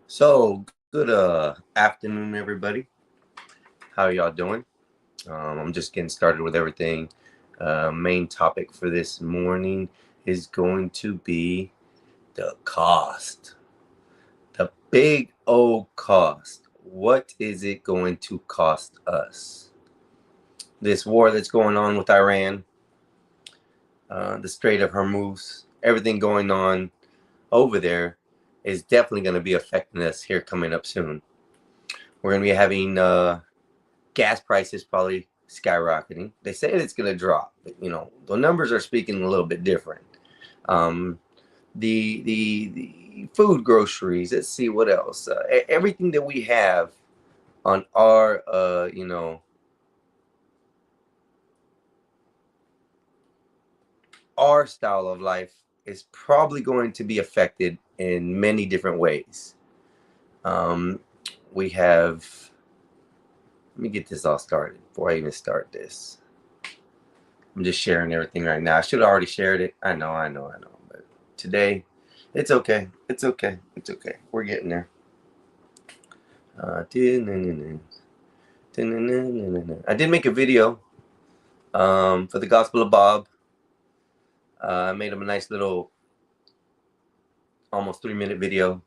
So, good afternoon, everybody. How y'all doing? I'm just getting started with everything. Main topic for this morning is going to be the cost. The big O cost. What is it going to cost us? This war that's going on with Iran, the Strait of Hormuz, everything going on over there is definitely going to be affecting us here coming up soon. We're going to be having gas prices probably skyrocketing. They say it's going to drop, but the numbers are speaking a little bit different. Um, the food groceries. Let's see what else. Everything that we have on our our style of life is probably going to be affected in many different ways. Um, we have. Let me get this all started before I even start this. I'm just sharing everything right now. I should have already shared it. I know. But today, it's okay. It's okay. It's okay. We're getting there. I did make a video for the Gospel of Bob. I made him a nice little, almost 3-minute video.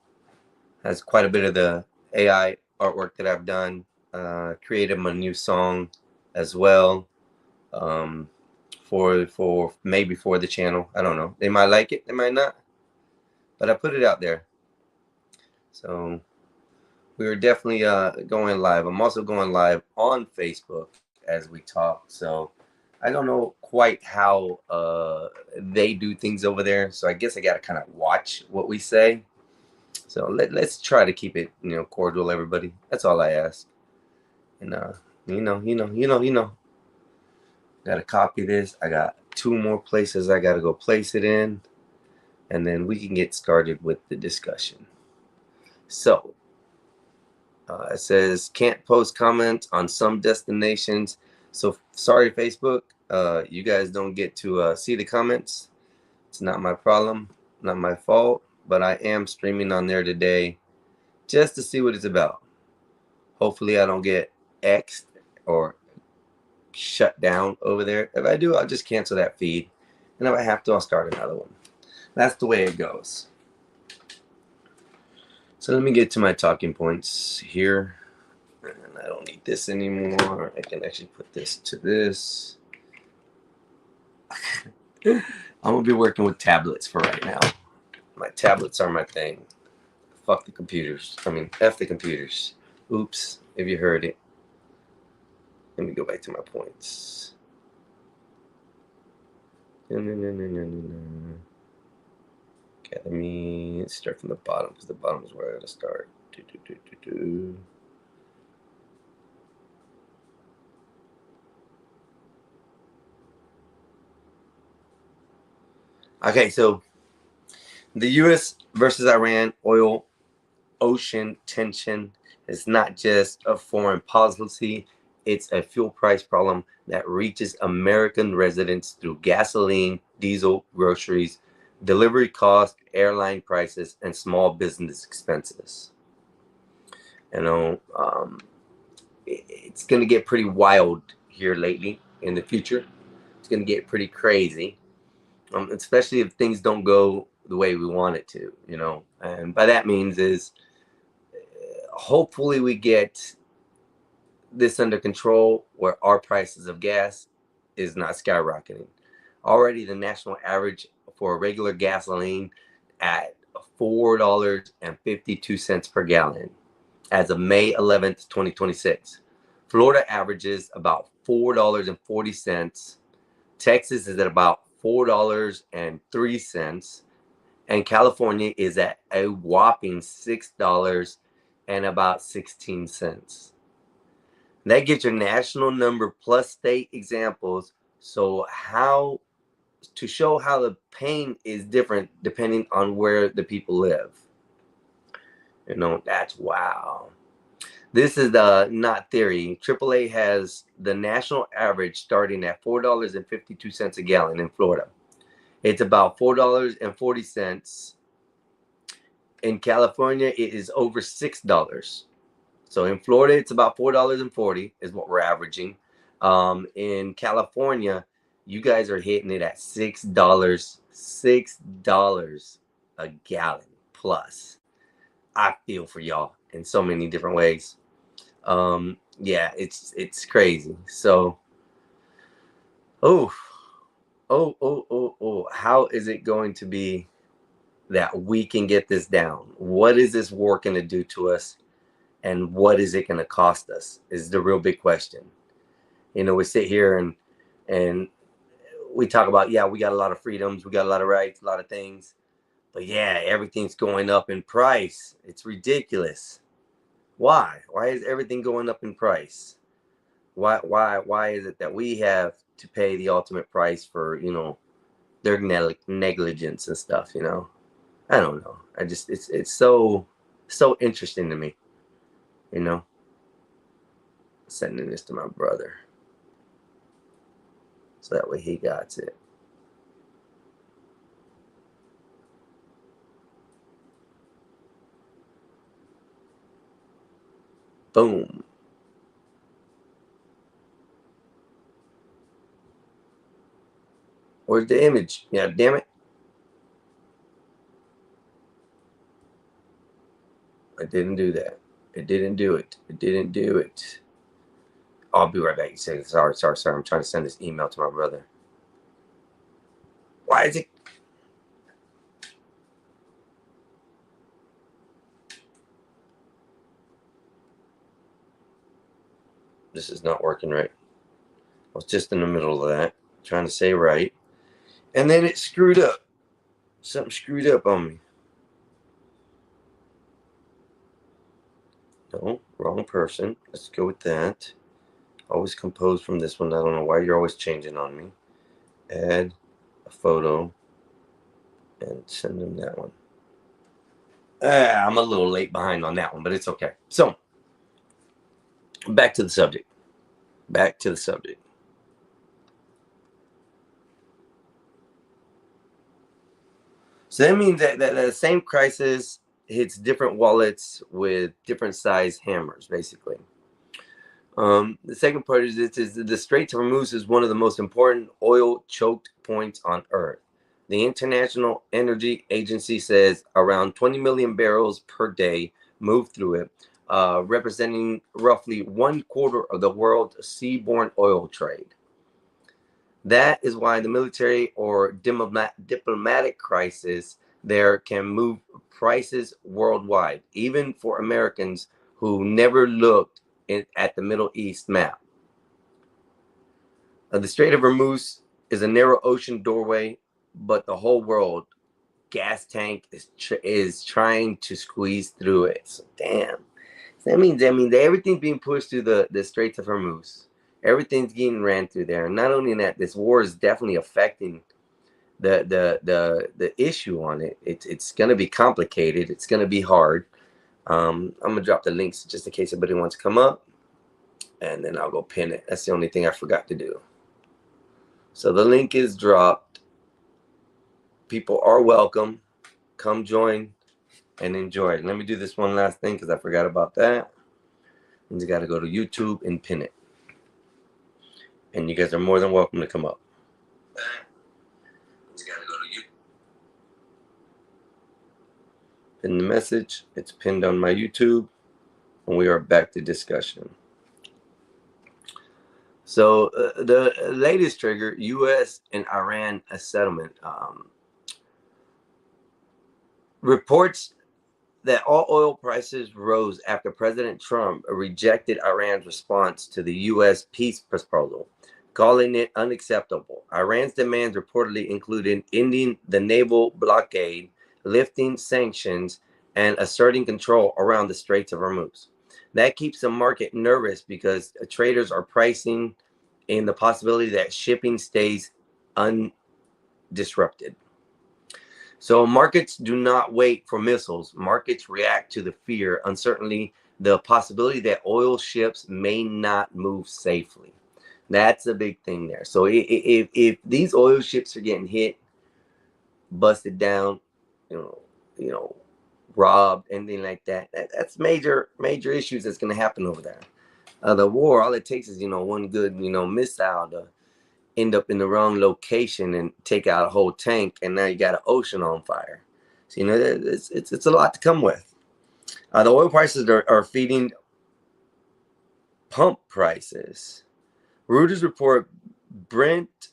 Has quite a bit of the AI artwork that I've done. Created him a new song as well. For maybe for the channel. I don't know. They might like it. They might not. But I put it out there. So we are definitely going live. I'm also going live on Facebook as we talk. So I don't know quite how they do things over there. So I guess I got to kind of watch what we say. So let's try to keep it, cordial, everybody. That's all I ask. And got to copy this. I got 2 more places I got to go place it in, and then we can get started with the discussion. So it says can't post comments on some destinations. So sorry, Facebook. You guys don't get to see the comments. It's not my problem, not my fault. But I am streaming on there today just to see what it's about. Hopefully, I don't get X'd or shut down over there. If I do, I'll just cancel that feed. And if I have to, I'll start another one. That's the way it goes. So let me get to my talking points here. And I don't need this anymore. I can actually put this to this. I'm going to be working with tablets for right now. My tablets are my thing. Fuck the computers. F the computers. Oops, if you heard it. Let me go back to my points. Okay, let me start from the bottom because the bottom is where I got to start. Okay, so the U.S. versus Iran oil ocean tension is not just a foreign policy, it's a fuel price problem that reaches American residents through gasoline, diesel, groceries, delivery costs, airline prices, and small business expenses. It's going to get pretty wild here lately in the future. It's going to get pretty crazy, especially if things don't go the way we want it to, And by that means is hopefully we get this under control where our prices of gas is not skyrocketing. Already the national average for a regular gasoline at $4.52 per gallon as of May 11th, 2026. Florida averages about $4.40. Texas is at about $4.03. And California is at a whopping $6 and about 16 cents. That gets your national number plus state examples. So to show how the pain is different depending on where the people live. That's wow. This is the not theory. AAA has the national average starting at $4.52 a gallon in Florida. It's about $4.40 In California, it is over $6. So in Florida, it's about $4.40 is what we're averaging. In California, you guys are hitting it at $6 a gallon plus. I feel for y'all in so many different ways. Yeah, it's crazy. So, oh, how is it going to be that we can get this down? What is this war going to do to us? And what is it going to cost us is the real big question. You know, we sit here and we talk about, yeah, we got a lot of freedoms, we got a lot of rights, a lot of things, but yeah, everything's going up in price. It's ridiculous. Why is everything going up in price? Why is it that we have to pay the ultimate price for, you know, their negligence and stuff? You know, I don't know. I just it's so interesting to me. You know, sending this to my brother so that way he got it. Boom. Where's the image? Yeah, damn it. I didn't do that. It didn't do it. It didn't do it. I'll be right back. Say sorry. I'm trying to send this email to my brother. Why is it? This is not working right. I was just in the middle of that, trying to say right. And then it screwed up. Something screwed up on me. No, wrong person. Let's go with that. Always composed from this one. I don't know why you're always changing on me. Add a photo and send them that one. I'm a little late behind on that one, but it's okay. So, back to the subject. So that means that the same crisis hits different wallets with different size hammers, basically. The second part is the Straits of Hormuz is one of the most important oil choked points on Earth. The International Energy Agency says around 20 million barrels per day move through it, representing roughly 1/4 of the world's seaborne oil trade. That is why the military or diplomatic crisis there can move prices worldwide, even for Americans who never looked at the Middle East map. The Strait of Hormuz is a narrow ocean doorway, but the whole world gas tank is trying to squeeze through it. So damn. So that means everything's being pushed through the Straits of Hormuz. Everything's getting ran through there. And not only that, this war is definitely affecting the issue on it. It's gonna be complicated. It's gonna be hard. I'm gonna drop the links just in case anybody wants to come up, and then I'll go pin it. That's the only thing I forgot to do. So the link is dropped. People are welcome. Come join and enjoy it. Let me do this one last thing because I forgot about that. And you got to go to YouTube and pin it. And you guys are more than welcome to come up. You got to go to YouTube. Pin the message. It's pinned on my YouTube. And we are back to discussion. So the latest trigger, U.S. and Iran a settlement. Reports that all oil prices rose after President Trump rejected Iran's response to the U.S. peace proposal, calling it unacceptable. Iran's demands reportedly included ending the naval blockade, lifting sanctions, and asserting control around the Straits of Hormuz. That keeps the market nervous because traders are pricing in the possibility that shipping stays undisrupted. So markets do not wait for missiles. Markets react to the fear, uncertainty, the possibility that oil ships may not move safely. That's a big thing there. So if these oil ships are getting hit, busted down, you know, robbed, anything like that. That's major issues that's going to happen over there. The war, all it takes is one good missile to end up in the wrong location and take out a whole tank, and now you got an ocean on fire. So it's a lot to come with. The oil prices are feeding pump prices. Reuters report Brent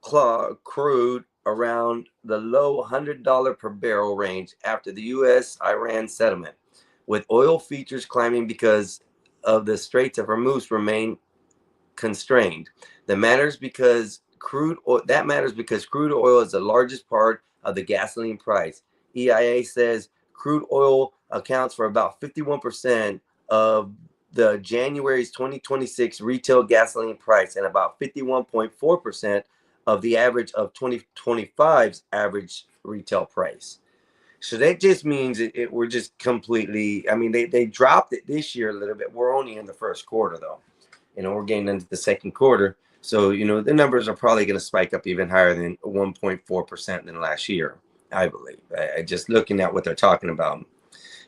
crude around the low $100 per barrel range after the U.S.-Iran settlement, with oil futures climbing because of the Straits of Hormuz remain constrained. That matters because crude oil is the largest part of the gasoline price. EIA says crude oil accounts for about 51% of the January's 2026 retail gasoline price and about 51.4% of the average of 2025's average retail price. So that just means we're just completely, I mean, they dropped it this year a little bit. We're only in the first quarter, though. We're getting into the second quarter. So, the numbers are probably going to spike up even higher than 1.4% than last year, I believe. Just looking at what they're talking about.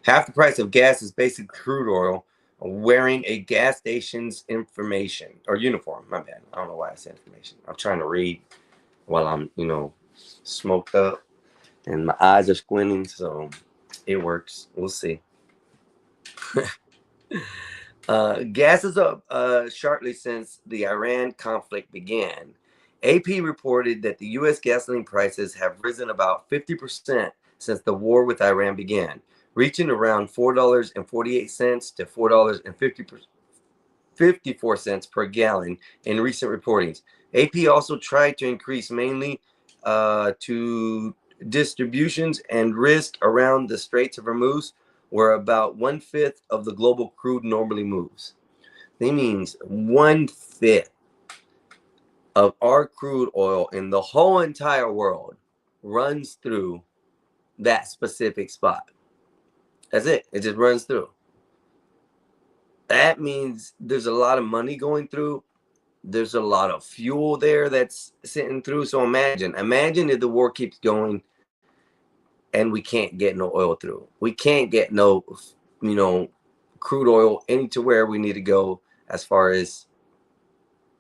Half the price of gas is basic crude oil wearing a gas station's uniform. My bad. I don't know why I said information. I'm trying to read while I'm, smoked up and my eyes are squinting. So it works. We'll see. Gas is up sharply since the Iran conflict began. AP reported that the U.S. gasoline prices have risen about 50% since the war with Iran began, reaching around $4.48 to $4.54 per gallon in recent reportings. AP also tried to increase mainly to distributions and risk around the Straits of Hormuz, where about 1/5 of the global crude normally moves. That means 1/5 of our crude oil in the whole entire world runs through that specific spot. That's it. It just runs through. That means there's a lot of money going through. There's a lot of fuel there that's sitting through. So imagine if the war keeps going and we can't get no oil through. We can't get no, crude oil anywhere we need to go, as far as,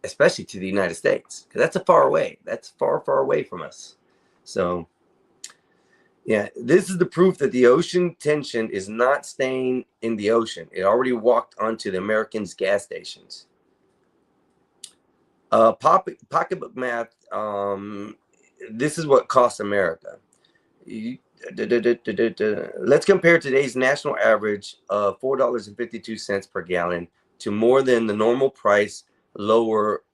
especially to the United States, because that's far away. That's far away from us. So, yeah, this is the proof that the ocean tension is not staying in the ocean. It already walked onto the Americans' gas stations. Pocketbook math. This is what costs America. Let's compare today's national average of $4.52 per gallon to more than the normal price, the lower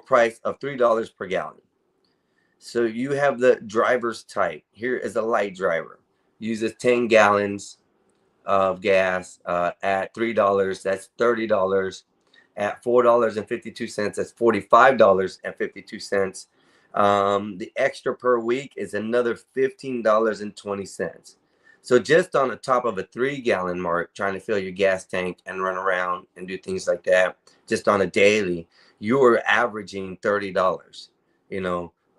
price of $3 per gallon. So you have the driver's type. Here is a light driver. Uses 10 gallons of gas at $3. That's $30. At $4.52, that's $45.52. The extra per week is another $15.20. So just on the top of a 3-gallon mark, trying to fill your gas tank and run around and do things like that, just on a daily, you are averaging $30.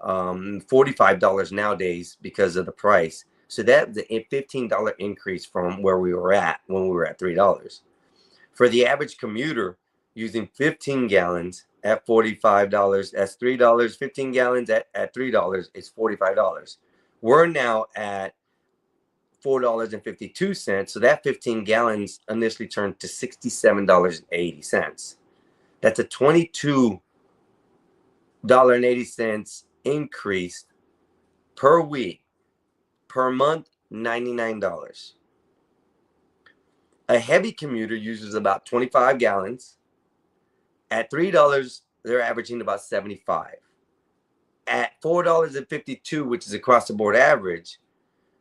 $45 nowadays because of the price. So that's a $15 increase from where we were at when we were at $3. For the average commuter, using 15 gallons at $45, that's $3. 15 gallons at $3 is $45. We're now at $4.52. So that 15 gallons initially turned to $67.80. That's a $22.80 increase per week. Per month, $99. A heavy commuter uses about 25 gallons. At $3, they're averaging about 75. At $4.52, which is across the board average,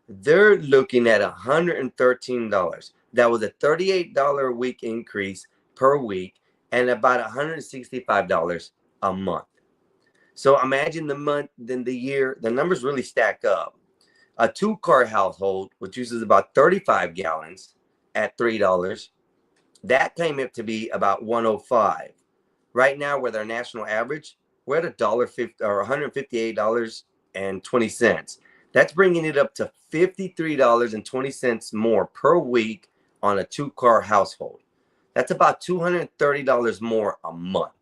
they're looking at $113. That was a $38 a week increase per week and about $165 a month. So imagine the month, then the year, the numbers really stack up. A 2-car household, which uses about 35 gallons at $3, that came up to be about $105. Right now, with our national average, we're at $158.20. That's bringing it up to $53.20 more per week on a 2-car household. That's about $230 more a month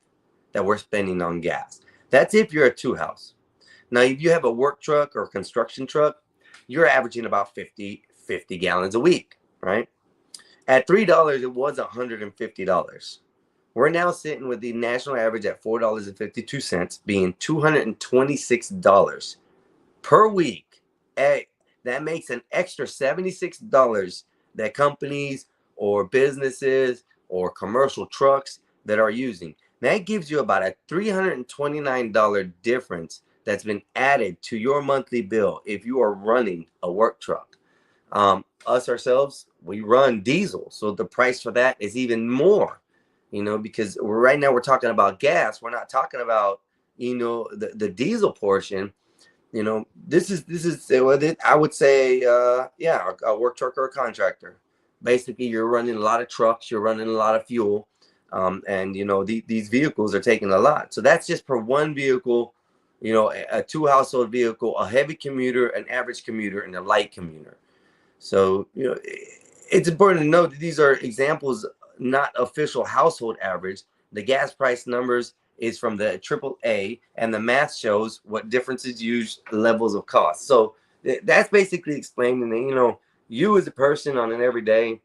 that we're spending on gas. That's if you're a 2-house. Now, if you have a work truck or a construction truck, you're averaging about 50 gallons a week, right? At $3, it was $150. We're now sitting with the national average at $4.52, being $226 per week. That makes an extra $76 that companies or businesses or commercial trucks that are using. That gives you about a $329 difference that's been added to your monthly bill if you are running a work truck. Us ourselves, we run diesel, so the price for that is even more, because right now we're talking about gas. We're not talking about, the diesel portion. This is I would say, yeah, a work truck or a contractor. Basically, you're running a lot of trucks, you're running a lot of fuel, and these vehicles are taking a lot. So that's just per one vehicle, a 2 household vehicle, a heavy commuter, an average commuter, and a light commuter. So it's important to note that these are examples, not official household average. The gas price numbers is from the AAA, and the math shows what differences use levels of cost. So that's basically explaining that, you as a person on an everyday,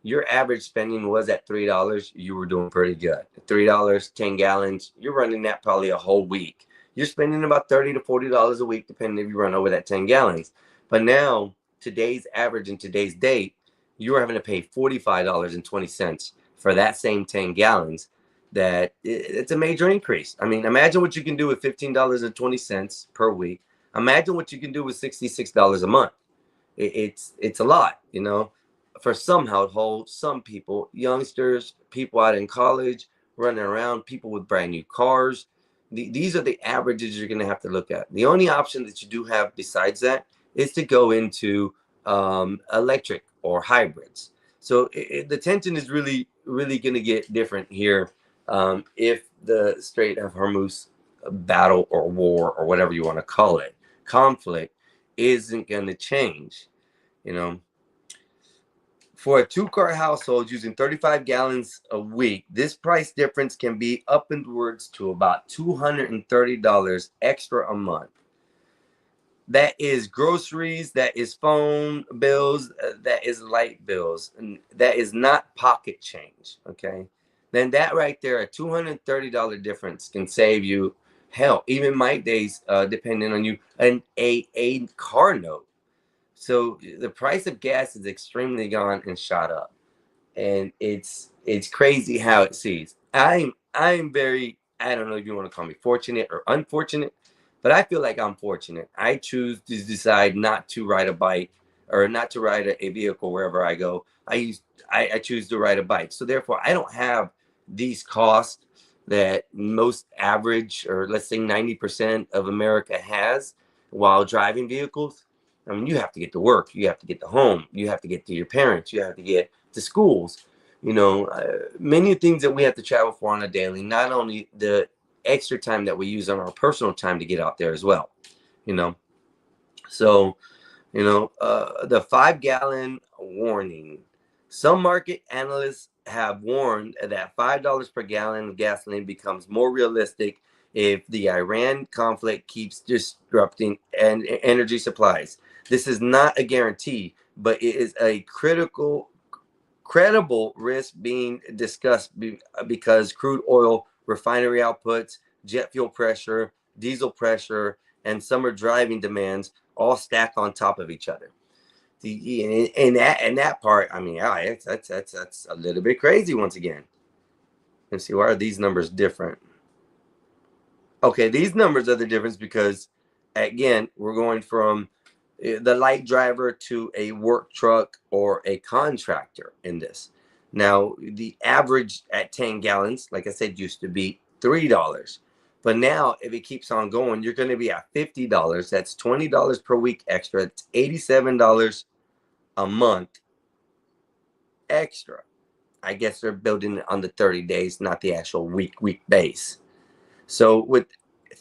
your average spending was at $3. You were doing pretty good. $3, 10 gallons, you're running that probably a whole week. You're spending about $30 to $40 a week, depending if you run over that 10 gallons. But now, today's average and today's date, you're having to pay $45.20 for that same 10 gallons. It's a major increase. I mean, imagine what you can do with $15.20 per week. Imagine what you can do with $66 a month. It's a lot, for some households, some people, youngsters, people out in college, running around, people with brand new cars. These are the averages you're going to have to look at. The only option that you do have besides that is to go into electric or hybrids. So the tension is really, really going to get different here if the Strait of Hormuz battle or war or whatever you want to call it, conflict, isn't going to change. For a 2-car household using 35 gallons a week, this price difference can be upwards to about $230 extra a month. That is groceries, that is phone bills, that is light bills, and that is not pocket change, okay? Then that right there, a $230 difference can save you, hell, even my days, depending on you, a car note. So the price of gas is extremely gone and shot up, and it's crazy how it sees. I'm very, I don't know if you want to call me fortunate or unfortunate, but I feel like I'm fortunate. I choose to decide not to ride a bike or not to ride a vehicle wherever I go. I choose to ride a bike, so therefore I don't have these costs that most average, or let's say 90% of America has while driving vehicles. I mean, you have to get to work, you have to get to home, you have to get to your parents, you have to get to schools. Many things that we have to travel for on a daily, not only the extra time that we use on our personal time to get out there as well. So the 5-gallon warning. Some market analysts have warned that $5 per gallon of gasoline becomes more realistic if the Iran conflict keeps disrupting energy supplies. This is not a guarantee, but it is a credible risk being discussed because crude oil refinery outputs, jet fuel pressure, diesel pressure, and summer driving demands all stack on top of each other. In that part, I mean, that's a little bit crazy once again. Let's see, why are these numbers different? Okay, these numbers are the difference because, again, we're going from the light driver to a work truck or a contractor in this. Now, the average at 10 gallons, like I said, used to be $3. But now, if it keeps on going, you're going to be at $50. That's $20 per week extra. It's $87 a month extra. I guess they're building it on the 30 days, not the actual week base. So with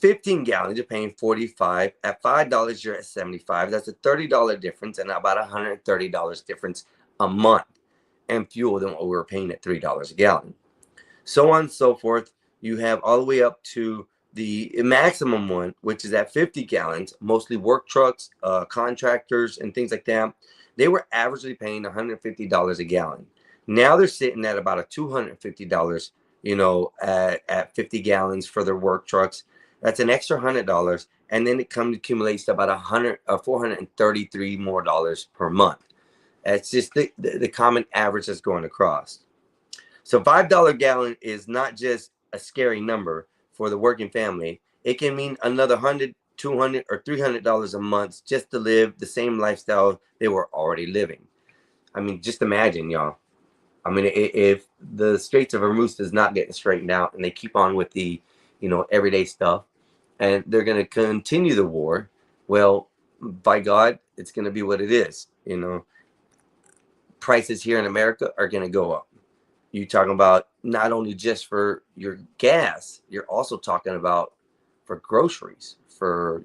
15 gallons, you're paying 45. At $5, you're at 75. That's a $30 difference and about $130 difference a month in fuel than what we were paying at $3 a gallon. So on and so forth. You have all the way up to the maximum one, which is at 50 gallons, mostly work trucks, contractors, and things like that. They were averagely paying $150 a gallon. Now they're sitting at about a $250, at 50 gallons for their work trucks. That's an extra $100, and then it accumulates to about $433 more dollars per month. That's just the common average that's going across. So $5 gallon is not just a scary number for the working family. It can mean another $100, $200, or $300 a month just to live the same lifestyle they were already living. I mean, just imagine, y'all. I mean, if the Straits of Hormuz does not get straightened out and they keep on with the, everyday stuff, and they're going to continue the war, well, by God, it's going to be what it is. Prices here in America are going to go up. You're talking about not only just for your gas, you're also talking about for groceries, for,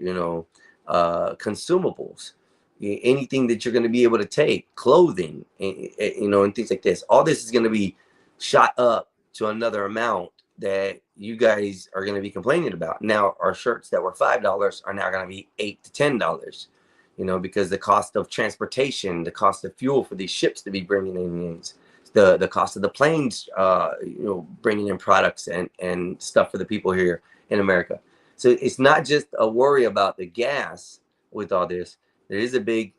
consumables, anything that you're going to be able to take, clothing, and things like this. All this is going to be shot up to another amount that you guys are going to be complaining about. Now, our shirts that were $5 are now going to be $8 to $10, because the cost of transportation, the cost of fuel for these ships to be bringing in, the cost of the planes, bringing in products and stuff for the people here in America. So it's not just a worry about the gas with all this. There is a big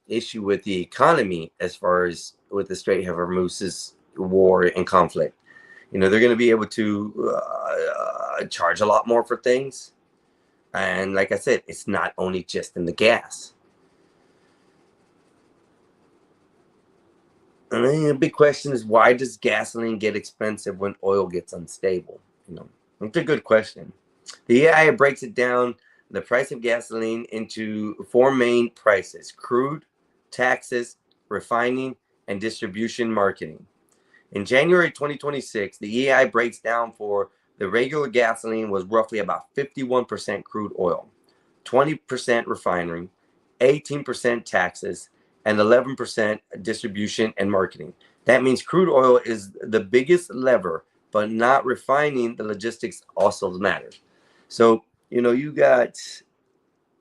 issue with the economy as far as with the Strait of Hormuz's war and conflict. They're going to be able to charge a lot more for things. And like I said, it's not only just in the gas. And then the big question is, why does gasoline get expensive when oil gets unstable? It's a good question. The EIA breaks it down, the price of gasoline, into four main prices: crude, taxes, refining, and distribution marketing. In January 2026, the EIA breaks down for the regular gasoline was roughly about 51% crude oil, 20% refining, 18% taxes, and 11% distribution and marketing. That means crude oil is the biggest lever, but not refining. The logistics also matters. So, you got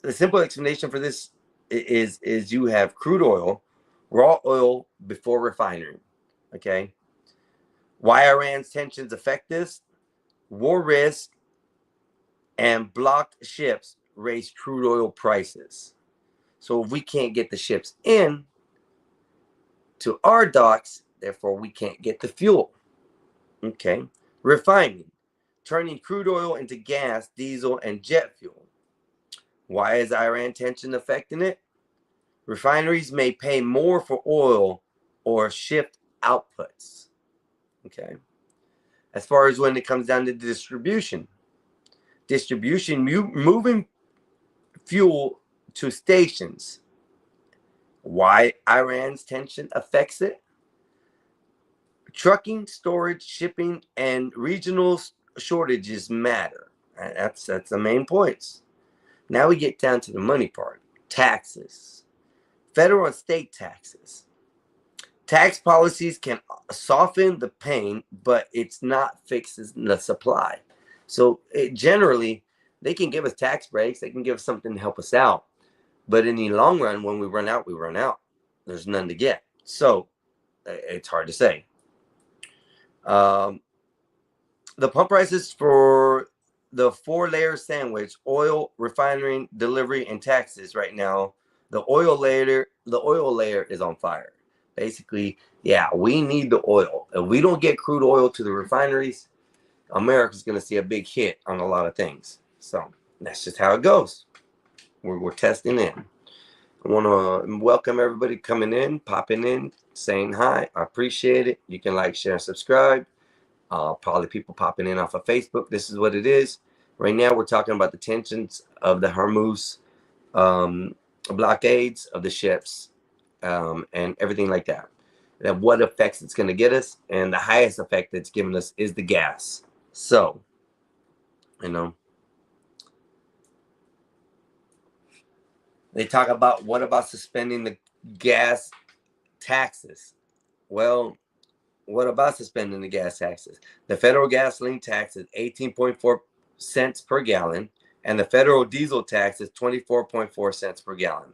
the simple explanation for this is you have crude oil, raw oil before refinery. Okay. Why Iran's tensions affect this? War risk and blocked ships raise crude oil prices. So if we can't get the ships in to our docks, therefore we can't get the fuel. Okay. Refining, turning crude oil into gas, diesel, and jet fuel. Why is Iran tension affecting it? Refineries may pay more for oil or shift outputs. Okay. As far as when it comes down to distribution, moving fuel to stations. Why Iran's tension affects it? Trucking, storage, shipping, and regional shortages matter. That's the main points. Now we get down to the money part. Taxes. Federal and state taxes. Tax policies can soften the pain, but it's not fixing the supply. So generally, they can give us tax breaks. They can give us something to help us out. But in the long run, when we run out, we run out. There's none to get. So it's hard to say. The pump prices for the 4-layer sandwich: oil, refining, delivery, and taxes. Right now, the oil layer is on fire. Basically, yeah, we need the oil. If we don't get crude oil to the refineries, America's going to see a big hit on a lot of things. So that's just how it goes. We're testing in. I want to welcome everybody coming in, popping in, saying hi. I appreciate it. You can like, share, and subscribe. Probably people popping in off of Facebook. This is what it is. Right now, we're talking about the tensions of the Hormuz blockades of the ships and everything like that. And what effects it's going to get us. And the highest effect it's given us is the gas. So, They talk about, what about suspending the gas taxes? Well, what about suspending the gas taxes? The federal gasoline tax is 18.4 cents per gallon, and the federal diesel tax is 24.4 cents per gallon.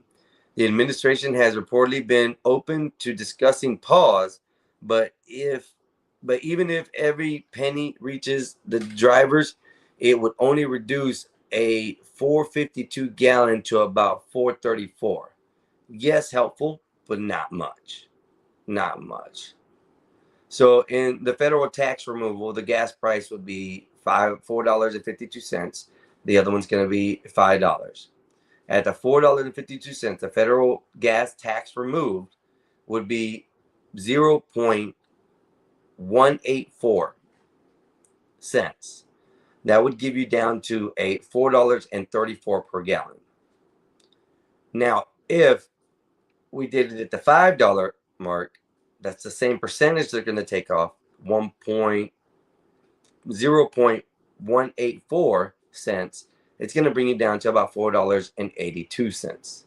The administration has reportedly been open to discussing pause, but even if every penny reaches the drivers, it would only reduce a 452 gallon to about 434. Yes, helpful, but not much. Not much. So in the federal tax removal, the gas price would be $4.52. The other one's going to be $5. At the $4.52, the federal gas tax removed would be 0.184 cents. That would give you down to a $4.34 per gallon. Now, if we did it at the $5 mark, that's the same percentage they're going to take off, 0.184 cents. It's going to bring you down to about $4.82.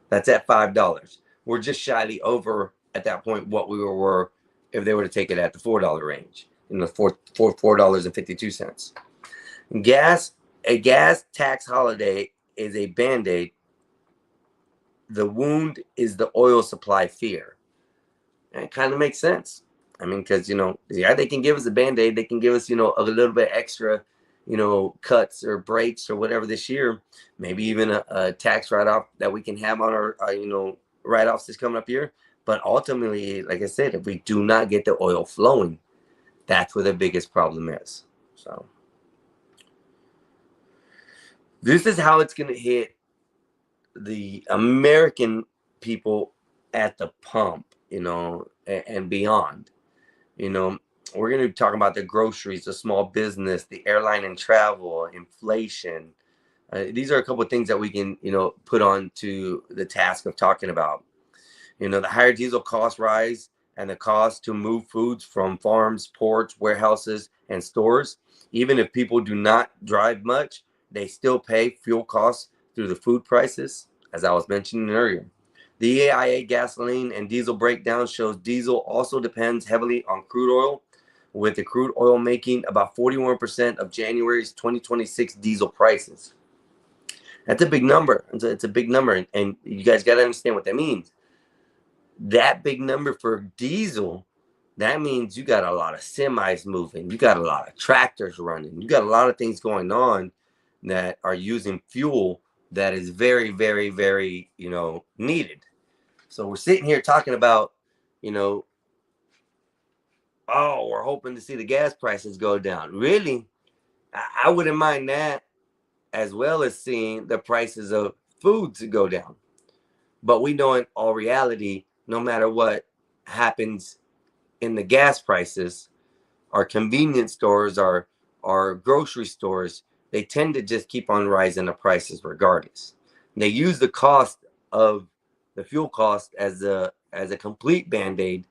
That's at $5. We're just shyly over at that point what we were if they were to take it at the $4 range, in the $4.52. A gas tax holiday is a band-aid. The wound is the oil supply fear. And it kind of makes sense. I mean, because, yeah, they can give us a band-aid. They can give us, a little bit extra, cuts or breaks or whatever this year. Maybe even a tax write-off that we can have on our write-offs that's coming up here. But ultimately, like I said, if we do not get the oil flowing, that's where the biggest problem is. So this is how it's going to hit the American people at the pump, and beyond. We're going to be talking about the groceries, the small business, the airline and travel, inflation. These are a couple of things that we can, put on to the task of talking about. The higher diesel cost rise and the cost to move foods from farms, ports, warehouses, and stores. Even if people do not drive much, they still pay fuel costs through the food prices, as I was mentioning earlier. The EIA gasoline and diesel breakdown shows diesel also depends heavily on crude oil, with the crude oil making about 41% of January's 2026 diesel prices. That's a big number. It's a big number, and you guys got to understand what that means. That big number for diesel, that means you got a lot of semis moving. You got a lot of tractors running. You got a lot of things going on that are using fuel that is very, very, very, needed. So we're sitting here talking about, we're hoping to see the gas prices go down. Really? I wouldn't mind that, as well as seeing the prices of foods go down. But we know in all reality, no matter what happens in the gas prices, our convenience stores, our grocery stores, they tend to just keep on rising the prices regardless. They use the cost of the fuel cost as a complete band-aid,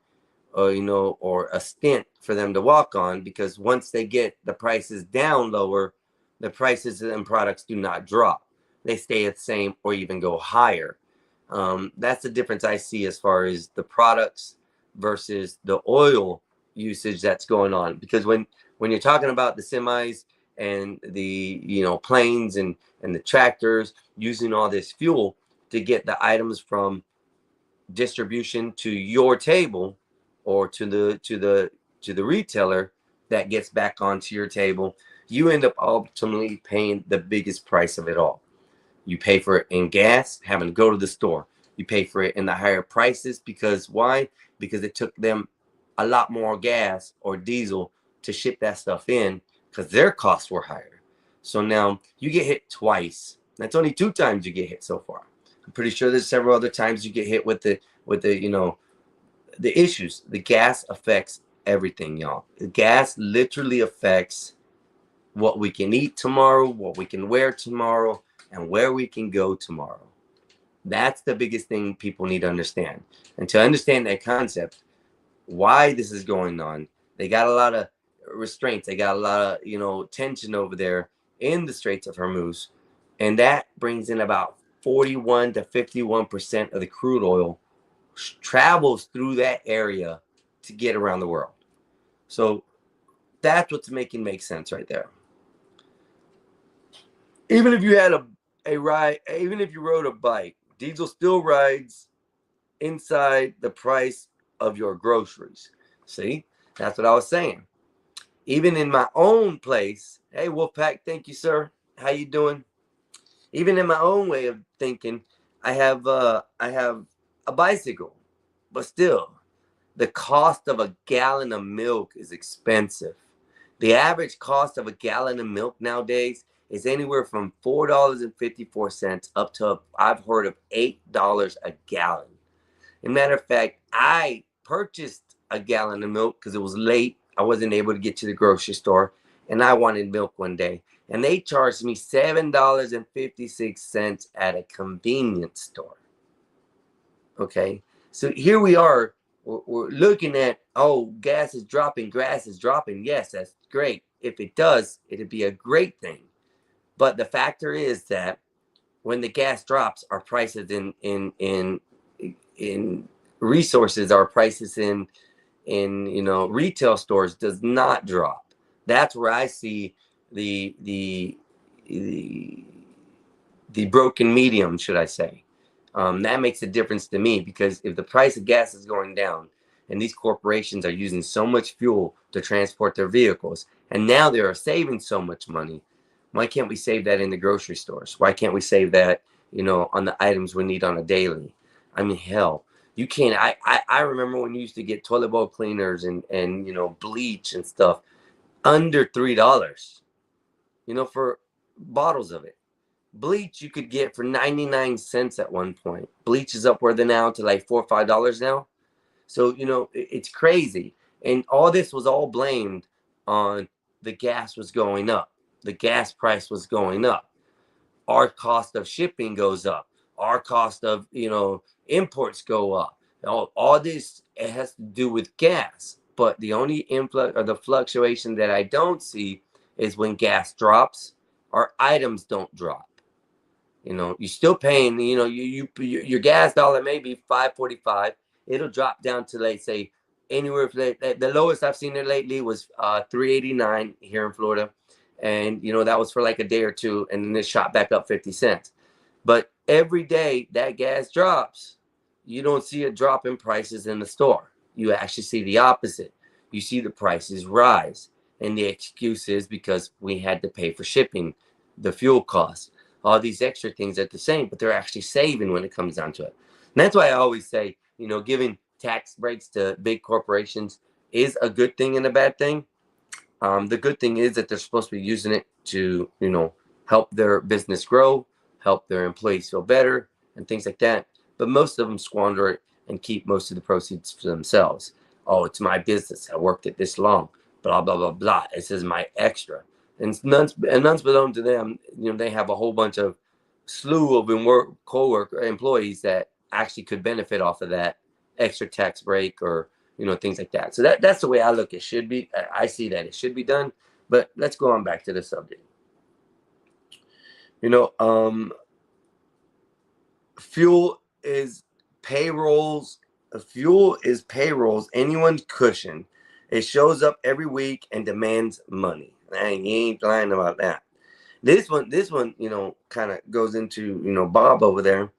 or a stint for them to walk on, because once they get the prices down lower, the prices and products do not drop. They stay the same or even go higher. That's the difference I see as far as the products versus the oil usage that's going on. Because when you're talking about the semis and the planes and the tractors using all this fuel to get the items from distribution to your table, or to the retailer that gets back onto your table, you end up ultimately paying the biggest price of it all. You pay for it in gas, having to go to the store. You pay for it in the higher prices, because why? Because it took them a lot more gas or diesel to ship that stuff in, because their costs were higher. So now you get hit twice. That's only 2 times you get hit so far. I'm pretty sure there's several other times you get hit with the the issues. The gas affects everything, y'all. The gas literally affects what we can eat tomorrow, what we can wear tomorrow, and where we can go tomorrow. That's the biggest thing people need to understand. And to understand that concept, why this is going on, they got a lot of restraints. They got a lot of, tension over there in the Straits of Hormuz. And that brings in about 41 to 51% of the crude oil travels through that area to get around the world. So that's what's making make sense right there. Even if you had a ride, even if you rode a bike, diesel still rides inside the price of your groceries. See, that's what I was saying. Even in my own place, hey Wolfpack, thank you, sir. How you doing? Even in my own way of thinking, I have a bicycle, but still, the cost of a gallon of milk is expensive. The average cost of a gallon of milk nowadays is anywhere from $4.54 up to, I've heard of, $8 a gallon. As a matter of fact, I purchased a gallon of milk because it was late. I wasn't able to get to the grocery store, and I wanted milk one day. And they charged me $7.56 at a convenience store. Okay, so here we are. We're looking at, oh, gas is dropping, grass is dropping. Yes, that's great. If it does, it'd be a great thing. But the factor is that when the gas drops, our prices in resources, our prices in retail stores does not drop. That's where I see the broken medium, should I say. That makes a difference to me, because if the price of gas is going down and these corporations are using so much fuel to transport their vehicles, and now they are saving so much money, why can't we save that in the grocery stores? Why can't we save that, on the items we need on a daily? I mean, hell, you can't. I remember when you used to get toilet bowl cleaners and bleach and stuff under $3, for bottles of it. Bleach you could get for 99 cents at one point. Bleach is upward now to like $4 or $5 now. So, it's crazy. And all this was all blamed on the gas was going up. The gas price was going up. Our cost of shipping goes up. Our cost of, imports go up. All this, it has to do with gas. But the only influx or the fluctuation that I don't see is when gas drops, our items don't drop. You're still paying, your gas dollar may be $5.45. It'll drop down to, let's say, anywhere. The lowest I've seen it lately was $3.89 here in Florida. And, that was for like a day or two. And then it shot back up 50 cents. But every day that gas drops, you don't see a drop in prices in the store. You actually see the opposite. You see the prices rise. And the excuse is because we had to pay for shipping, the fuel costs. All these extra things are the same, but they're actually saving when it comes down to it. And that's why I always say, giving tax breaks to big corporations is a good thing and a bad thing. The good thing is that they're supposed to be using it to, help their business grow, help their employees feel better, and things like that. But most of them squander it and keep most of the proceeds for themselves. Oh, it's my business. I worked it this long. Blah, blah, blah, blah. This is my extra. And none's known to them, they have a whole bunch of slew of employees that actually could benefit off of that extra tax break or, things like that. So that's the way I look. It should be. I see that it should be done. But let's go on back to the subject. Fuel is payrolls. Fuel is payrolls. Anyone's cushion. It shows up every week and demands money. You ain't lying about that. This one, kind of goes into, Bob over there.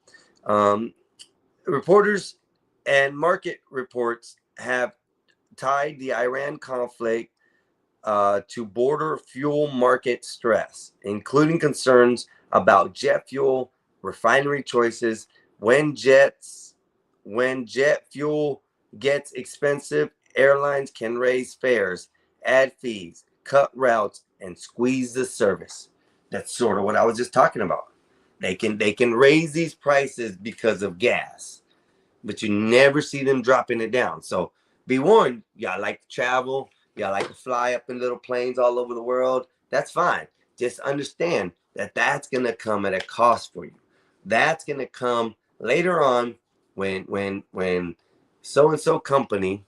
Reporters and market reports have tied the Iran conflict to border fuel market stress, including concerns about jet fuel, refinery choices. When jet fuel gets expensive, airlines can raise fares, add fees, cut routes, and squeeze the service. That's sort of what I was just talking about. They can raise these prices because of gas, but you never see them dropping it down. So be warned, y'all like to travel, y'all like to fly up in little planes all over the world. That's fine. Just understand that that's gonna come at a cost for you. That's gonna come later on when so and so company.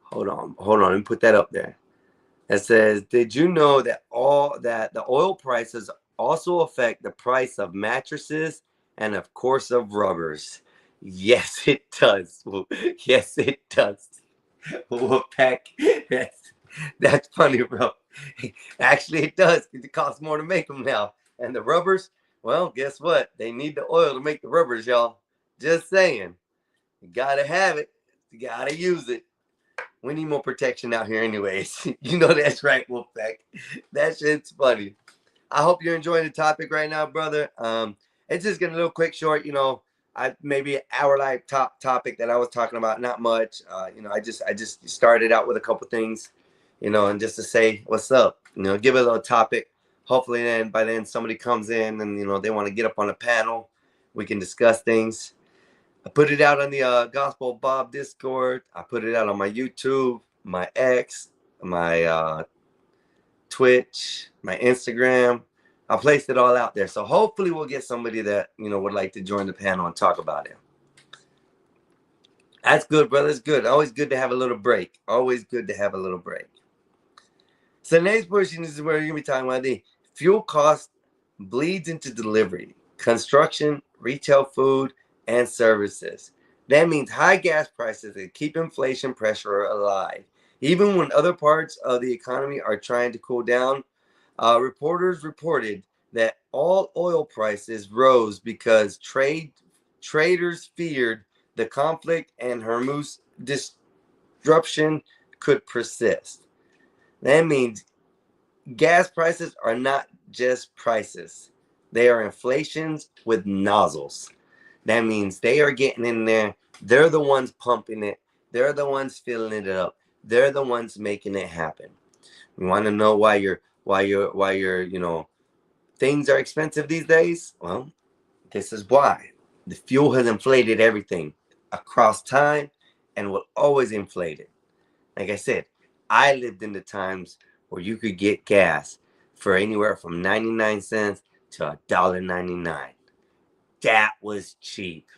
Hold on. Let me put that up there. It says, did you know that the oil prices also affect the price of mattresses and of course of rubbers. Yes, it does. Yes, it does. Wolfpack. That's funny, bro. Actually, it does. It costs more to make them now. And the rubbers, well, guess what? They need the oil to make the rubbers, y'all. Just saying. You gotta have it. You gotta use it. We need more protection out here, anyways. You know that's right, Wolfpack. That shit's funny. I hope you're enjoying the topic right now, brother. It's just getting a little quick, short. I maybe an hour like topic that I was talking about. Not much. I just started out with a couple things, and just to say what's up. Give it a little topic. Hopefully, then by then somebody comes in and they want to get up on a panel. We can discuss things. I put it out on the Gospel Bob Discord. I put it out on my YouTube, my X, my Twitch, my Instagram. I placed it all out there. So hopefully we'll get somebody that, would like to join the panel and talk about it. That's good, brother. It's good. Always good to have a little break. Always good to have a little break. So the next portion is where you're going to be talking about the fuel cost bleeds into delivery, construction, retail food, and services. That means high gas prices that keep inflation pressure alive. Even when other parts of the economy are trying to cool down, reporters reported that all oil prices rose because traders feared the conflict and Hormuz disruption could persist. That means gas prices are not just prices. They are inflations with nozzles. That means they are getting in there. They're the ones pumping it. They're the ones filling it up. They're the ones making it happen. You want to know why things are expensive these days? Well, this is why. The fuel has inflated everything across time and will always inflate it. Like I said, I lived in the times where you could get gas for anywhere from 99 cents to $1.99. That was cheap.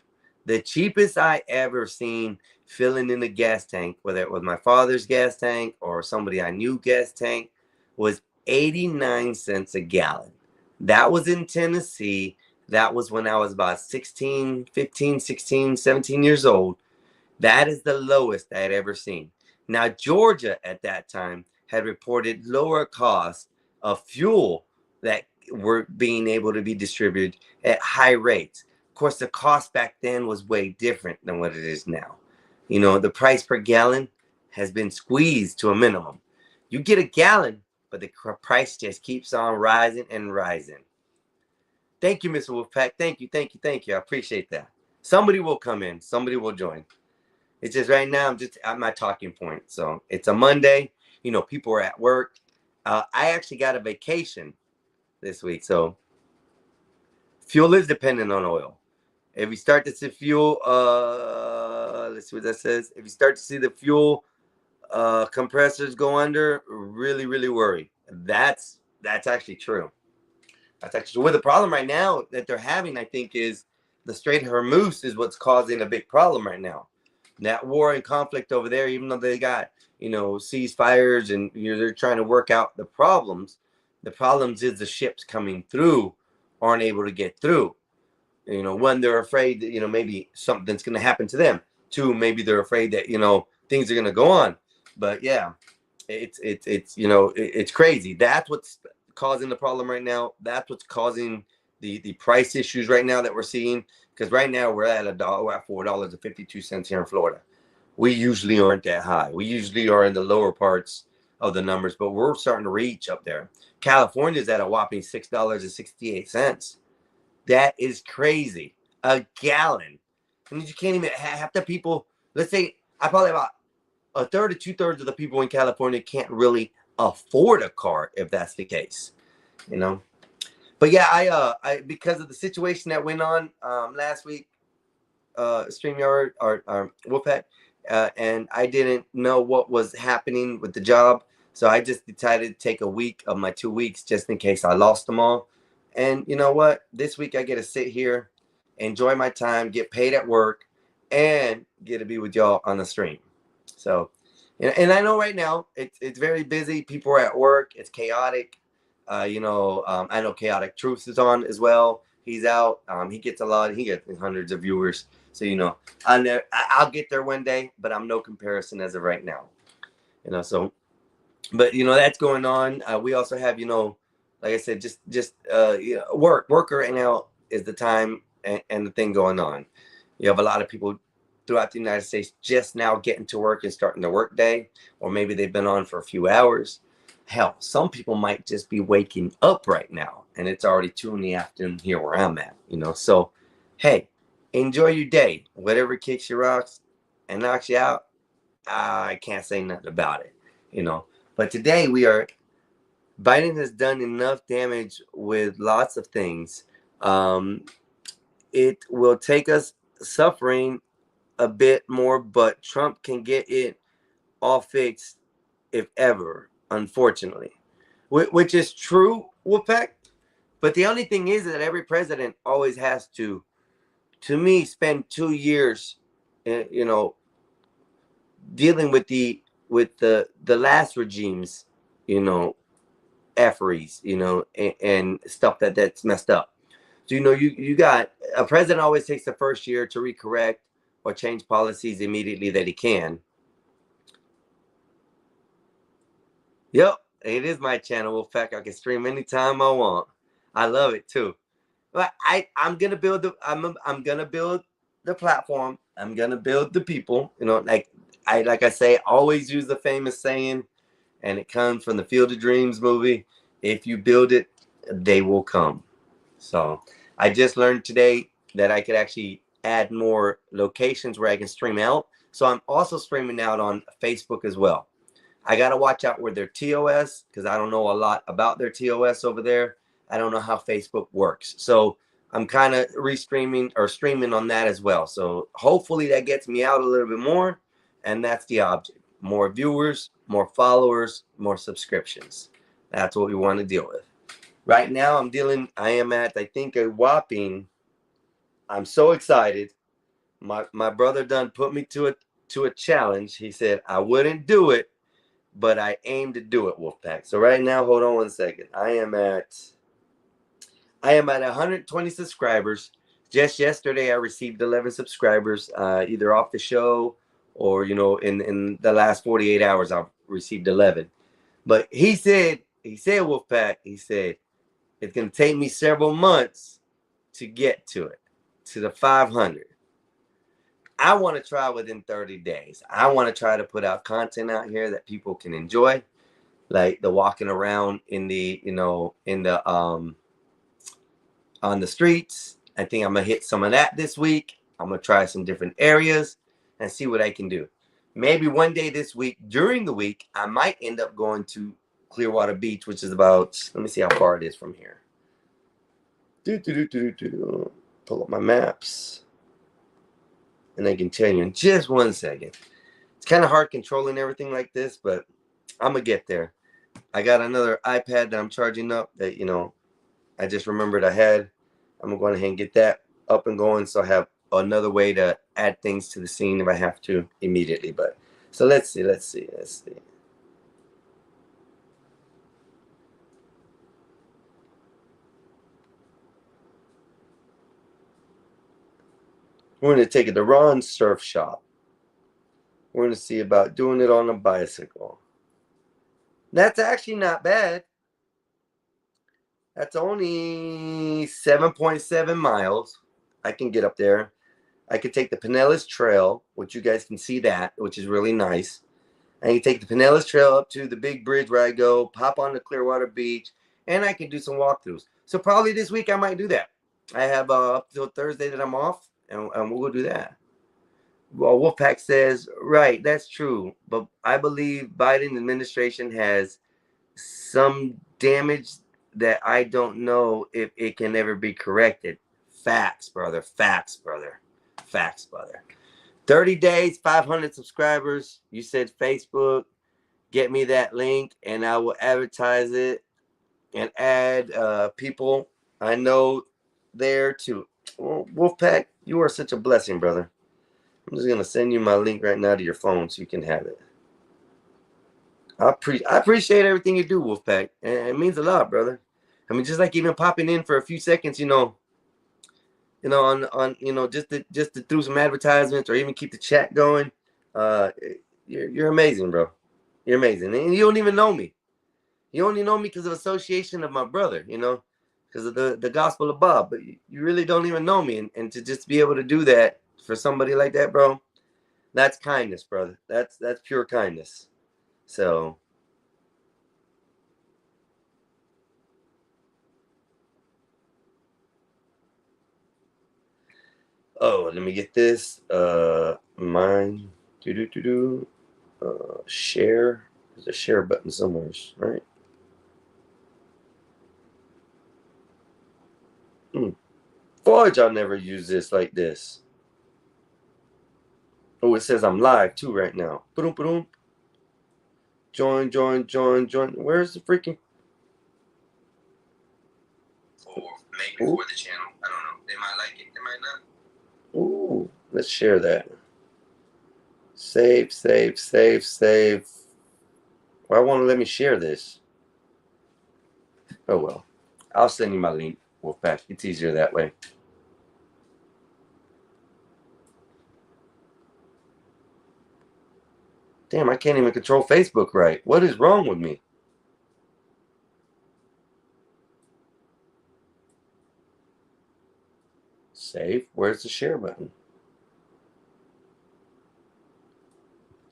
The cheapest I ever seen filling in a gas tank, whether it was my father's gas tank or somebody I knew gas tank, was 89 cents a gallon. That was in Tennessee. That was when I was about 16, 15, 16, 17 years old. That is the lowest I had ever seen. Now, Georgia at that time had reported lower costs of fuel that were being able to be distributed at high rates. Of course, the cost back then was way different than what it is now. The price per gallon has been squeezed to a minimum. You get a gallon, but the price just keeps on rising and rising. Thank you, Mr. Wolfpack. Thank you. I appreciate that. Somebody will come in. Somebody will join. It's just right now I'm just at my talking point. So it's a Monday. People are at work. I actually got a vacation this week. So fuel is dependent on oil. If you start to see fuel, let's see what that says. If you start to see the fuel compressors go under, really, really worry. That's actually true. That's actually true. Well, the problem right now that they're having, I think, is the Strait of Hormuz is what's causing a big problem right now. That war and conflict over there, even though they got ceasefires and they're trying to work out the problems. The problems is the ships coming through aren't able to get through. One, they're afraid that maybe something's going to happen to them. Two, maybe they're afraid that things are going to go on. But yeah, it's crazy. That's what's causing the problem right now. That's what's causing the price issues right now that we're seeing. Because right now we're at $4.52 here in Florida. We usually aren't that high. We usually are in the lower parts of the numbers, but we're starting to reach up there. California's at a whopping $6.68. That is crazy. A gallon. I mean, you can't even half the people. Let's say I probably about a third to 2/3 of the people in California can't really afford a car if that's the case. But yeah, I because of the situation that went on last week, StreamYard or Wolfpack, and I didn't know what was happening with the job, so I just decided to take a week of my 2 weeks just in case I lost them all. And you know what? This week I get to sit here, enjoy my time, get paid at work, and get to be with y'all on the stream. So, and I know right now it's very busy. People are at work. It's chaotic. I know Chaotic Truth is on as well. He's out. He gets hundreds of viewers. So I'll get there one day, but I'm no comparison as of right now. So, but that's going on. We also have like I said, just work right now is the time and the thing going on. You have a lot of people throughout the United States just now getting to work and starting their work day, or maybe they've been on for a few hours. Hell, some people might just be waking up right now and it's already 2 in the afternoon here where I'm at, So, hey, enjoy your day. Whatever kicks your rocks and knocks you out, I can't say nothing about it, But today Biden has done enough damage with lots of things. It will take us suffering a bit more, but Trump can get it all fixed if ever, unfortunately, which is true, Wolfpack. But the only thing is that every president always has to me, spend 2 years, dealing with the last regimes, efferys, and stuff that's messed up. So you got a president always takes the first year to recorrect or change policies immediately that he can. Yep, it is my channel, Wolfpack. I can stream anytime I want. I love it too. But I'm gonna build I'm gonna build the platform. I'm gonna build the people. Like I say, always use the famous saying, and it comes from the Field of Dreams movie. If you build it, they will come. So I just learned today that I could actually add more locations where I can stream out. So I'm also streaming out on Facebook as well. I got to watch out with their TOS because I don't know a lot about their TOS over there. I don't know how Facebook works. So I'm kind of restreaming or streaming on that as well. So hopefully that gets me out a little bit more. And that's the object. More viewers, more followers, more subscriptions. That's what we want to deal with. Right now I am at, I think, a whopping, I'm so excited. My brother done put me to a challenge. He said I wouldn't do it, but I aim to do it, Wolfpack. So right now, hold on one second. I am at 120 subscribers. Just yesterday, I received 11 subscribers, either off the show or in the last 48 hours, I've received 11. But he said, Wolfpack, he said it's gonna take me several months to get to it, to the 500. I want to try within 30 days. I want to try to put out content out here that people can enjoy, like the walking around in the, on the streets. I think I'm going to hit some of that this week. I'm going to try some different areas and see what I can do. Maybe one day this week, during the week, I might end up going to Clearwater Beach, which is about, let me see how far it is from here. Pull up my maps. And I can tell you in just 1 second. It's kind of hard controlling everything like this, but I'm going to get there. I got another iPad that I'm charging up that, I just remembered I had. I'm going to go ahead and get that up and going so I have another way to add things to the scene if I have to immediately. But so let's see. We're going to take it to Ron's Surf Shop. We're going to see about doing it on a bicycle. That's actually not bad. That's only 7.7 miles. I can get up there. I could take the Pinellas Trail, which you guys can see that, which is really nice. I can take the Pinellas Trail up to the big bridge where I go, pop on the Clearwater Beach, and I can do some walkthroughs. So probably this week I might do that. I have up till Thursday that I'm off, and we'll go do that. Well, Wolfpack says, right, that's true. But I believe Biden administration has some damage that I don't know if it can ever be corrected. Facts, brother. Facts, brother. Facts, brother. 30 days, 500 subscribers. You said Facebook. Get me that link, and I will advertise it and add people I know there too. Well, Wolfpack, you are such a blessing, brother. I'm just going to send you my link right now to your phone so you can have it. I appreciate everything you do, Wolfpack, and it means a lot, brother. I mean, just like even popping in for a few seconds, on just to through some advertisements or even keep the chat going. Uh, you're amazing, bro. You're amazing, and you don't even know me. You only know me because of association of my brother, because of the Gospel of Bob. But you really don't even know me, and to just be able to do that for somebody like that, bro, that's kindness, brother. That's pure kindness. So, oh, let me get this. Mine. Do do do do. Share. There's a share button somewhere, right? Hmm. Fudge, I never use this like this. Oh, it says I'm live too right now. Boom, boom. Join, join, join, join. Where's the freaking? Or maybe for the channel. I don't know. They might like it. They might not. Ooh, let's share that. Save, save, save, save. Why won't it let me share this? Oh well. I'll send you my link, Wolfpack. It's easier that way. Damn, I can't even control Facebook right. What is wrong with me? Save. Where's the share button?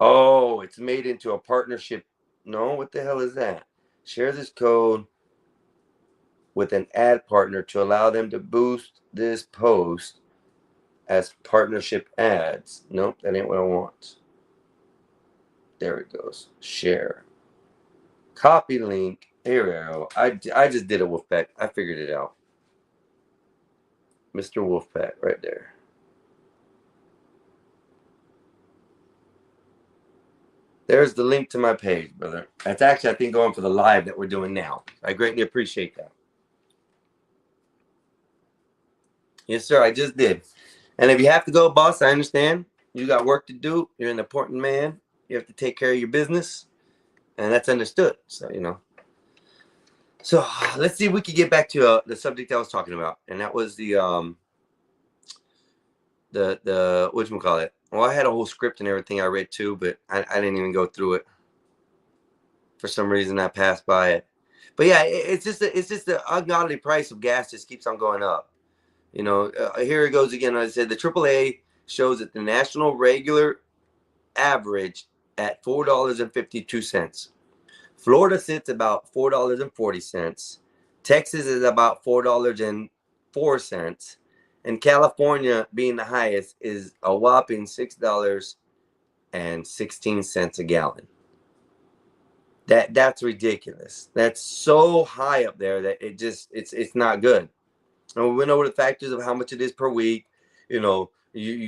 Oh, it's made into a partnership. No, what the hell is that? Share this code with an ad partner to allow them to boost this post as partnership ads. Nope, that ain't what I want. There it goes. Share. Copy link. Here we go. I just did a Wolfpack. I figured it out. Mr. Wolfpack right there. There's the link to my page, brother. That's actually, I think, going for the live that we're doing now. I greatly appreciate that. Yes, sir. I just did. And if you have to go, boss, I understand. You got work to do. You're an important man. You have to take care of your business. And that's understood. So. So let's see if we can get back to the subject I was talking about. And that was the whatchamacallit. Well, I had a whole script and everything I read too, but I didn't even go through it. For some reason, I passed by it. But yeah, it's just the ungodly price of gas just keeps on going up. Here it goes again. I said the AAA shows that the national regular average at $4.52. Florida sits about $4.40. Texas is about $4.04. And California, being the highest, is a whopping $6.16 a gallon. That's ridiculous. That's so high up there that it's not good. And we went over the factors of how much it is per week. You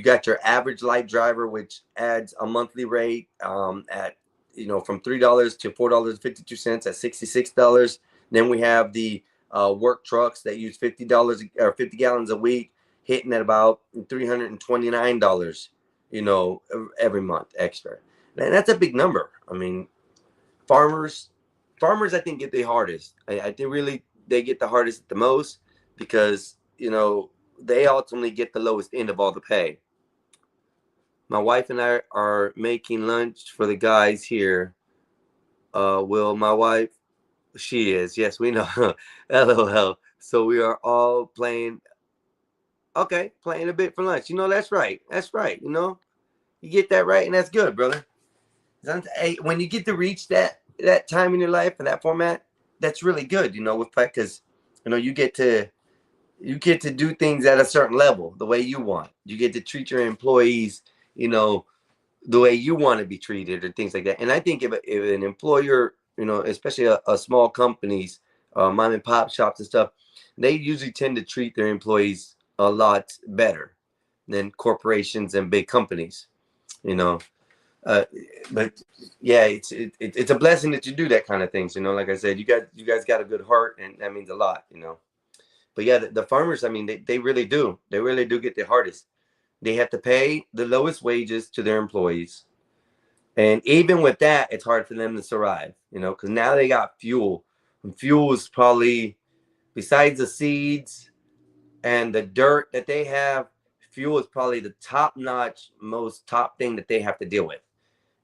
got your average light driver, which adds a monthly rate at from $3 to $4.52 at $66. Then we have the work trucks that use $50 or 50 gallons a week, hitting at about $329. Every month extra, and that's a big number. I mean, farmers, I think get the hardest. I think really they get the hardest the most because they ultimately get the lowest end of all the pay. My wife and I are making lunch for the guys here. Will my wife? She is. Yes, we know. LOL. So we are all playing. Okay, playing a bit for lunch. That's right. That's right. You get that right, and that's good, brother. Hey, when you get to reach that time in your life and that format, that's really good. With because you get to do things at a certain level the way you want. You get to treat your employees, the way you want to be treated or things like that. And I think if an employer, especially a small companies, mom and pop shops and stuff, they usually tend to treat their employees a lot better than corporations and big companies. You know, uh, but yeah, it's a blessing that you do that kind of things. Like I said, you guys got a good heart, and that means a lot. But yeah, the farmers, I mean, they really do. They really do get the hardest. They have to pay the lowest wages to their employees. And even with that, it's hard for them to survive, because now they got fuel. And fuel is probably, besides the seeds and the dirt that they have, fuel is probably the top notch, most top thing that they have to deal with.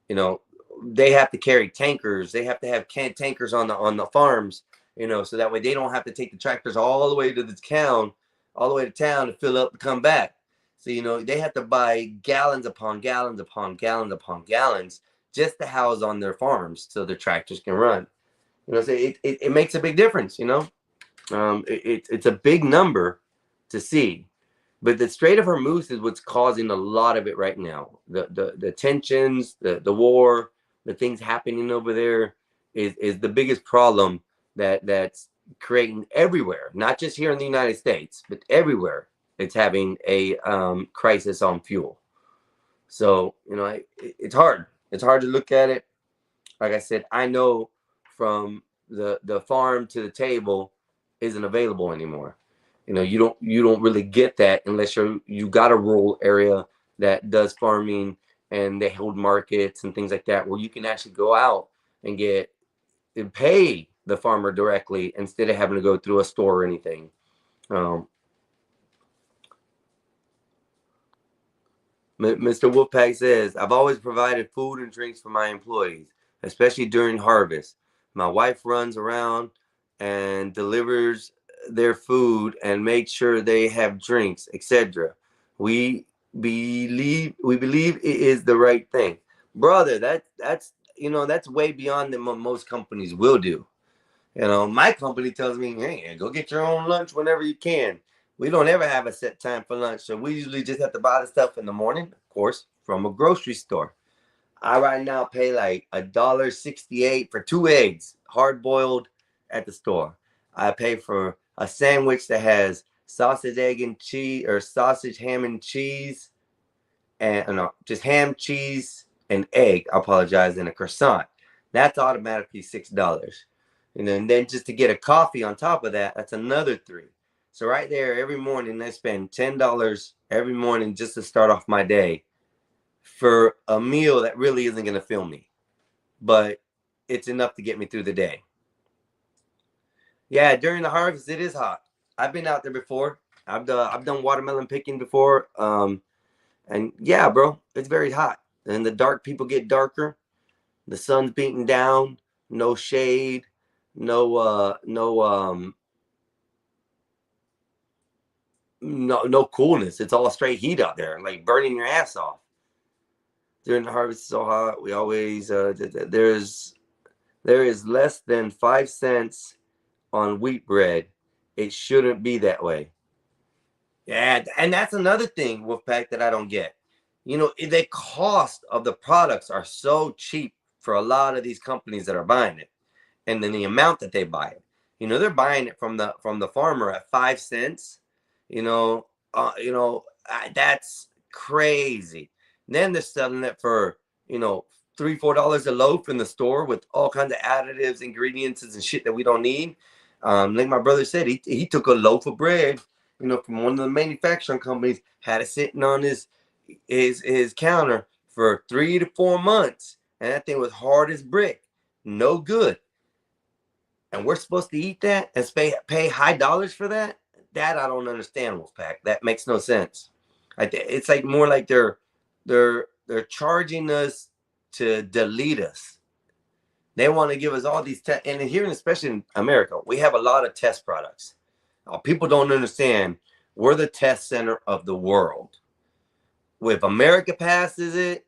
You know, they have to carry tankers. They have to have tankers on the farms. So that way they don't have to take the tractors all the way to the town, all the way to town to fill up and come back. So they have to buy gallons upon gallons upon gallons upon gallons just to house on their farms so their tractors can run. So it makes a big difference. It's a big number to see. But the Strait of Hormuz is what's causing a lot of it right now. The tensions, the war, the things happening over there is the biggest problem that's creating everywhere, not just here in the United States, but everywhere. It's having a crisis on fuel. So it's hard. It's hard to look at it. Like I said, I know from the farm to the table isn't available anymore. You don't really get that unless you got a rural area that does farming and they hold markets and things like that where you can actually go out and pay the farmer directly instead of having to go through a store or anything. Mr. Wolfpack says, I've always provided food and drinks for my employees, especially during harvest. My wife runs around and delivers their food and makes sure they have drinks, etc. We believe it is the right thing. Brother, that's way beyond than what most companies will do. My company tells me, hey, go get your own lunch whenever you can. We don't ever have a set time for lunch, so we usually just have to buy the stuff in the morning, of course, from a grocery store. I right now pay like $1.68 for 2 eggs, hard boiled at the store. I pay for a sandwich that has sausage, egg, and cheese, or sausage, ham, and cheese, and no, just ham, cheese, and egg. I apologize, and a croissant. That's automatically $6. And then just to get a coffee on top of that, that's another $3. So right there, every morning I spend $10 every morning just to start off my day for a meal that really isn't going to fill me, but it's enough to get me through the day. Yeah, during the harvest, it is hot. I've been out there before. I've done watermelon picking before. And yeah, bro, it's very hot. And the dark people get darker. The sun's beating down. No shade. No coolness. It's all straight heat out there, like burning your ass off. During the harvest, it's so hot. We always there is less than 5 cents on wheat bread. It shouldn't be that way. Yeah, and that's another thing, Wolfpack, that I don't get. The cost of the products are so cheap for a lot of these companies that are buying it, and then the amount that they buy it. They're buying it from the farmer at 5 cents. That's crazy. And then they're selling it for $3-4 a loaf in the store with all kinds of additives, ingredients, and shit that we don't need. Like my brother said, he took a loaf of bread, from one of the manufacturing companies, had it sitting on his counter for 3 to 4 months, and that thing was hard as brick, no good. And we're supposed to eat that and pay high dollars for that? That I don't understand, Wolfpack. That makes no sense. It's like more like they're charging us to delete us. They want to give us all these tests, and here, especially in America, we have a lot of test products. People don't understand we're the test center of the world. If America passes it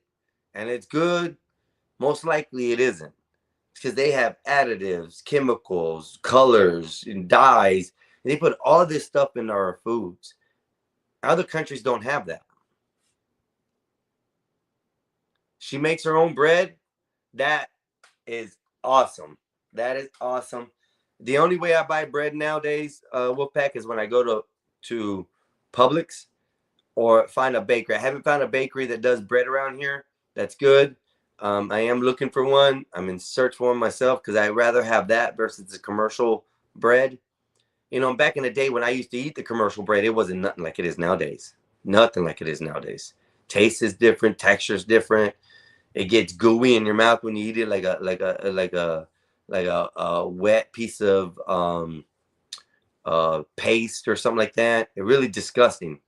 and it's good, most likely it isn't, because they have additives, chemicals, colors, and dyes. And they put all this stuff in our foods. Other countries don't have that. She makes her own bread. That is awesome. That is awesome. The only way I buy bread nowadays, Wolfpack, is when I go to Publix or find a bakery. I haven't found a bakery that does bread around here that's good. I am looking for one. I'm in search for one myself because I'd rather have that versus the commercial bread. Back in the day when I used to eat the commercial bread, it wasn't nothing like it is nowadays. Nothing like it is nowadays. Taste is different. Texture is different. It gets gooey in your mouth when you eat it, like a wet piece of paste or something like that. It's really disgusting.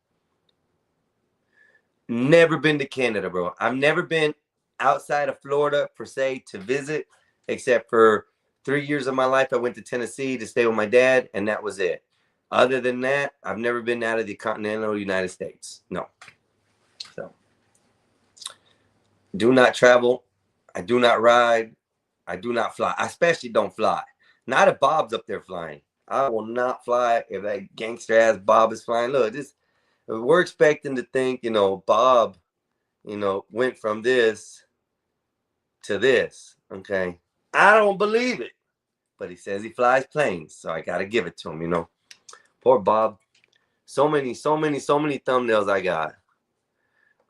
Never been to Canada, bro. I've never been outside of Florida per se to visit, except for 3 years of my life. I went to Tennessee to stay with my dad, and that was it. Other than that, I've never been out of the continental United States. No. So, do not travel. I do not ride. I do not fly. I especially don't fly. Not if Bob's up there flying. I will not fly if that gangster ass Bob is flying. Look, we're expecting to think, Bob, went from this to this. Okay. I don't believe it. But he says he flies planes, so I gotta give it to him, Poor Bob. So many thumbnails I got.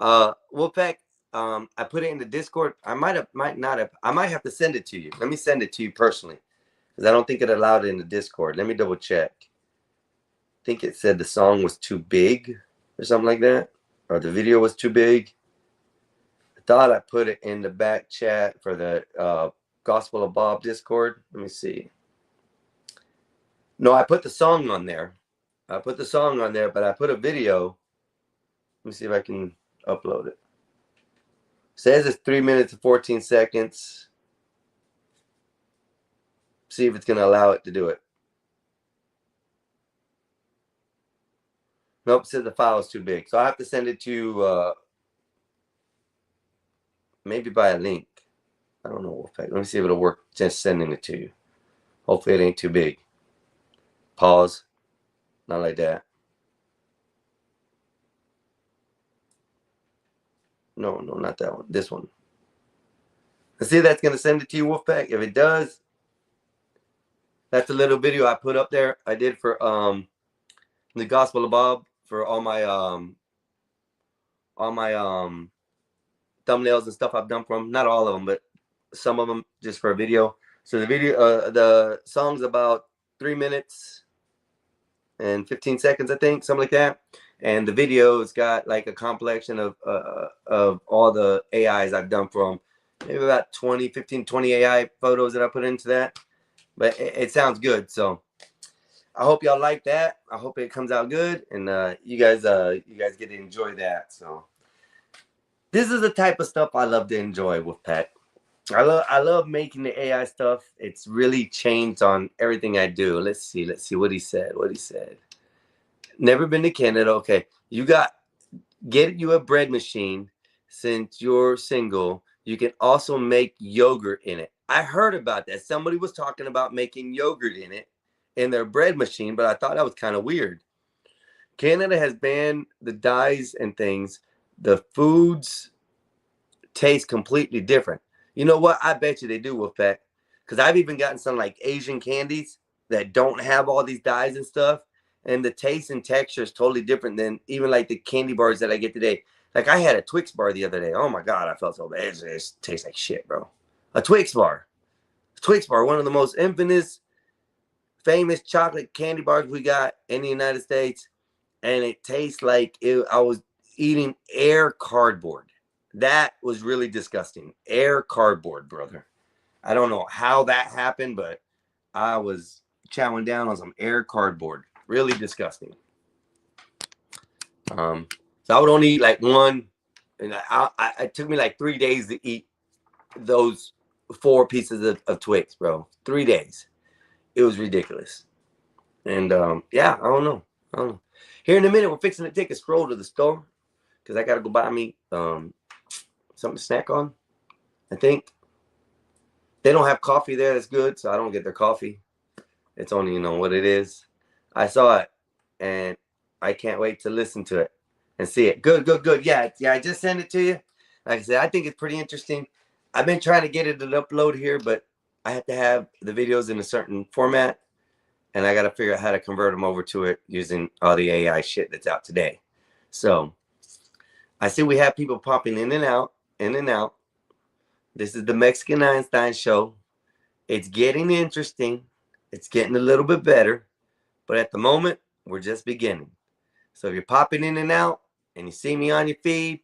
Wolfpack, I put it in the Discord. I might have to send it to you. Let me send it to you personally, because I don't think it allowed it in the Discord. Let me double check. I think it said the song was too big or something like that, or the video was too big. I thought I put it in the back chat for the Gospel of Bob Discord. Let me see. No, I put the song on there. But I put a video. Let me see if I can upload it. Says it's 3 minutes and 14 seconds. See if it's going to allow it to do it. Nope, it says the file is too big. So I have to send it to maybe by a link. I don't know. Let me see if it'll work just sending it to you. Hopefully it ain't too big. Pause. Not like that. No, not that one. This one. Let's see if that's going to send it to you, Wolfpack. If it does, that's a little video I put up there. I did for the Gospel of Bob for all my thumbnails and stuff I've done from. Not all of them, but some of them just for a video. So the video, the song's about 3 minutes and 15 seconds, I think, something like that. And the video's got like a compilation of all the AIs I've done from maybe about 20 AI photos that I put into that. But it sounds good. So I hope y'all like that. I hope it comes out good, and you guys get to enjoy that. So this is the type of stuff I love to enjoy with Pat. I love making the AI stuff. It's really changed on everything I do. Let's see what he said. Never been to Canada. Okay, get you a bread machine. Since you're single, you can also make yogurt in it. I heard about that. Somebody was talking about making yogurt in their bread machine, but I thought that was kind of weird. Canada has banned the dyes and things. The foods taste completely different. You know what? I bet you they do, Wolfpack. Because I've even gotten some like Asian candies that don't have all these dyes and stuff. And the taste and texture is totally different than even like the candy bars that I get today. Like I had a Twix bar the other day. Oh my God, I felt so bad. It tastes like shit, bro. A Twix bar. One of the most infamous, famous chocolate candy bars we got in the United States. And it tastes like I was eating air cardboard. That was really disgusting. Air cardboard, brother. I don't know how that happened, but I was chowing down on some air cardboard. Really disgusting. So I would only eat like one, and it took me like 3 days to eat those 4 pieces of Twix, bro. 3 days. It was ridiculous. And yeah, I don't know. Here in a minute, we're fixing to take a stroll to the store because I got to go buy me something to snack on. I think they don't have coffee there. That's good, so I don't get their coffee. It's only what it is. I saw it, and I can't wait to listen to it and see it. Good. Yeah. I just sent it to you. Like I said, I think it's pretty interesting. I've been trying to get it to upload here, but I have to have the videos in a certain format, and I got to figure out how to convert them over to it using all the AI shit that's out today. So I see we have people popping in and out. This is the Mexican Einstein show. It's getting interesting. It's getting a little bit better. But at the moment, we're just beginning. So if you're popping in and out and you see me on your feed,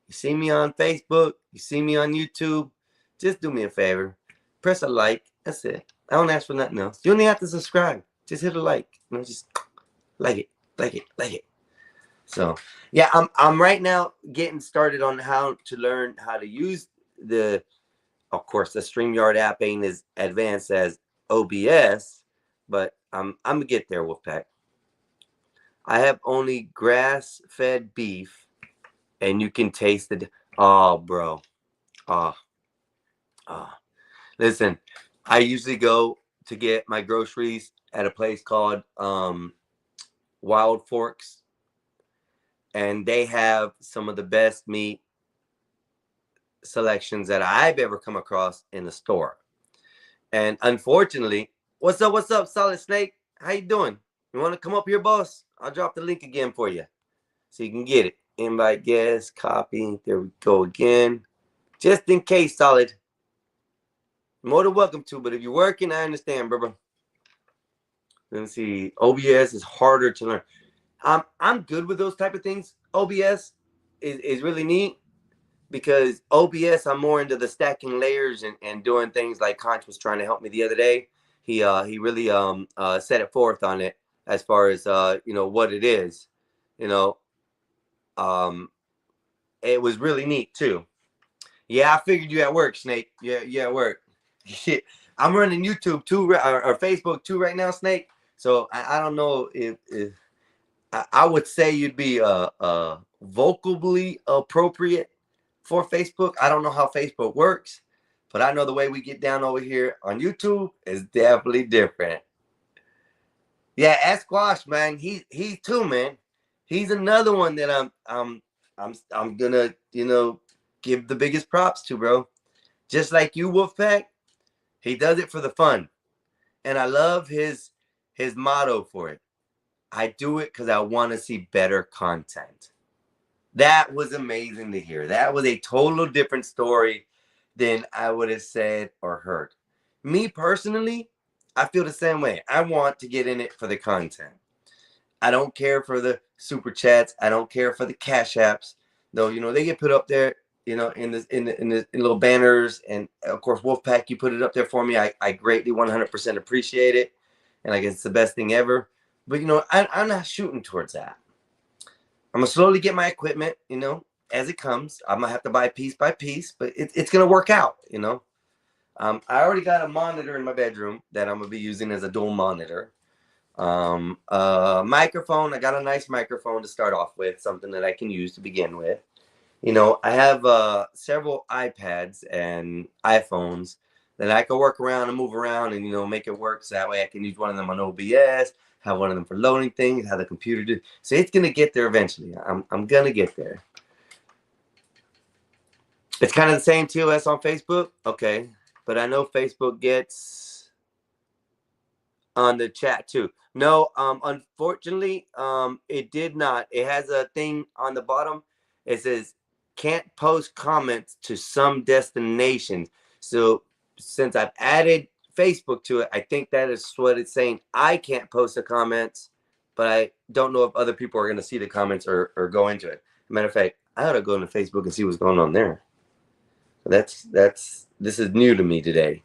You see me on Facebook, you see me on YouTube, just do me a favor. Press a like. That's it. I don't ask for nothing else. You don't even have to subscribe. Just hit a like. Just like it, like it, like it. So yeah, I'm right now getting started on how to learn how to use the, of course, the StreamYard app ain't as advanced as OBS, but I'm gonna get there, Wolfpack. I have only grass-fed beef, and you can taste it. Oh, bro. Oh, oh. Listen, I usually go to get my groceries at a place called Wild Forks, and they have some of the best meat selections that I've ever come across in the store. And unfortunately, what's up, Solid Snake? How you doing? You want to come up here, boss? I'll drop the link again for you so you can get it. Invite guest, copy. There we go again. Just in case, Solid. More than welcome to, but if you're working, I understand, brother. Let me see. OBS is harder to learn. I'm good with those type of things. OBS is really neat because OBS, I'm more into the stacking layers and doing things like Conch was trying to help me the other day. He really set it forth on it as far as what it is. It was really neat too. Yeah, I figured you at work, Snake. Yeah, at work. Shit, I'm running YouTube too, or Facebook too right now, Snake. So I don't know if I would say you'd be vocally appropriate for Facebook. I don't know how Facebook works, but I know the way we get down over here on YouTube is definitely different. Yeah, ask Squash, man. He too, man. He's another one that I'm gonna give the biggest props to, bro. Just like you, Wolfpack, he does it for the fun, and I love his motto for it. I do it because I want to see better content. That was amazing to hear. That was a total different story than I would have said or heard. Me personally, I feel the same way. I want to get in it for the content. I don't care for the super chats. I don't care for the cash apps. Though, they get put up there, in the little banners. And of course, Wolfpack, you put it up there for me. I greatly 100% appreciate it. And I guess it's the best thing ever. But, I'm not shooting towards that. I'm going to slowly get my equipment, as it comes. I'm going to have to buy piece by piece, but it's going to work out, I already got a monitor in my bedroom that I'm going to be using as a dual monitor. Microphone. I got a nice microphone to start off with, something that I can use to begin with. I have several iPads and iPhones that I can work around and move around and make it work. So that way I can use one of them on OBS, have one of them for loading things, have the computer do. So it's gonna get there eventually. I'm gonna get there. It's kind of the same TOS on Facebook, okay, but I know Facebook gets on the chat too. No, unfortunately, it did not. It has a thing on the bottom. It says can't post comments to some destinations. So since I've added Facebook to it, I think that is what it's saying. I can't post the comments, but I don't know if other people are going to see the comments or go into it. Matter of fact, I ought to go into Facebook and see what's going on there. So this is new to me today.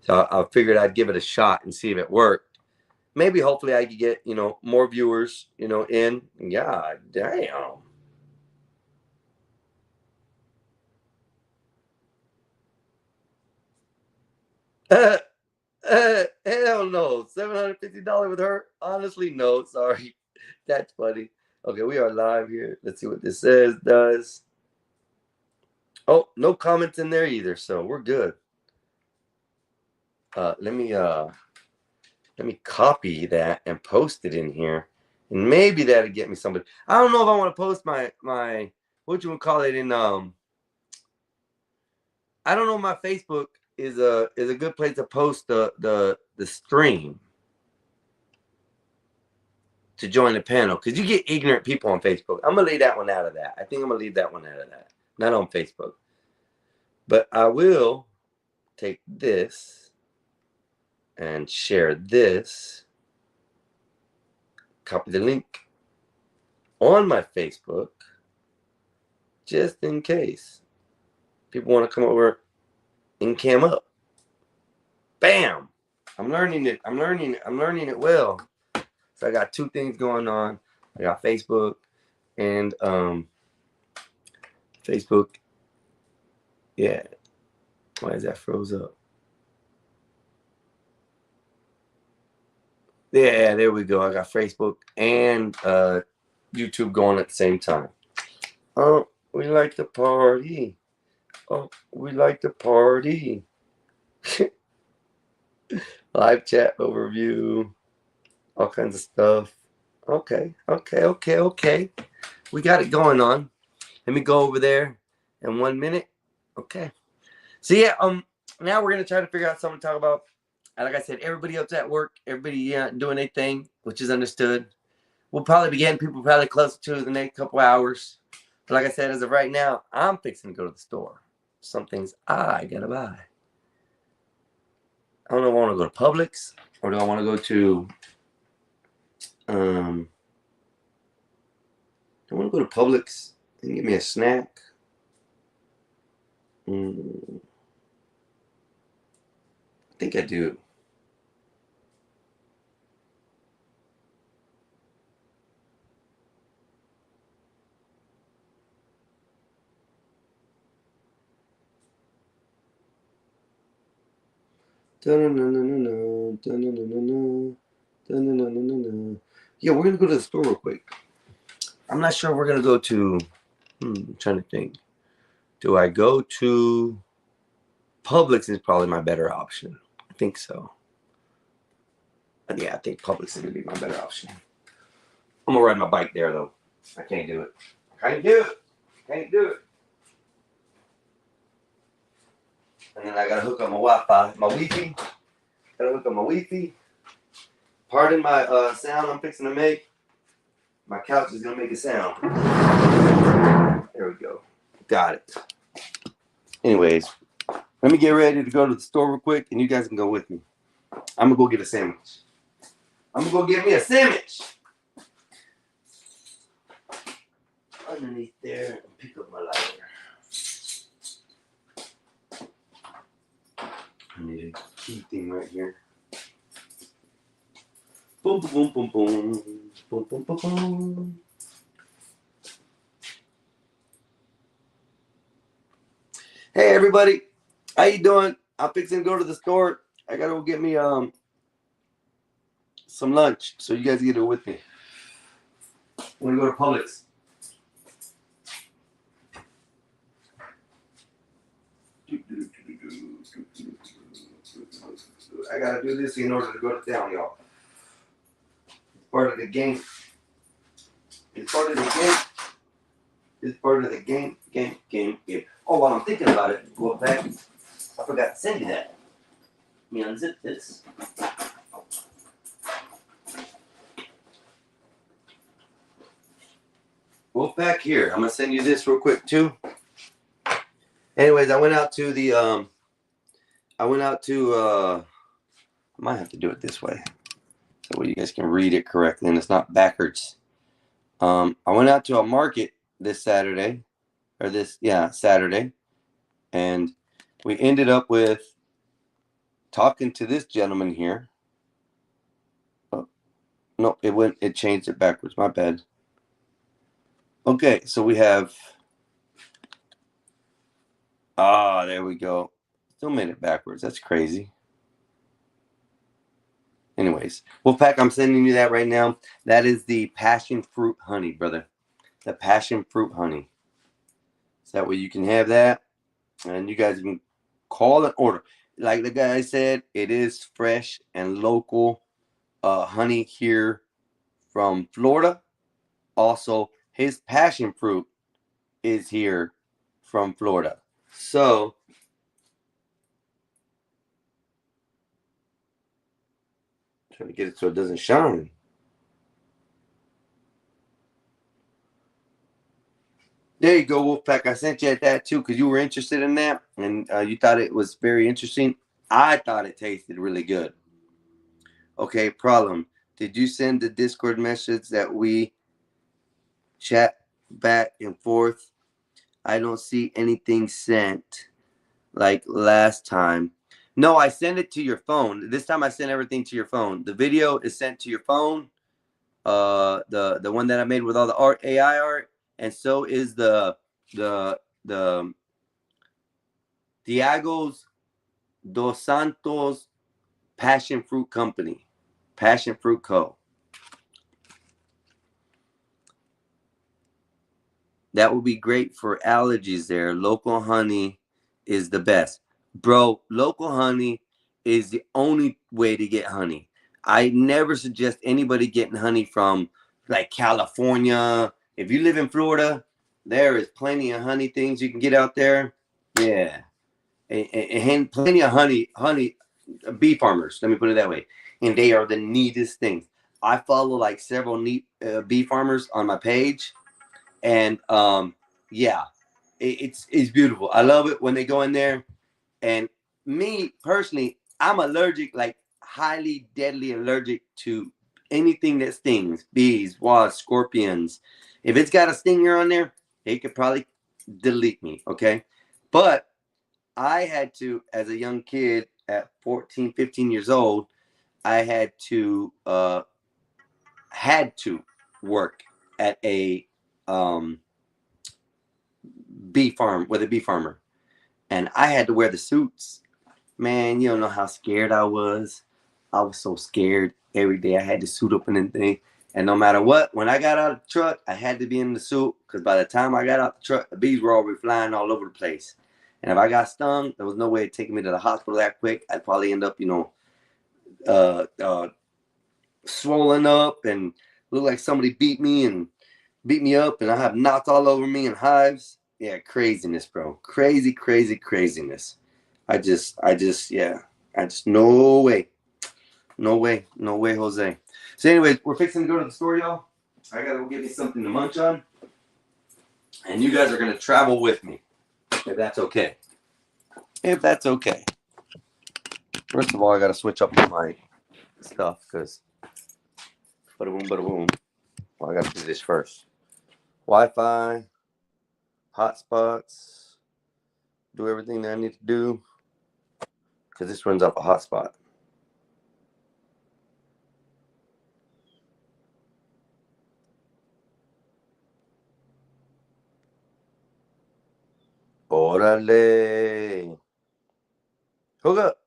So I figured I'd give it a shot and see if it worked. Maybe hopefully I could get, more viewers, in. Yeah, damn. Hell no. $750 with her? Honestly, no. Sorry. That's funny. Okay, we are live here. Let's see what this says, does. Oh, no comments in there either, so we're good. Let me copy that and post it in here. And maybe that'll get me somebody. I don't know if I want to post my what you would call it in I don't know. My Facebook is a good place to post the stream to join the panel because you get ignorant people on Facebook. I'm gonna leave that one out of that. I think I'm gonna leave that one out of that. Not on Facebook, but I will take this and share this. Copy the link on my Facebook. just in case people want to come over and cam up. Bam! I'm learning it. I'm learning it well. So I got two things going on. I got Facebook and Facebook. Yeah. Why is that froze up? Yeah, there we go. I got Facebook and YouTube going at the same time. Oh, we like to party. Oh, we like to party. Live chat overview. All kinds of stuff. Okay. We got it going on. Let me go over there in 1 minute. Okay. So yeah, now we're gonna try to figure out something to talk about. And like I said, everybody else at work, everybody doing their thing, which is understood. We'll probably be getting people probably close to the next couple hours. But like I said, as of right now, I'm fixing to go to the store. Some things I gotta buy. I don't know if I want to go to Publix or do I want to go to I want to go to Publix and get me a snack. I think I do. Yeah, we're gonna go to the store real quick. I'm not sure we're gonna go to. I'm trying to think. Do I go to Publix? Is probably my better option. I think so. Yeah, I think Publix is gonna be my better option. I'm gonna ride my bike there though. I can't do it. Can't do it. And then I gotta hook up my Wi-Fi, my Wi-Fi. Gotta hook up my Wi-Fi. Pardon my sound I'm fixing to make. My couch is gonna make a sound. There we go. Got it. Anyways, let me get ready to go to the store real quick, and you guys can go with me. I'm gonna go get a sandwich. I'm gonna go get me a sandwich. Underneath there and pick up my lighter. I need a key thing right here. Boom, boom, boom, boom, boom, boom, boom, boom. Hey everybody, how you doing? I'm fixing to go to the store. I gotta go get me some lunch, so you guys get it with me. I'm gonna go to Publix. I gotta do this in order to go to town, y'all. It's part of the game. It's part of the game. It's part of the game. Oh, while I'm thinking about it, go back. I forgot to send you that. Let me unzip this. Wolfpack here. I'm gonna send you this real quick too. Anyways, I went out to I might have to do it this way so you guys can read it correctly and it's not backwards. I went out to a market this Saturday, Saturday, and we ended up with talking to this gentleman here. Oh, no, it changed it backwards. My bad. Okay, so we have. There we go. Still made it backwards. That's crazy. Anyways, Wolfpack, I'm sending you that right now. That is the passion fruit honey, brother. The passion fruit honey. So that way you can have that, and you guys can call and order. Like the guy said, it is fresh and local honey here from Florida. Also, his passion fruit is here from Florida. So, trying to get it so it doesn't shine. There you go, Wolfpack. I sent you that too because you were interested in that and you thought it was very interesting. I thought it tasted really good. Okay, problem. Did you send the Discord message that we chat back and forth? I don't see anything sent like last time. No, I sent it to your phone. This time I sent everything to your phone. The video is sent to your phone. The one that I made with all the art, AI art, and so is the Diago's Dos Santos Passion Fruit Company, Passion Fruit Co. That would be great for allergies there. Local honey is the best. Bro, local honey is the only way to get honey. I never suggest anybody getting honey from like California. If you live in Florida, there is plenty of honey things you can get out there. Yeah. And plenty of honey bee farmers. Let me put it that way. And they are the neatest things. I follow like several neat bee farmers on my page, and yeah, it's beautiful. I love it when they go in there. And me personally, I'm allergic, like highly deadly allergic to anything that stings: bees, wasps, scorpions. If it's got a stinger on there, it could probably delete me. Okay, but I had to, as a young kid at 14, 15 years old, I had to work at a um, bee farm with a bee farmer, and I had to wear the suits. Man, you don't know how scared I was. I was so scared every day. I had to suit up and thing. And no matter what, when I got out of the truck, I had to be in the suit because by the time I got out the truck, the bees were already flying all over the place. And if I got stung, there was no way of taking me to the hospital that quick. I'd probably end up, uh, uh, swollen up and look like somebody beat me up, and I have knots all over me and hives. Yeah, craziness, bro. Crazy, crazy, craziness. Yeah. No way. No way. No way, Jose. So, anyways, we're fixing to go to the store, y'all. I gotta go get me something to munch on. And you guys are gonna travel with me. If that's okay. If that's okay. First of all, I gotta switch up my stuff because bada boom, bada boom. Well, I gotta do this first. Wi-Fi, hotspots, do everything that I need to do because this runs off a hotspot. Órale. Hook up.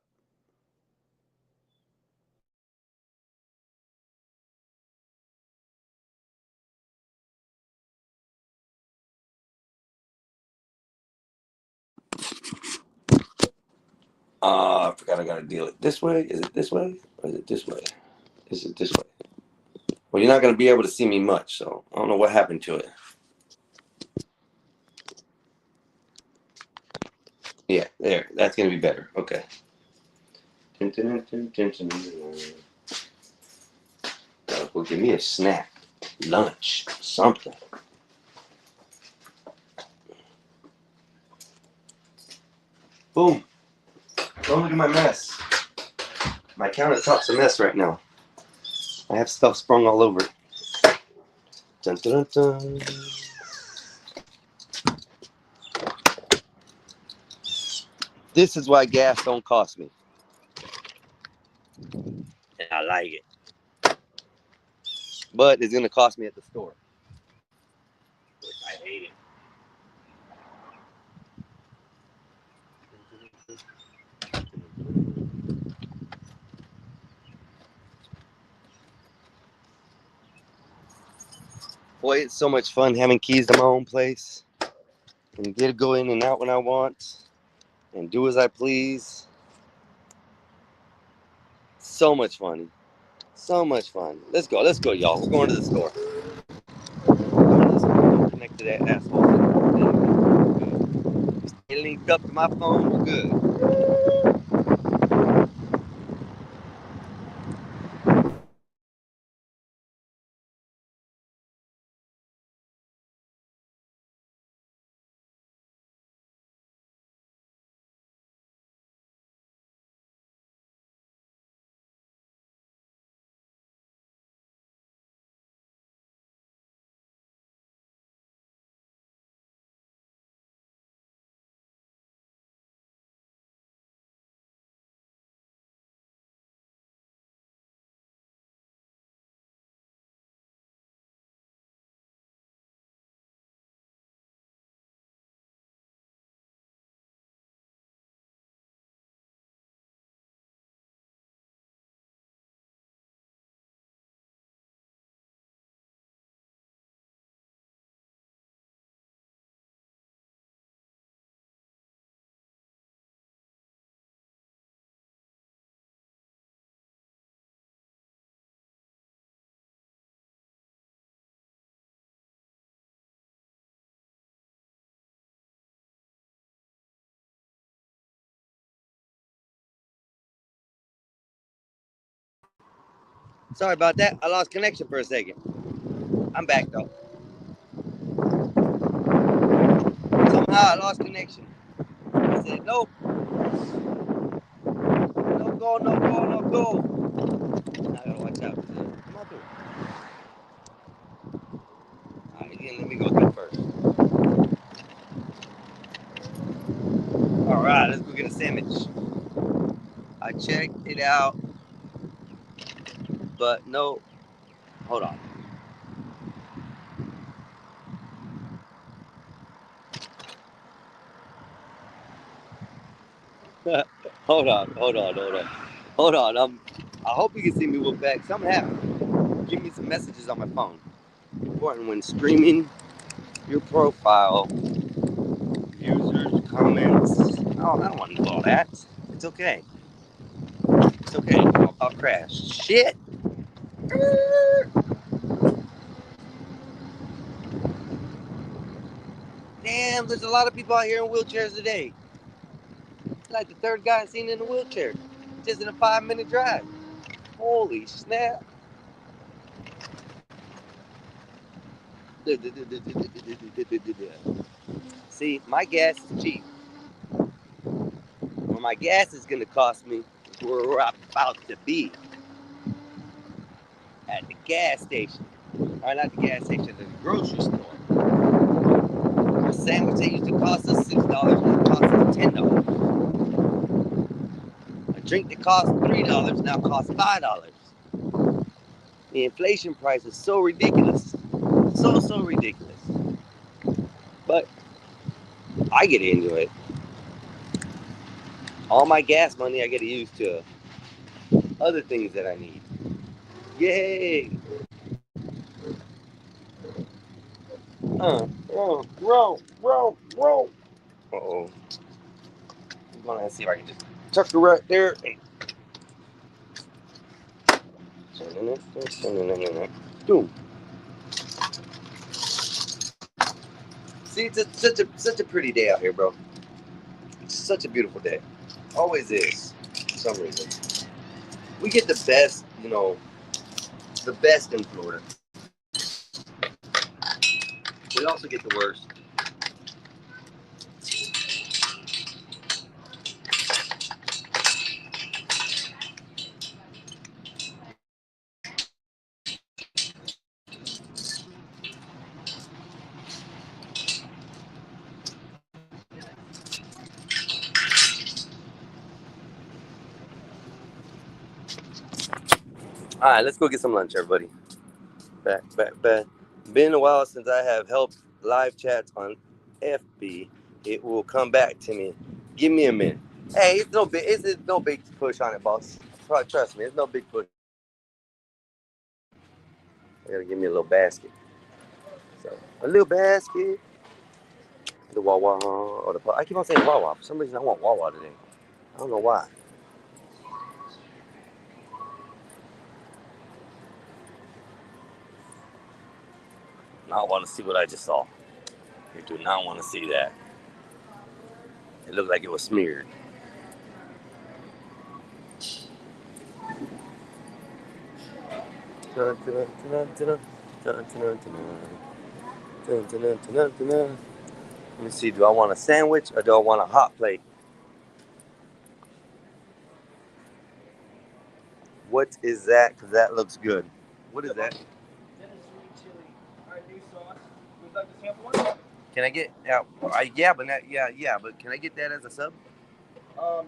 I forgot I gotta deal it this way. Is it this way? Or is it this way? Is it this way? Well, you're not gonna be able to see me much, so I don't know what happened to it. Yeah, there. That's gonna be better. Okay. Well, give me a snack, lunch, something. Boom. Don't look at my mess. My countertop's a mess right now. I have stuff sprung all over it. Dun, dun, dun, dun. This is why gas don't cost me. And I like it. But it's gonna cost me at the store. I hate it. Boy, it's so much fun having keys to my own place and get to go in and out when I want and do as I please. So much fun. So much fun. Let's go, y'all. We're going to the store. Don't connect to that asshole. Stay linked up to my phone. We're good. Sorry about that. I lost connection for a second. I'm back though. Somehow I lost connection. I said, nope. No go, no go, no go. I gotta watch out. Come on through. Alright, again, let me go through first. Alright, let's go get a sandwich. I checked it out, but no. Hold on. Hold on. I hope you can see me with back somehow. Give me some messages on my phone. Important when streaming your profile, users, comments. Oh, I don't want to do all that. It's okay. It's okay. I'll crash. Shit. Damn, there's a lot of people out here in wheelchairs today. Like the third guy seen in a wheelchair. Just in a 5-minute drive. Holy snap. See, my gas is cheap. What my gas is going to cost me is where we're about to be. At the gas station. Or not the gas station, at the grocery store. A sandwich that used to cost us $6 now costs us $10. A drink that cost $3 now costs $5. The inflation price is so ridiculous. So ridiculous. But I get to enjoy it. All my gas money I get to use to other things that I need. Yay! Roll. Uh-oh. I'm gonna see if I can just tuck her right there. Boom. See, it's such a pretty day out here, bro. It's such a beautiful day. Always is, for some reason. We get the best, the best in Florida. We also get the worst. All right, let's go get some lunch, everybody. Back. Been a while since I have helped live chats on FB. It will come back to me. Give me a minute. Hey, it's no big push on it, boss. Trust me, it's no big push. I gotta give me a little basket. So a little basket. The Wawa or the I keep on saying Wawa. For some reason, I want Wawa today. I don't know why. Not want to see what I just saw. You do not want to see that. It looked like it was smeared. Let me see, do I want a sandwich or do I want a hot plate? What is that? Because that looks good. What is that? That is sweet chili. Our new sauce. Would you like to sample one? Can I get but can I get that as a sub? Yeah.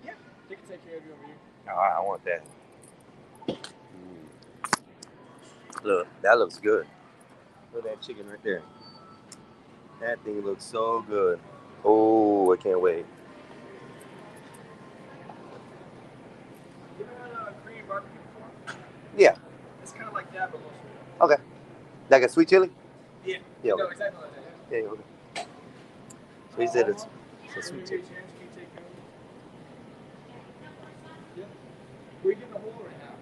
They can take care of you over here. I want that. Look, that looks good. Look at that chicken right there. That thing looks so good. Oh, I can't wait. You ever had a Korean barbecue before? Yeah. It's kind of like that, but a little sweeter. Okay. Like a sweet chili? Yeah. Yeah. No, exactly like that. Yeah. Okay. So he said it's a sweet chili. Yeah. We're getting a whole right now.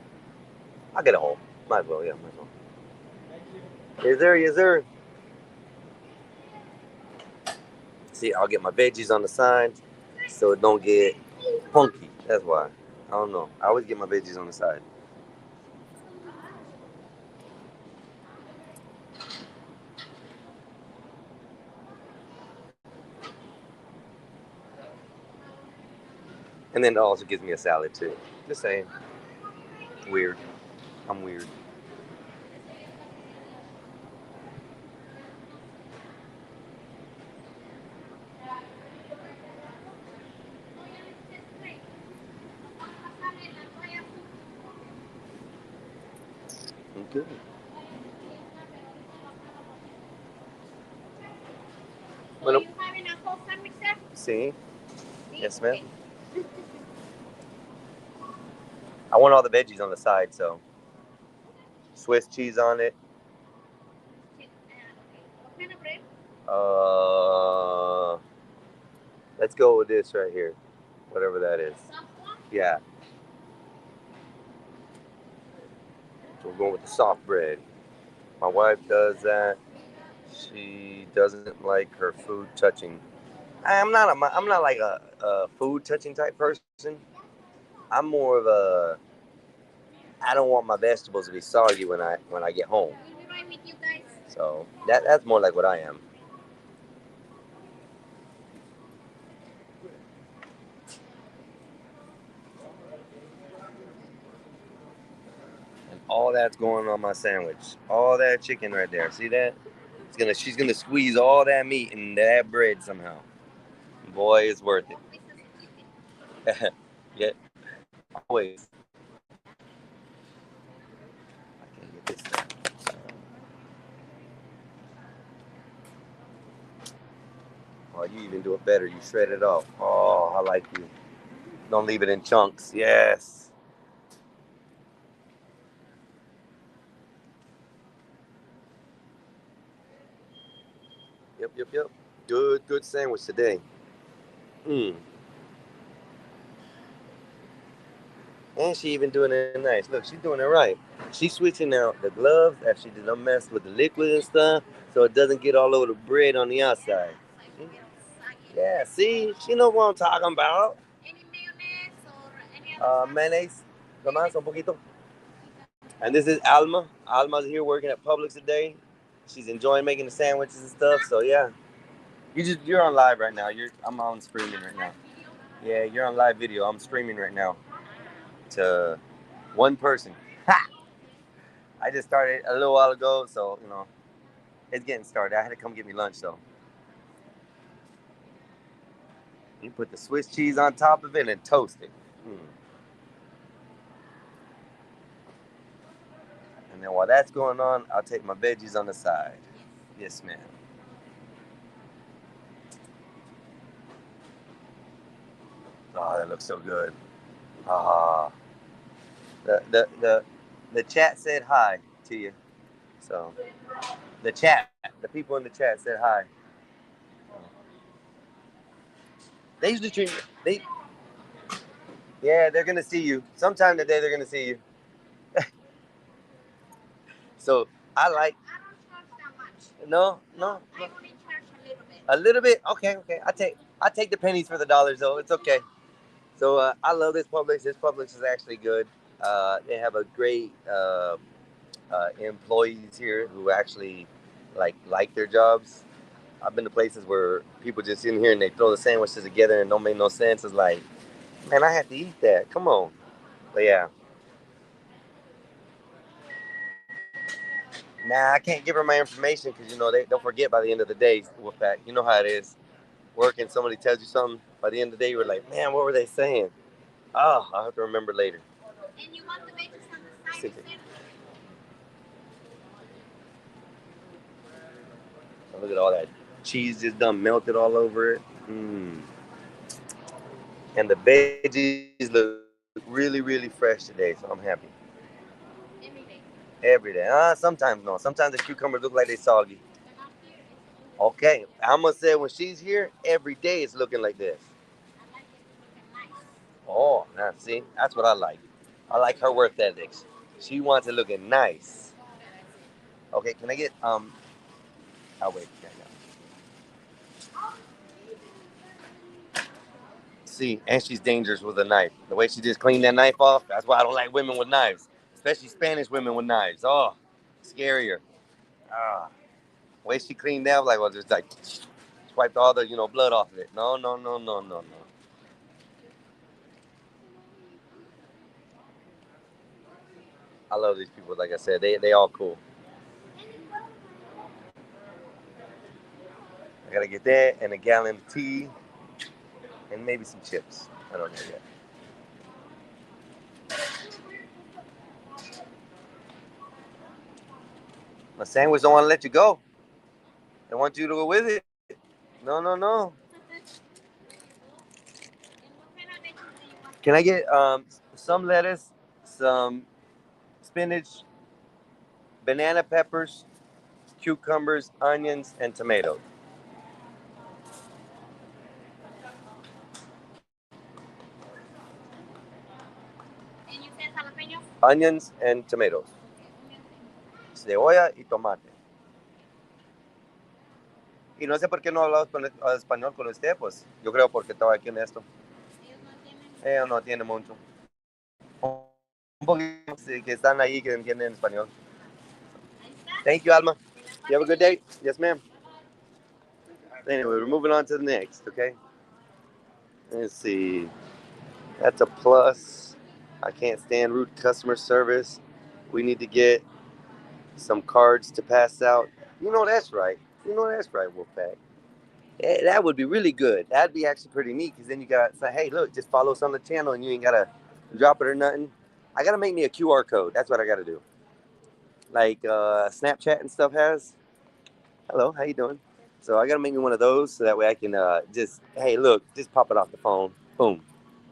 I'll get a whole. Might as well, yeah, might as well. Thank you. Yes, sir. See, I'll get my veggies on the side so it don't get punky. That's why. I don't know. I always get my veggies on the side. And then it also gives me a salad too. Just saying. Weird. I'm weird. I'm good. So you having a whole sandwich there? See? See? Yes, ma'am. Okay. I want all the veggies on the side, so Swiss cheese on it. Okay. What kind of bread? Uh, let's go with this right here, whatever that is. Soft one? Yeah. So we're going with the soft bread. My wife does that. She doesn't like her food touching. I'm not like a food touching type person. I'm more of a. I don't want my vegetables to be soggy when I get home. We'll be right with you guys. So that's more like what I am. And all that's going on my sandwich. All that chicken right there. See that? She's gonna squeeze all that meat in that bread somehow. Boy, it's worth it. Yeah, always. I can't get this stuff. Oh, you even do it better. You shred it off. Oh, I like you. Don't leave it in chunks. Yes. Yep. Good sandwich today. Mm. And she even doing it nice. Look, she's doing it right. She's switching out the gloves after she did not mess with the liquid and stuff, so it doesn't get all over the bread on the outside. Yeah, see, she knows what I'm talking about. Any mayonnaise or any other sauce? Mayonnaise, nomás un poquito. And this is Alma. Alma's here working at Publix today. She's enjoying making the sandwiches and stuff. So yeah, you're on live right now. I'm on streaming right now. Yeah, you're on live video. I'm streaming right now to one person. Ha! I just started a little while ago, so it's getting started. I had to come get me lunch though. You put the Swiss cheese on top of it and toast it. Mm. And then while that's going on, I'll take my veggies on the side. Yes, ma'am. Oh, that looks so good. Ah, the chat said hi to you. So the people in the chat said hi. They usually treat they. Yeah, they're gonna see you sometime today. They're gonna see you. So I like. I don't charge that much. No. I only charge a little bit. A little bit. Okay. I take the pennies for the dollars though. It's okay. So I love this Publix. This Publix is actually good. They have a great employees here who actually like their jobs. I've been to places where people just in here and they throw the sandwiches together and don't make no sense. It's like, man, I have to eat that. Come on. But yeah. Nah, I can't give her my information because they'll forget by the end of the day. Wolfpack, you know how it is. Working, somebody tells you something. By the end of the day, you're like, man, what were they saying? Oh, I'll have to remember later. And you want the veggies on the side, you said? Look at all that cheese just done melted all over it. And the veggies look really, really fresh today, so I'm happy. Every day. Every day. Sometimes no. Sometimes the cucumbers look like they soggy. But not here. Okay, I'm gonna say when she's here, every day it's looking like this. I like it looking nice. Oh, now see, that's what I like. I like her work ethics. She wants it looking nice. Okay, can I get Oh wait, yeah. See, and she's dangerous with a knife. The way she just cleaned that knife off, that's why I don't like women with knives. Especially Spanish women with knives. Oh, scarier. Ah. The way she cleaned that, like, well, just like wiped all the, blood off of it. No. I love these people. Like I said, they all cool. I gotta get that and a gallon of tea and maybe some chips. I don't know yet. My sandwich don't want to let you go. They want you to go with it. No, no, no. Can I get some lettuce, some spinach, banana peppers, cucumbers, onions, and tomatoes? And you said jalapenos? Onions and tomatoes. Cebolla y tomate. Y no sé por qué no hablamos español con usted, pues yo creo porque estaba aquí en esto. Ellos no tienen. Ellos no tienen mucho. Un poquito que están ahí que entienden español. Ahí está. Thank you, Alma. You have a good day. Yes, ma'am. Anyway, we're moving on to the next, okay? Let's see. That's a plus. I can't stand rude customer service. We need to get some cards to pass out. You know that's right. You know that's right, Wolfpack. That would be really good. That'd be actually pretty neat because then you got say, hey, look, just follow us on the channel and you ain't gotta drop it or nothing. I gotta make me a QR code. That's what I gotta do. Like Snapchat and stuff has. Hello, how you doing? So I gotta make me one of those so that way I can just, hey, look, just pop it off the phone. Boom,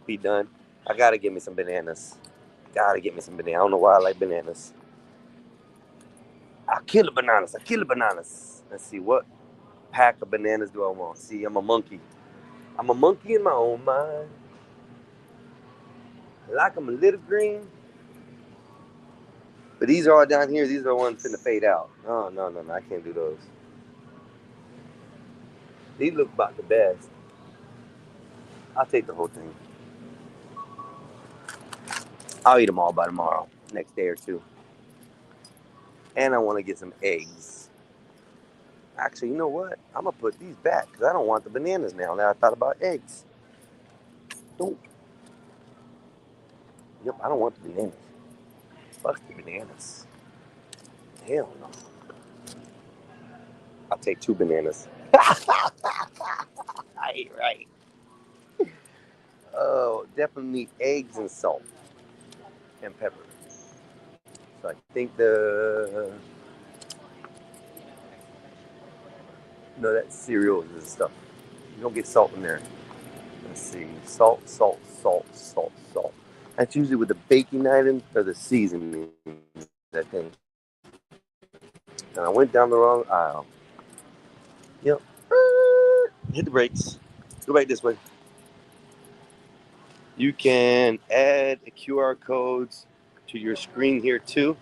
be done. I gotta get me some bananas. Gotta get me some bananas. I don't know why I like bananas. I kill the bananas. I kill the bananas. Let's see, what pack of bananas do I want? See, I'm a monkey. I'm a monkey in my own mind. I like them a little green. But these are all down here. These are the ones finna fade out. Oh, no, no, no. I can't do those. These look about the best. I'll take the whole thing. I'll eat them all by tomorrow, next day or two. And I want to get some eggs. Actually, you know what? I'm going to put these back because I don't want the bananas now. Now I thought about eggs. Don't. Yep, I don't want the bananas. Fuck the bananas. Hell no. I'll take 2 bananas. I ain't right. Oh, definitely need eggs and salt and pepper. So I think no, that's cereals and stuff. You don't get salt in there. Let's see, salt, salt, salt, salt, salt. That's usually with the baking items or the seasoning, I think. And I went down the wrong aisle. Yep. Hit the brakes. Go back this way. You can add QR codes to your screen here too.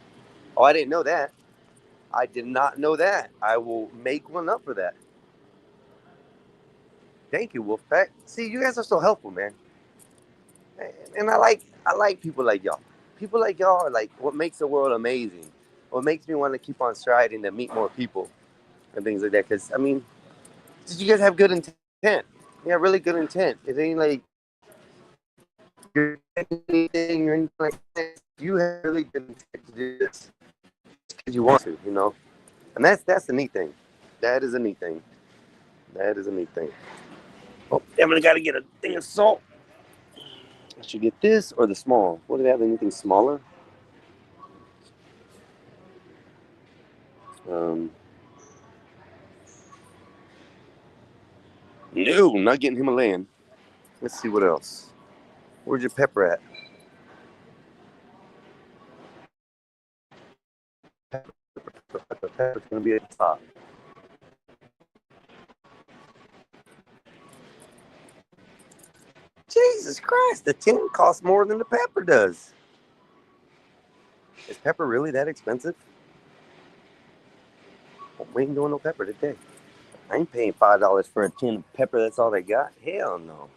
Oh, I didn't know that. I did not know that. I will make one up for that. Thank you, Wolfpack. See, you guys are so helpful, man. And I like people like y'all. People like y'all are like what makes the world amazing. What makes me want to keep on striding to meet more people and things like that. Because I mean, you guys have good intent. You have really good intent. It ain't like you're anything or anything like that. You have really good intent to do this because you want to, you know. And that's the neat thing. That is a neat thing. That is a neat thing. Oh, damn it, I gotta get a thing of salt. I should get this or the small. What do they have? Anything smaller? No, not getting Himalayan. Let's see what else. Where's your pepper at? Pepper's gonna be at the top. Jesus Christ, the tin costs more than the pepper does. Is pepper really that expensive? Well, we ain't doing no pepper today. I ain't paying $5 for a tin of pepper. That's all they got. Hell no.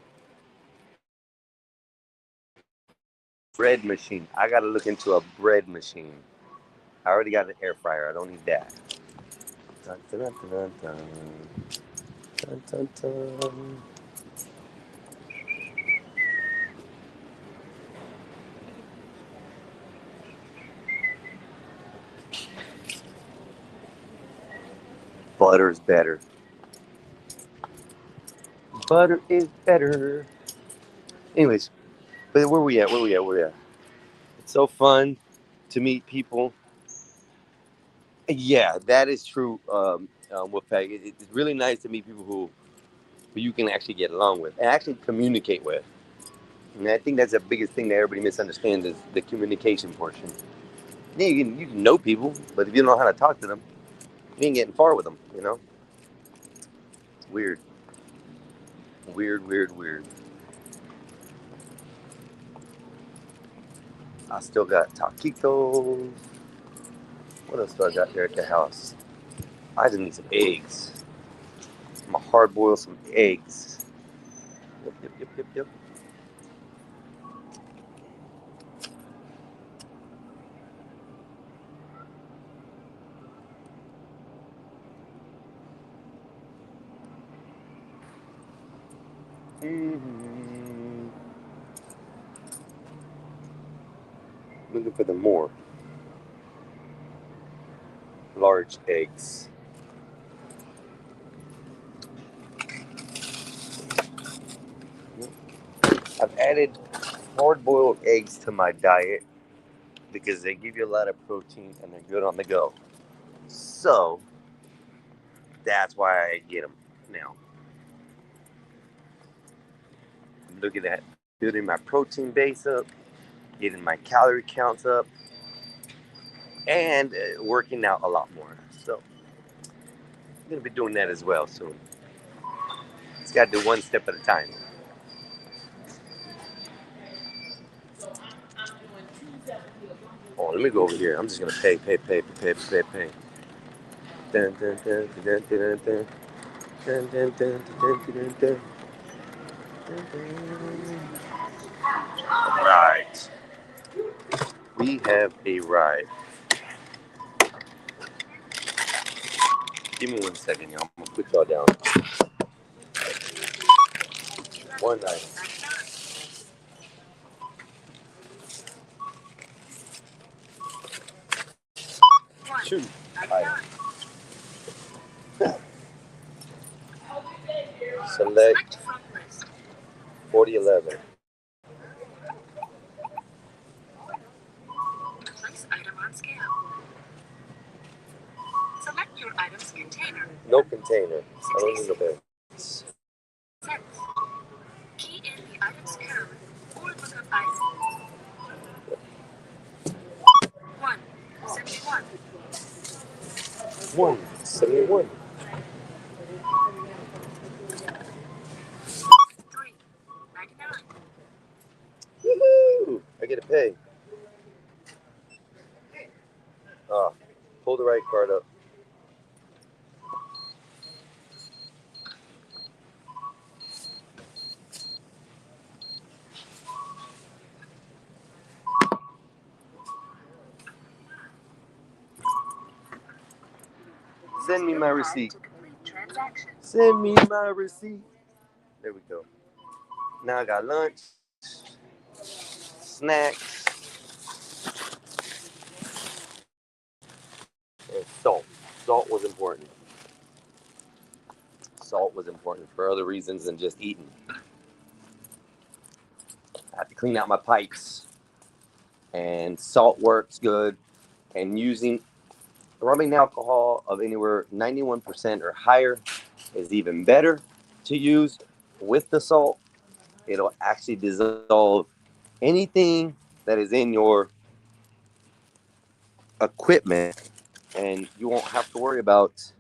Bread machine. I gotta look into a bread machine. I already got an air fryer. I don't need that. Dun, dun, dun, dun, dun. Dun, dun, dun. butter is better. Butter is better. Anyways, but where we at? Where we at? Where we at? It's so fun to meet people. Yeah, that is true, Wolfpack. It's really nice to meet people who you can actually get along with and actually communicate with. And I think that's the biggest thing that everybody misunderstands is the communication portion. Yeah, you can know people, but if you don't know how to talk to them, you ain't getting far with them, you know? It's weird. Weird, weird, weird. I still got taquitos. What else do I got there at the house? I just need some eggs. I'm gonna hard boil some eggs. Yep, yep, yep, yep, yep. Mm-hmm. Looking for the more large eggs. I've added hard-boiled eggs to my diet because they give you a lot of protein and they're good on the go. So that's why I get them now. Look at that, building my protein base up, getting my calorie counts up, and working out a lot more. So I'm gonna be doing that as well soon. Just gotta do one step at a time. Oh, let me go over here. I'm just gonna pay. Dun, dun, dun, dun, dun, dun, dun, dun, dun, dun, dun, dun. Right. We have a ride. Give me 1 second, y'all. I'm gonna put y'all down. One item. 2 items. Select 4011. Place item on scale. Select your item's container. No container. I don't need no bag. Cents. Key in the item's code or look up item. 171. 171. 399. Woohoo! I get to pay. Pull the right card up. Send me my receipt. Send me my receipt. There we go. Now I got lunch, snacks, and salt. Salt was important. Salt was important for other reasons than just eating. I have to clean out my pipes. And salt works good. And using rubbing alcohol of anywhere 91% or higher is even better to use with the salt. It'll actually dissolve anything that is in your equipment, and you won't have to worry about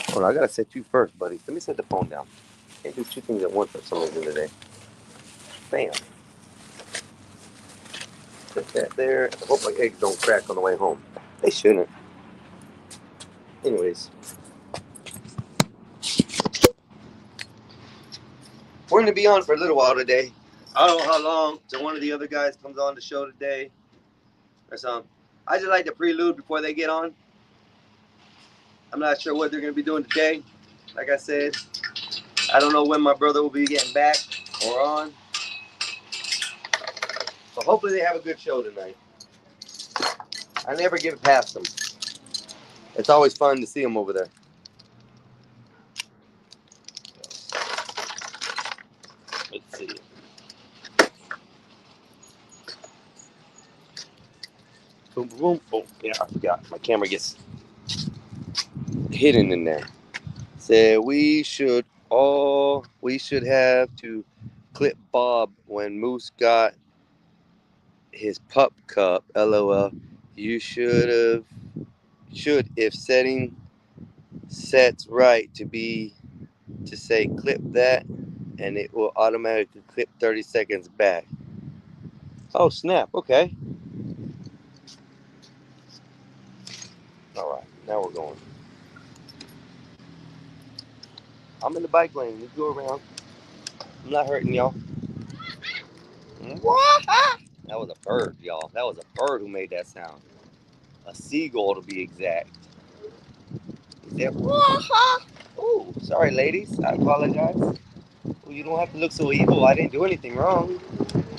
Hold on, I gotta set you first, buddy. Let me set the phone down. Can't do two things at once for some reason today. Bam. Put that there. I hope my eggs don't crack on the way home. They shouldn't. Anyways. We're gonna be on for a little while today. I don't know how long till one of the other guys comes on the show today or something. I just like to prelude before they get on. I'm not sure what they're gonna be doing today. Like I said, I don't know when my brother will be getting back or on. So hopefully they have a good show tonight. I never get past them. It's always fun to see them over there. Let's see. Boom, boom, boom. Yeah, I forgot. My camera gets hidden in there. Said we should have to clip Bob when Moose got his pup cup. LOL. You should if setting sets right to say clip that and it will automatically clip 30 seconds back. Oh snap, okay. Alright, now we're going. I'm in the bike lane. You go around. I'm not hurting y'all. That was a bird, y'all. That was a bird who made that sound. A seagull to be exact. He said, ooh, sorry ladies, I apologize. Well, you don't have to look so evil. I didn't do anything wrong.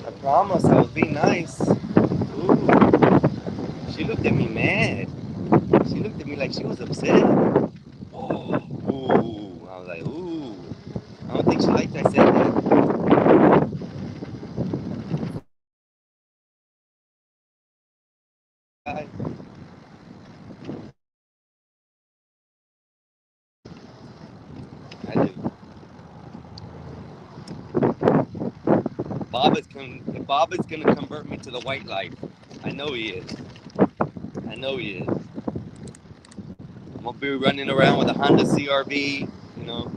I promise I was being nice. Ooh. She looked at me mad. She looked at me like she was upset. Oh, ooh. I was like, ooh. I don't think she liked I said that. I do. Bob is gonna convert me to the white life. I know he is. I know he is. I'm gonna be running around with a Honda CRV, you know,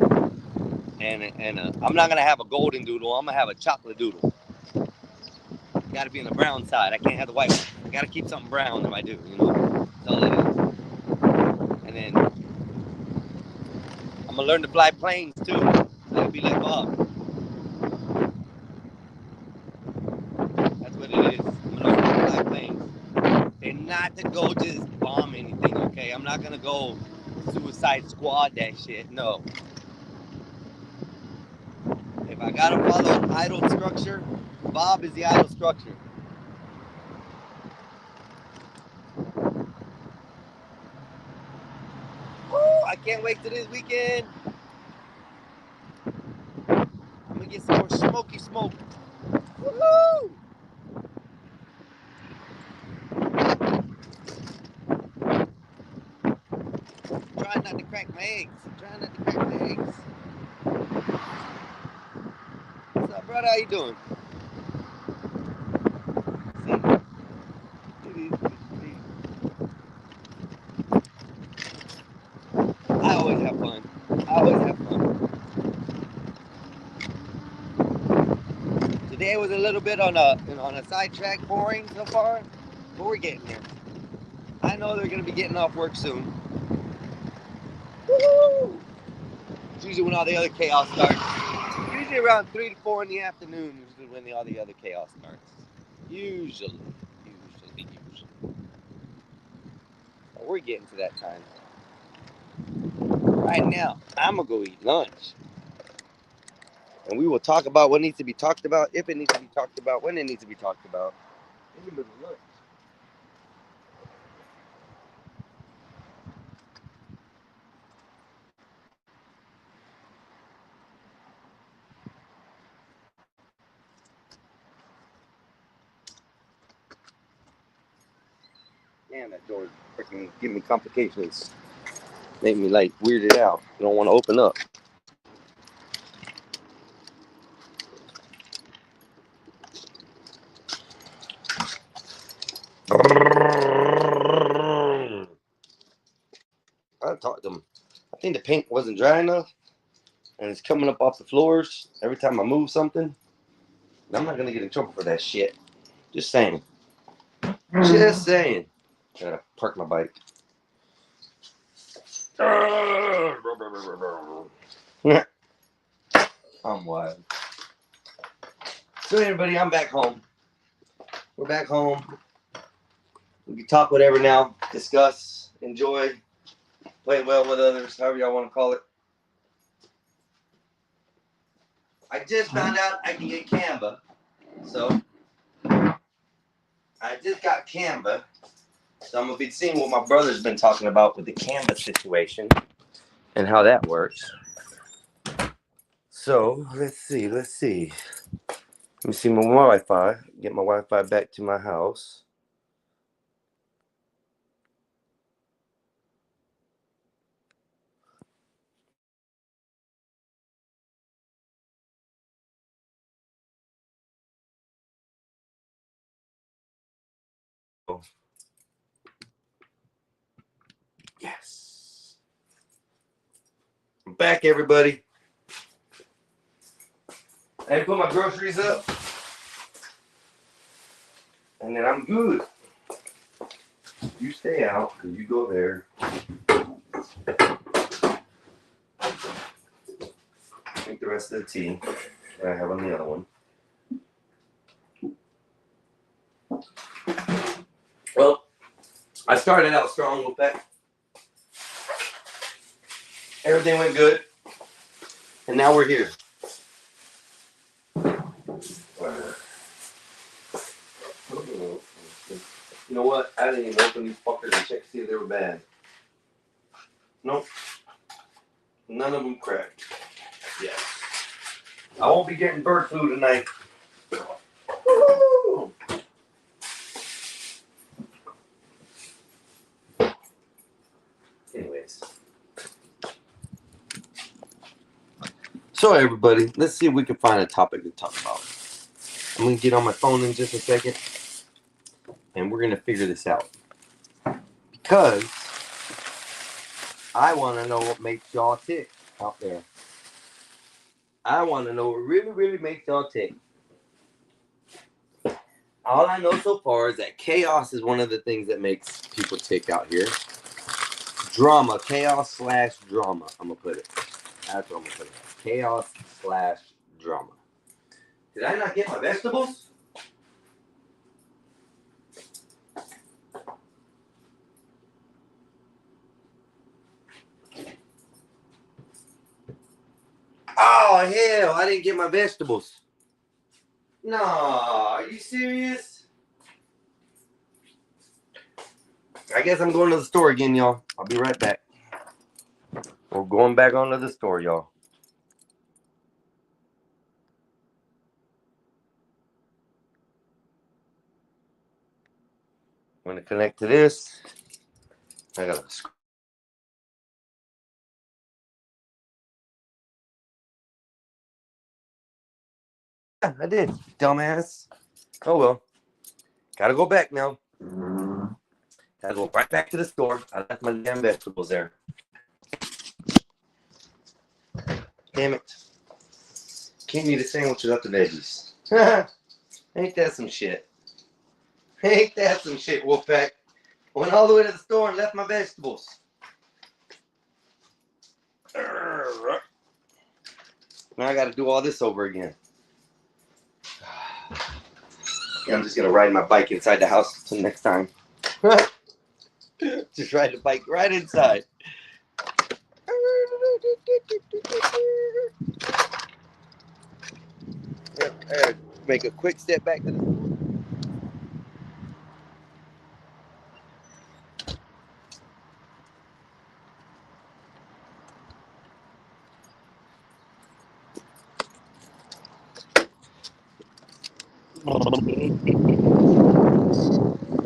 and I'm not gonna have a golden doodle. I'm gonna have a chocolate doodle. Got to be on the brown side. I can't have the white one. I got to keep something brown if I do, you know. That's all it is. And then I'm gonna learn to fly planes too. I'll be like Bob. That's what it is. I'm gonna learn to fly planes. And not to go just bomb anything, okay? I'm not gonna go Suicide Squad that shit. No. If I gotta follow an idle structure, Bob is the idle structure. Woo, I can't wait till this weekend. I'm gonna get some more smoky smoke. Woo! Trying not to crack my eggs. What's up, brother? How you doing? I always have fun. Today was a little bit on a sidetrack boring so far, but we're getting there. I know they're gonna be getting off work soon. Woo-hoo! It's usually when all the other chaos starts. Usually around 3 to 4 in the afternoon is when all the other chaos starts. Usually. But we're getting to that time. Right now, I'm gonna go eat lunch. And we will talk about what needs to be talked about, if it needs to be talked about, when it needs to be talked about. In the middle of lunch. Damn, that door freaking give me complications. Make me like weirded out. I don't want to open up. I talked to them. I think the paint wasn't dry enough, and it's coming up off the floors every time I move something. And I'm not gonna get in trouble for that shit. Just saying. Just saying. Gotta park my bike. I'm wild. So everybody, I'm back home. We're back home. We can talk whatever now. Discuss, enjoy, play well with others, however y'all want to call it. I just found out I can get Canva. So I just got Canva. So I'm gonna be seeing what my brother's been talking about with the Canvas situation and how that works. So let's see. Let me see my Wi-Fi. Get my Wi-Fi back to my house. Yes. I'm back, everybody. I put my groceries up. And then I'm good. You stay out, because you go there. Drink the rest of the tea that I have on the other one. Well, I started out strong with that. Everything went good. And now we're here. You know what? I didn't even open these fuckers and check to see if they were bad. Nope. None of them cracked. Yes. I won't be getting bird flu tonight. Woo-hoo! Anyways. So everybody, let's see if we can find a topic to talk about. I'm going to get on my phone in just a second. And we're going to figure this out. Because I want to know what makes y'all tick out there. I want to know what really, really makes y'all tick. All I know so far is that chaos is one of the things that makes people tick out here. Drama, chaos / drama. I'm going to put it. That's what I'm going to put it. Chaos / drama. Did I not get my vegetables? Oh, hell, I didn't get my vegetables. No, are you serious? I guess I'm going to the store again, y'all. I'll be right back. We're going back onto the store, y'all. I'm going to connect to this. I got to. Yeah, I did, dumbass. Oh, well. Got to go back now. Got to go right back to the store. I left my damn vegetables there. Damn it. Can't eat a sandwich without the veggies. Ain't that some shit? Ain't that some shit, Wolfpack? Went all the way to the store and left my vegetables. Now I got to do all this over again. Yeah, I'm just going to ride my bike inside the house until next time. Just ride the bike right inside. Make a quick step back to the store.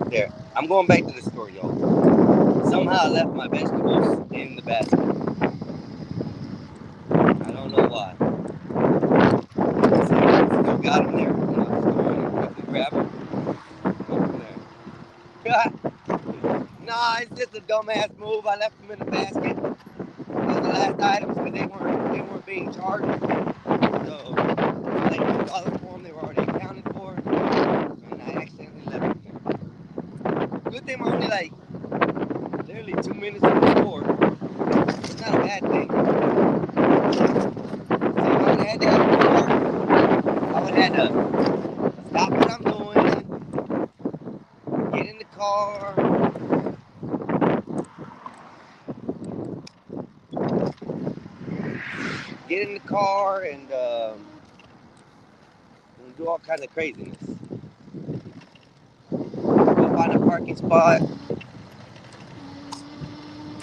There. I'm going back to the store, y'all. Somehow I left my vegetables in the basket. I don't know why. Still got them there. I'll just go in and quickly grab them. Go from there. Nah, it's just a dumbass move. I left them in the basket. Those are the last items because they weren't being charged. So like $2 for them, they were already accounted for. And I accidentally left them there. Good thing I'm only like literally 2 minutes from the store. It's not a bad thing. See, if I would have had to have a car, I would have had to stop what I'm doing, get in the car. Get in the car and do all kinds of craziness. Go find a parking spot,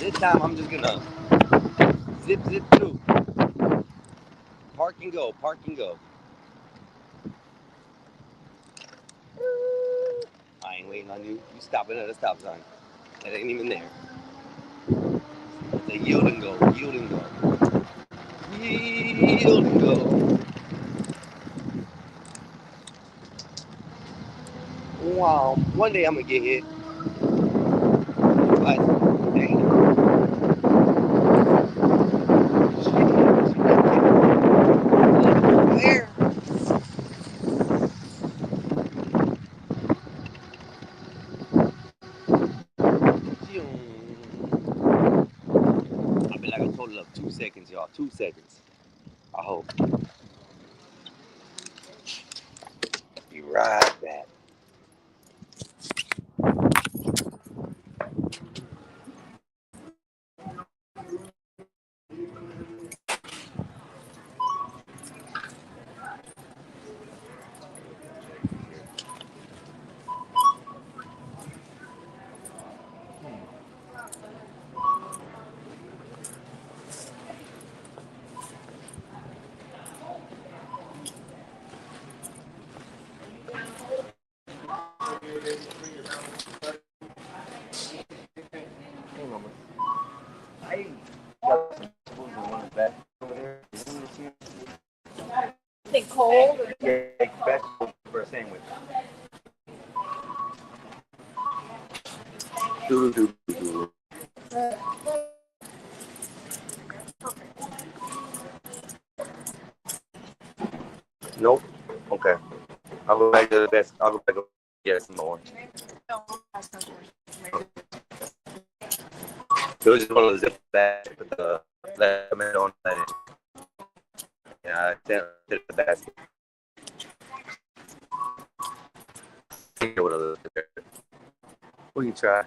This time I'm just gonna zip through. Park and go, park and go. I ain't waiting on you. You stopping at a stop sign. That ain't even there. It's a yield and go, yield and go. Yield and go. Wow. One day I'm gonna get hit. But dang. Where? I'll be like a total of 2 seconds, y'all. 2 seconds. I hope. Be right back. I got some vegetables in one bag over there. They cold or Yeah, vegetables for a sandwich. Nope. Okay. I'll go back to the best. I'll go back and get some more. It was just one of those zip bags with the lemon on it. Yeah, I sent it to the basket. We can try.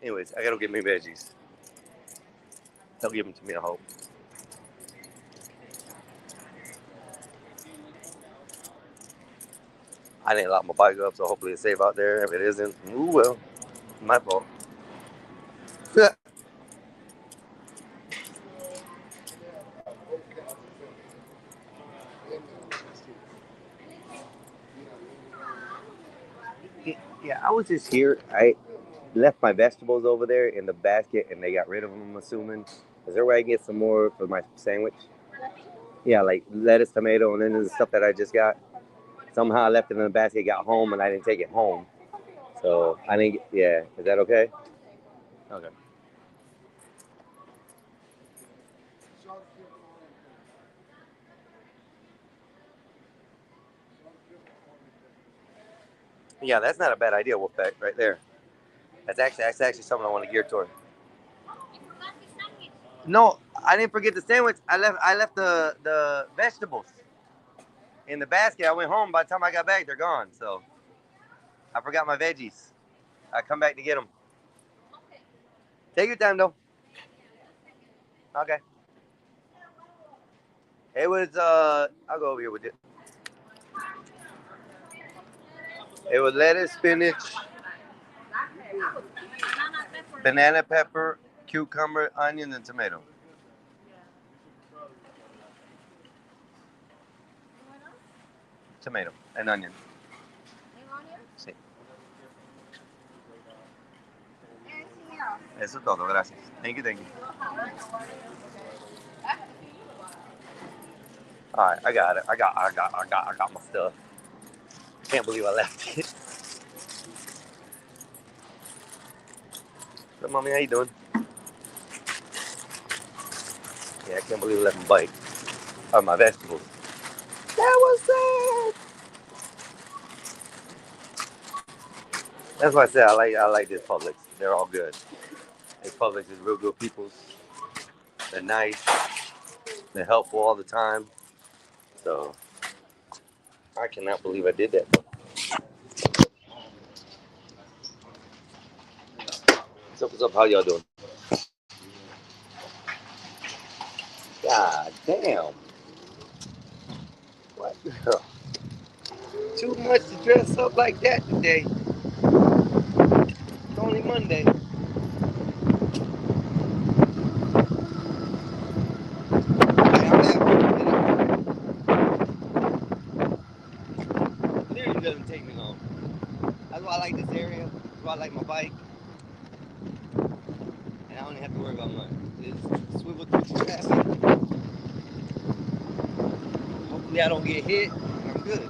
Anyways, I gotta get me veggies. They'll give them to me, I hope. I didn't lock my bike up, so hopefully it's safe out there. If it isn't, ooh well, my fault. Yeah, I was just here. I left my vegetables over there in the basket, and they got rid of them. I'm assuming. Is there a way I can get some more for my sandwich? Yeah, like lettuce, tomato, and then the stuff that I just got. Somehow I left it in the basket, got home, and I didn't take it home. So I didn't. Yeah, is that okay? Okay. Yeah, that's not a bad idea, Wolfpack, right there. That's actually something I want to gear toward. No, I didn't forget the sandwich. I left the vegetables in the basket. I went home. By the time I got back, they're gone. So I forgot my veggies. I come back to get them. Take your time, though. Okay. It was I'll go over here with it. It was lettuce, spinach, banana pepper, cucumber, onion, and tomato. Tomato and onion. Sí. Eso es todo, gracias. Thank you, thank you. All right, I got it. I got my stuff. Can't believe I left it. So, mommy, how you doing? Yeah, I can't believe I left my bike. Or my vegetables. That was sad. That's why I said I like this Publix. They're all good. This Publix is real good people. They're nice. They're helpful all the time. So I cannot believe I did that. What's up? How y'all doing? God damn. What? Too much to dress up like that today. It's only Monday. Literally doesn't take me long. That's why I like this area. That's why I like my bike. And I don't have to worry about much. Just swivel through traffic. Hopefully I don't get hit. I'm good.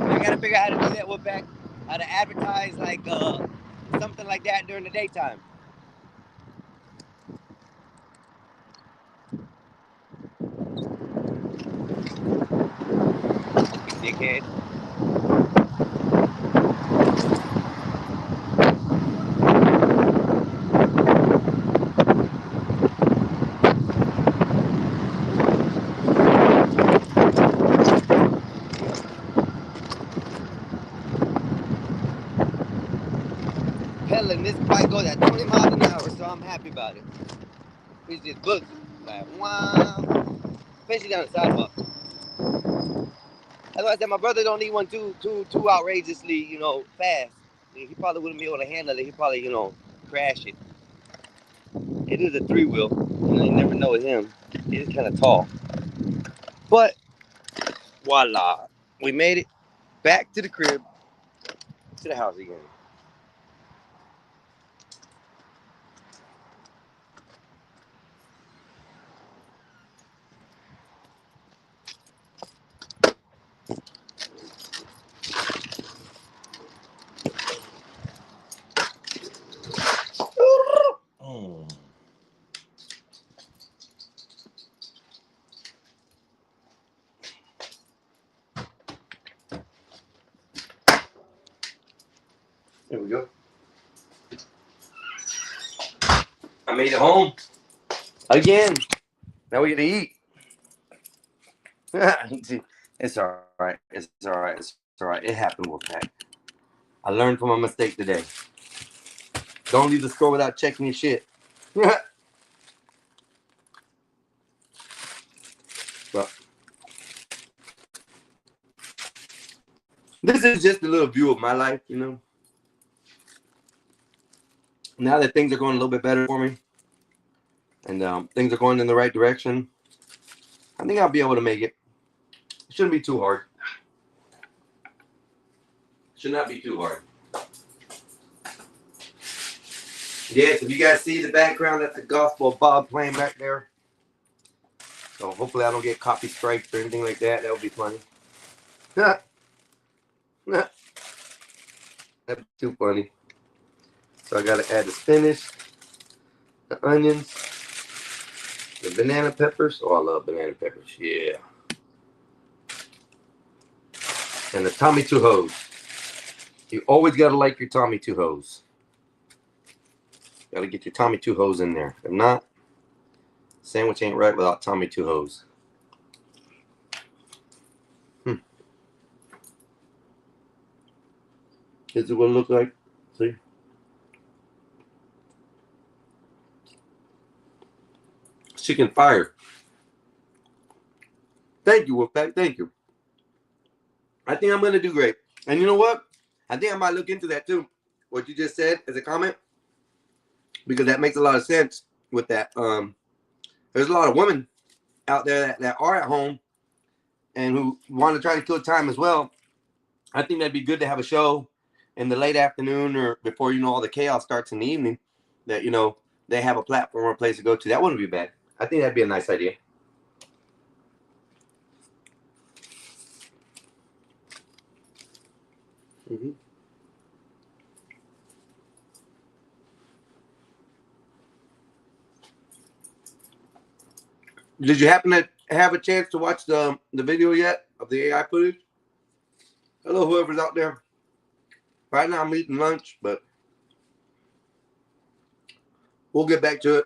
I gotta figure out how to do that with back, how to advertise like something like that during the daytime. Dickhead. Pedaling, this bike goes at 20 miles an hour, so I'm happy about it. It's just buzzing. Like, wow. Especially down the sidewalk. That's why I said my brother don't need one too outrageously, fast. He probably wouldn't be able to handle it. He probably, crash it. It is a 3-wheel. You never know with him. He's kind of tall. But voila, we made it back to the crib, to the house again. There we go. I made it home again. Now we get to eat. It's all right. It's all right. It's all right. It happened, Wolfpack. I learned from my mistake today. Don't leave the store without checking your shit. Well, this is just a little view of my life, Now that things are going a little bit better for me, and things are going in the right direction, I think I'll be able to make it. It shouldn't be too hard. Should not be too hard. Yes, if you guys see the background, that's the Gospel of Bob playing back there. So hopefully I don't get copy strikes or anything like that. That would be funny. That'd be too funny. So I gotta add the spinach, the onions, the banana peppers. Oh, I love banana peppers. Yeah. And the Tommy Two Hose. You always gotta like your Tommy Two Hose. Gotta get your Tommy Two Hose in there. If not, sandwich ain't right without Tommy Two Hose. This is what it looks like. See? Chicken fire. Thank you, Wolfpack. Thank you. I think I'm gonna do great. And you know what? I think I might look into that too. What you just said as a comment, because that makes a lot of sense with that. There's a lot of women out there that are at home and who want to try to kill time as well. I think that'd be good to have a show in the late afternoon or before all the chaos starts in the evening, that, you know, they have a platform or a place to go to. That wouldn't be bad. I think that'd be a nice idea. Mm-hmm. Did you happen to have a chance to watch the video yet of the AI footage? Hello, whoever's out there. Right now I'm eating lunch, but we'll get back to it.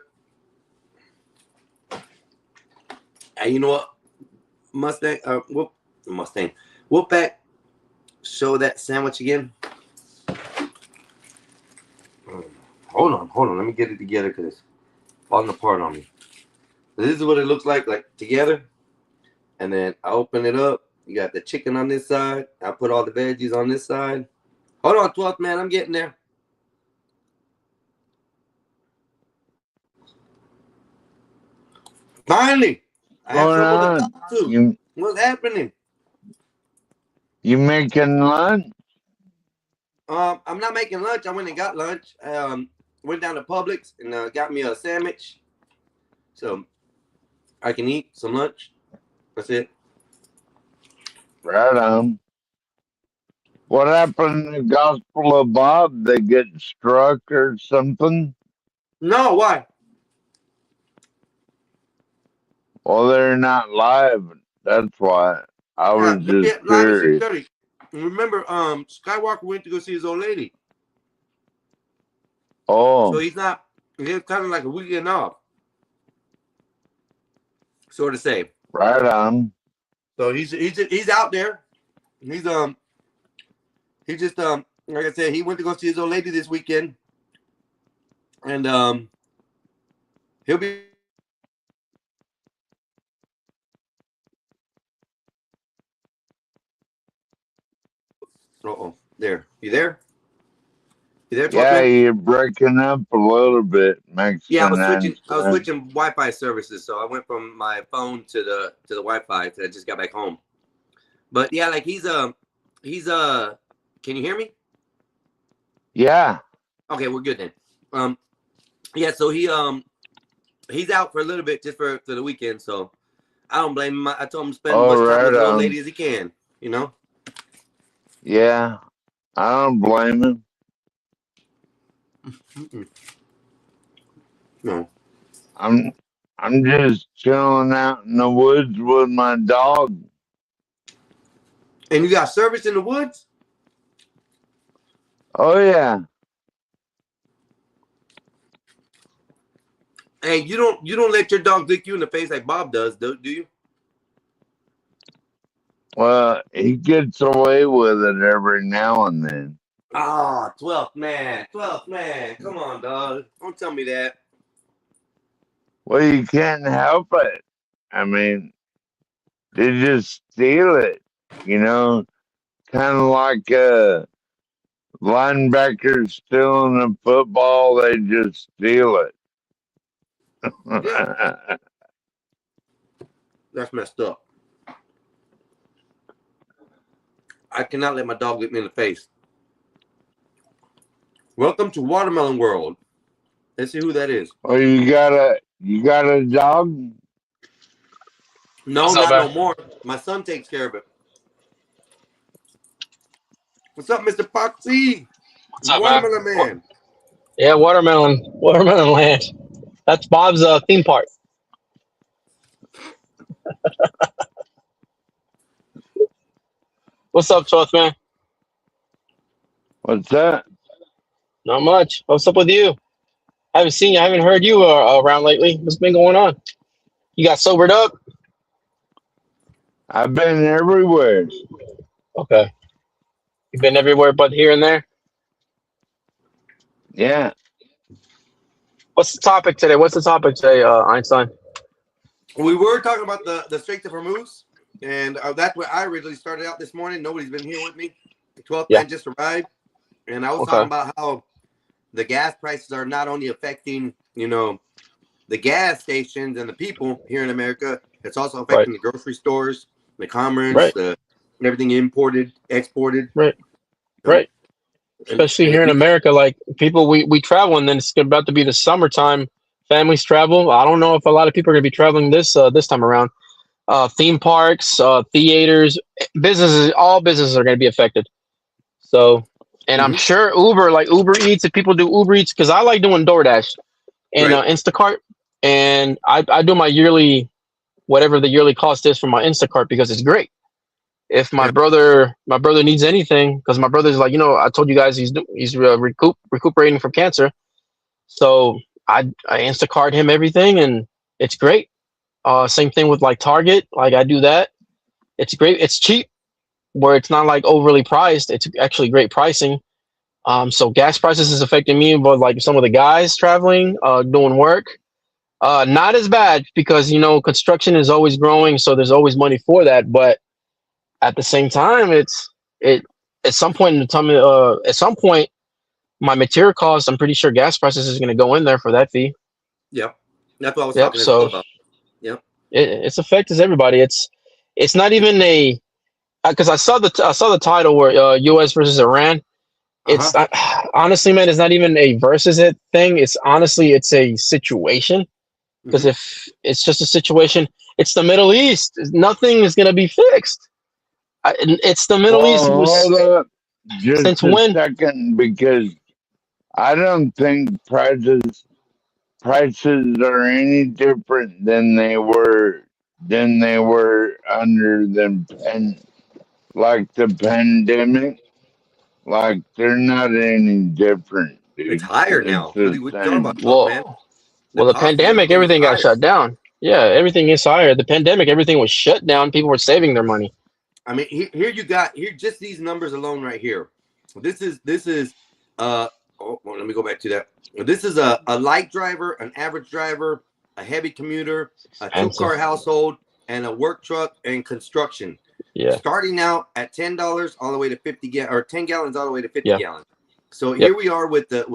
And you know what? Mustang, Mustang. Wolfpack, show that sandwich again. Hold on. Let me get it together because it's falling apart on me. This is what it looks like together. And then I open it up. You got the chicken on this side. I put all the veggies on this side. Hold on, 12th man. I'm getting there. Finally, I have someone to talk to. What's happening? You making lunch? I'm not making lunch. I went and got lunch. Went down to Publix and got me a sandwich, so I can eat some lunch. That's it. Right on. What happened to the Gospel of Bob? They get struck or something? No, why? Well, they're not live. That's why. I was just curious. Remember, Skywalker went to go see his old lady. Oh. So he's kind of like a weekend off. Sort of say. Right on. So he's out there. He just like I said, he went to go see his old lady this weekend. And he'll be there. You there? You there, yeah, you're breaking up a little bit. Yeah, I was switching Wi-Fi services, so I went from my phone to the Wi-Fi. So I just got back home. But yeah, like he's can you hear me? Yeah. Okay, we're good then. Yeah, so he's out for a little bit just for the weekend, so I don't blame him. I told him to spend as much time with the old lady as he can, you know? Yeah, I don't blame him. No. I'm just chilling out in the woods with my dog. And you got service in the woods? Oh yeah. Hey, you don't let your dog lick you in the face like Bob does, do you? Well, he gets away with it every now and then. Ah, 12th man. Come on, dog. Don't tell me that. Well, you can't help it. I mean, they just steal it, you know, kind of like linebackers stealing a football. They just steal it. Yeah. That's messed up. I cannot let my dog lick me in the face. Welcome to Watermelon World. Let's see who that is. Oh, you got a dog? No, not no more. My son takes care of it. What's up, Mr. Poxy? What's up, Watermelon man? Man. Yeah, Watermelon Land. That's Bob's theme park. What's up, 12th man? What's that? Not much. What's up with you? I haven't seen you. I haven't heard you around lately. What's been going on? You got sobered up? I've been everywhere. Okay. You've been everywhere but here and there? Yeah. What's the topic today, Einstein? We were talking about the Straits of Hormuz, and that's where I originally started out this morning. Nobody's been here with me. The 12th man just arrived, and I was talking about how the gas prices are not only affecting, you know, the gas stations and the people here in America, it's also affecting the grocery stores, the commerce, everything imported, exported. Right. especially here in America. Like people, we travel, and then it's about to be the summertime. Families travel. I don't know if a lot of people are going to be traveling this time around. Theme parks, theaters, businesses, all businesses are going to be affected. So, and I'm Mhm. sure Uber, like Uber Eats, if people do Uber Eats, because I like doing DoorDash and Right. Instacart, and I do my yearly, whatever the yearly cost is for my Instacart because it's great. If Yeah. my brother needs anything, because my brother's like, I told you guys he's recuperating from cancer, so I Instacart him everything, and it's great. Same thing with like Target, like I do that. It's great. It's cheap, where it's not like overly priced. It's actually great pricing. So gas prices is affecting me, but like some of the guys traveling, doing work, not as bad because construction is always growing, so there's always money for that. But at the same time, it at some point in the time, at some point, my material cost, I'm pretty sure gas prices is going to go in there for that fee. Yep. That's what I was Yep. talking as well So about. Yep. it's affects everybody. It's not even a because I saw the title where U.S. versus Iran. It's Uh-huh. not, honestly, man, it's not even a versus it thing. It's honestly, it's a situation. Because Mhm. if it's just a situation, it's the Middle East. Nothing is going to be fixed. It's the Middle Well, East. hold up Since just a when? second because I don't think prices are any different than they were under like the pandemic. Like they're not any different, It's dude. higher It's now. What are the you talking about, same. Trump, man? The Well, the cost of pandemic, everything is everything got higher. shut down. Yeah, everything is higher. The pandemic, everything was shut down. People were saving their money. I mean, here you got just these numbers alone right here. This is well, let me go back to that. This is a light driver, an average driver, a heavy commuter, a Expensive. 2-car household, and a work truck and construction. Yeah. Starting out at $10 all the way to 10 gallons all the way to 50 Yeah. gallons. So Yep. here we are with the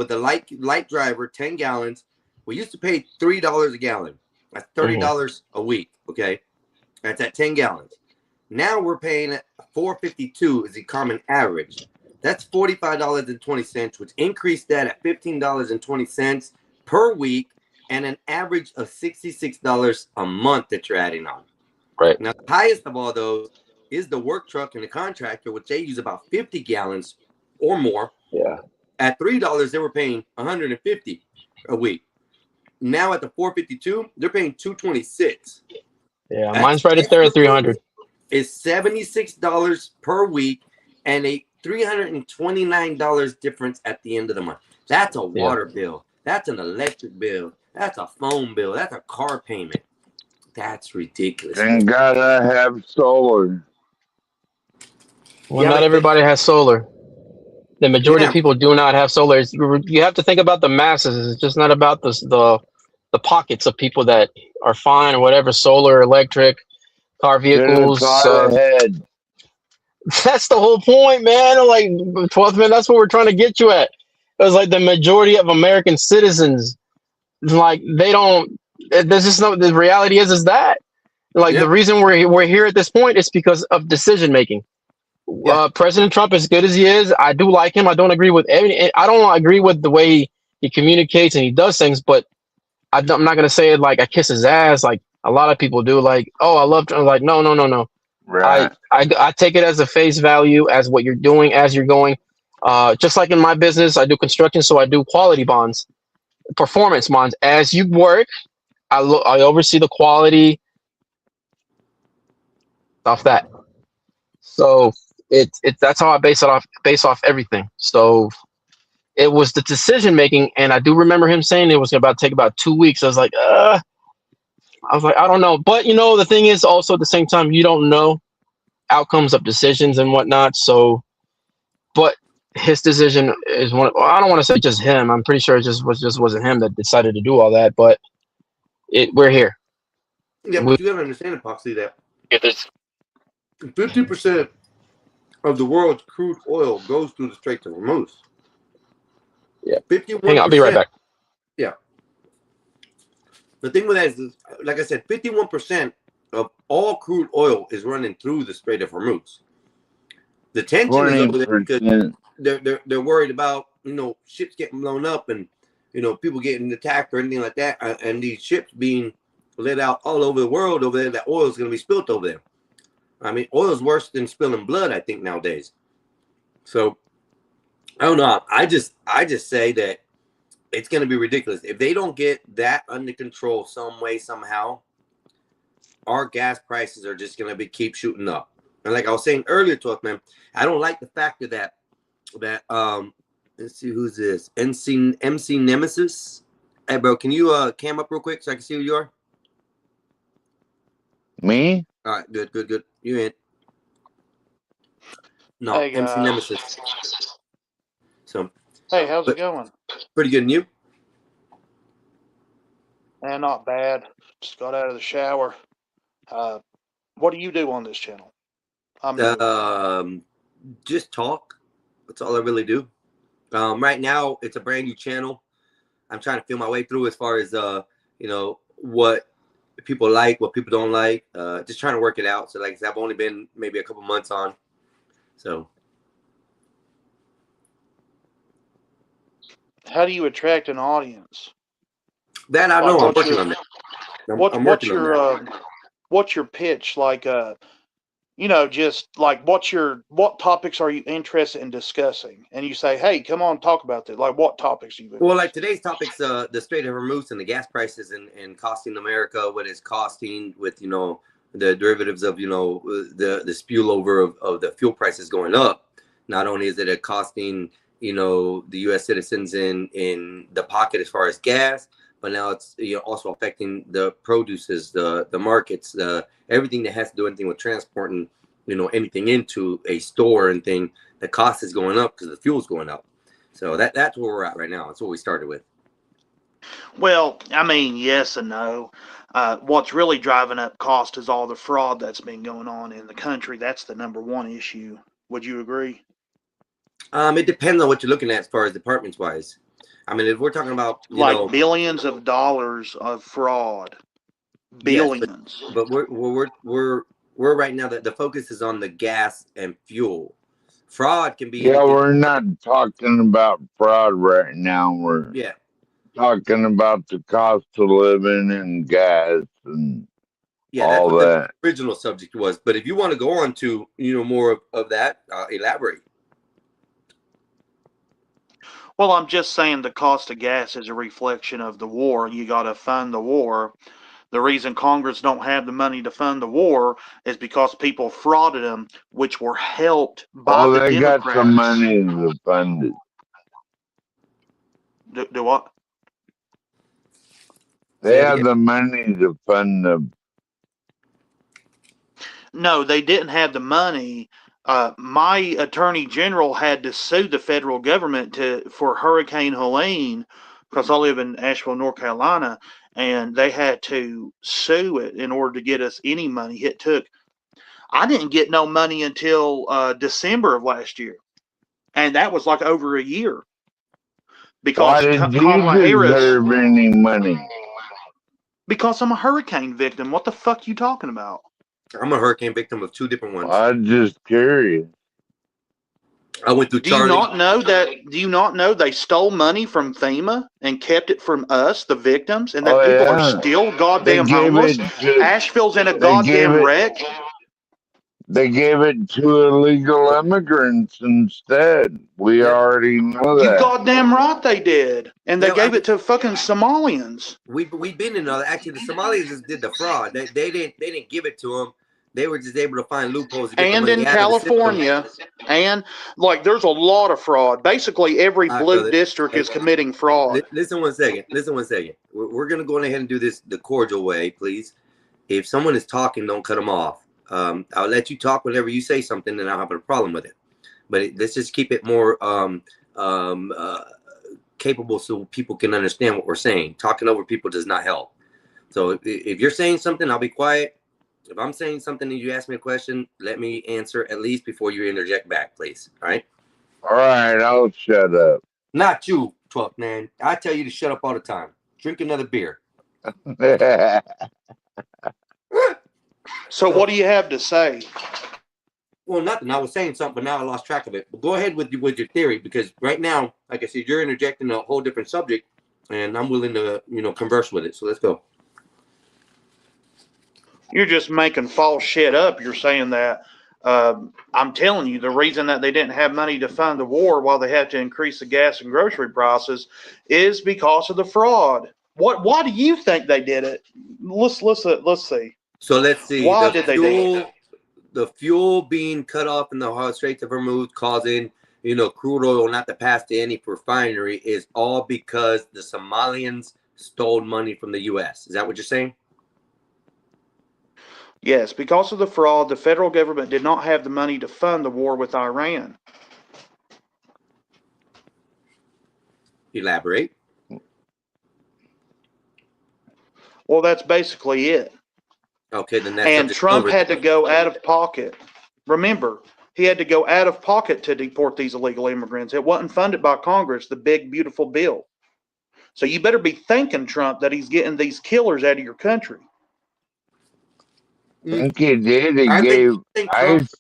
light driver, 10 gallons. We used to pay $3 a gallon. That's $30 a week. Okay, that's at 10 gallons. Now we're paying $4.52 is the common average. That's $45.20, which increased that at $15.20 per week, and an average of $66 a month that you're adding on. Right. Now, the highest of all those is the work truck and the contractor, which they use about 50 gallons or more. Yeah. At $3, they were paying $150 a week. Now at the $4.52, they're paying $226. Yeah. Mine's right at there at 300. Is $76 per week and a $329 difference at the end of the month. That's a water bill. That's an electric bill. That's a phone bill. That's a car payment. That's ridiculous. And gotta have solar. Well, Yeah, not but- everybody has solar. The majority Yeah. of people do not have solar. You have to think about the masses. It's just not about the pockets of people that are fine or whatever. Solar, electric, car vehicles. Thought ahead. That's the whole point, man. Like 12th man, that's what we're trying to get you at. It was like the majority of American citizens, like they don't. There's just no. The reality is that, like Yeah. the reason we're here at this point is because of decision making. Yeah. President Trump, as good as he is, I do like him. I don't agree with I don't agree with the way he communicates and he does things, but I'm not gonna say it like I kiss his ass like a lot of people do. Like, oh, I love Trump. Like, no. Right. I take it as a face value as what you're doing as you're going. Just like in my business, I do construction, so I do quality bonds, performance bonds. As you work, I oversee the quality off that. So that's how I base off everything. So it was the decision making, and I do remember him saying it was about to take about 2 weeks. I was like, I don't know. But the thing is also at the same time, you don't know outcomes of decisions and whatnot. So, but his decision is one. I don't want to say just him. I'm pretty sure it just wasn't him that decided to do all that. But we're here. Yeah, but you gotta understand, Epoxy, that 50% of the world's crude oil goes through the Straits of Hormuz. Yeah. 51%. Hang on, I'll be right back. Yeah. The thing with that is, like I said, 51% of all crude oil is running through the Strait of Hormuz. The tension is over there because they're worried about ships getting blown up and people getting attacked or anything like that, and these ships being let out all over the world over there. That oil is going to be spilled over there. I mean, oil is worse than spilling blood, I think, nowadays. So I don't know. I just say that it's going to be ridiculous if they don't get that under control some way, somehow. Our gas prices are just going to keep shooting up. And like I was saying earlier, Talk Man, I don't like the factor that let's see, who's this? MC Nemesis. Hey, bro, can you cam up real quick so I can see who you are? Me? All right, good. You in? No, Hey, MC guys. Nemesis. So, Hey, how's but- it going? pretty good. And you? Not bad. Just got out of the shower. What do you do on this channel? I'm new. Just talk. That's all I really do. Right now, it's a brand new channel. I'm trying to feel my way through as far as what people like, what people don't like. Just trying to work it out. So, like I said, I've only been maybe a couple months on. So, How do you attract an audience? that I Like, know. I'm what's working your- on that. I'm What's working on that. your what's your pitch? Like just like what topics are you interested in discussing? And you say, hey, come on, talk about this. Like, what topics are you? Well, like today's topic's the Strait of Hormuz and the gas prices and costing America what it's costing with the derivatives of the spillover of the fuel prices going up. Not only is it costing the U.S. citizens in the pocket as far as gas, but now it's also affecting the produces, the markets, everything that has to do anything with transporting anything into a store and thing. The cost is going up because the fuel's going up. So that's where we're at right now. That's what we started with. Well, I mean, yes and no. What's really driving up cost is all the fraud that's been going on in the country. That's the number one issue. Would you agree? It depends on what you're looking at as far as departments wise. I mean, if we're talking about billions of dollars of fraud, billions. Yes, but we're right now that the focus is on the gas and fuel. Fraud can be. Yeah, we're not talking about fraud right now. We're talking about the cost of living and gas and all that's what that. the original subject was. But if you want to go on to more of that, elaborate. Well, I'm just saying the cost of gas is a reflection of the war. You got to fund the war. The reason Congress don't have the money to fund the war is because people frauded them, which were helped by the they Democrats. got some money to fund it. Do what? They have the money to fund the. No, they didn't have the money. My attorney general had to sue the federal government for Hurricane Helene because I live in Asheville, North Carolina, and they had to sue it in order to get us any money. I didn't get no money until December of last year, and that was like over a year. Because Why did you deserve any money? Because I'm a hurricane victim. What the fuck you talking about? I'm a hurricane victim of two different ones. I'm just curious. I went through Charlie. Do you not know they stole money from FEMA and kept it from us, the victims, and that people are still goddamn homeless? Asheville's in a goddamn wreck. They gave it to illegal immigrants instead. We already know that. You goddamn right they did. And they gave it to fucking Somalians. We've been in actually the Somalis just did the fraud. They didn't give it to them. They were just able to find loopholes. To get and in California, and there's a lot of fraud. Basically, every blue district is committing fraud. Listen one second. We're gonna go ahead and do this the cordial way, please. If someone is talking, don't cut them off. I'll let you talk whenever you say something, and I don't have a problem with it. But let's just keep it more capable so people can understand what we're saying. Talking over people does not help. So if you're saying something, I'll be quiet. If I'm saying something and you ask me a question, let me answer at least before you interject back, please. All right? All right, I'll shut up. Not you, Twelk man. I tell you to shut up all the time. Drink another beer. So what do you have to say? Well, nothing. I was saying something, but now I lost track of it. But go ahead with your theory, because right now, like I said, you're interjecting a whole different subject, and I'm willing to converse with it. So let's go. You're just making false shit up. You're saying that. I'm telling you, the reason that they didn't have money to fund the war while they had to increase the gas and grocery prices is because of the fraud. Why do you think they did it? Let's see. So let's see. Why did they do it? The fuel being cut off in the Straits of Hormuz, causing crude oil not to pass to any refinery, is all because the Somalians stole money from the U.S. Is that what you're saying? Yes, because of the fraud, the federal government did not have the money to fund the war with Iran. Elaborate. Well, that's basically it. Okay, then that's and Trump had to go out of pocket. Remember, he had to go out of pocket to deport these illegal immigrants. It wasn't funded by Congress, the big, beautiful bill. So you better be thanking Trump that he's getting these killers out of your country. I think he did. He gave immigrants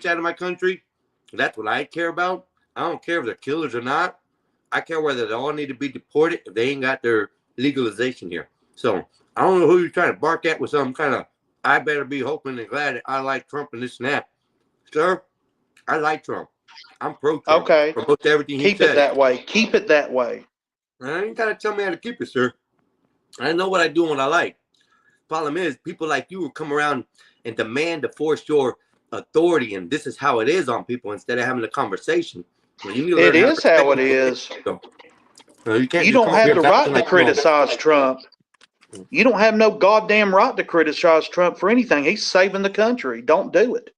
out of my country. That's what I care about. I don't care if they're killers or not. I care whether they all need to be deported if they ain't got their legalization here. So I don't know who you're trying to bark at with some kind of, I better be hoping and glad that I like Trump and this and that. Sir, I like Trump. I'm pro-Trump. Okay. Promote everything he says. Keep it that way. Keep it that way. I ain't got to tell me how to keep it, sir. I know what I do and what I like. Problem is, people like you will come around and demand to force your authority, and this is how it is on people instead of having a conversation. It is how it is. You don't have the right to criticize Trump. You don't have no goddamn right to criticize Trump for anything. He's saving the country. Don't do it.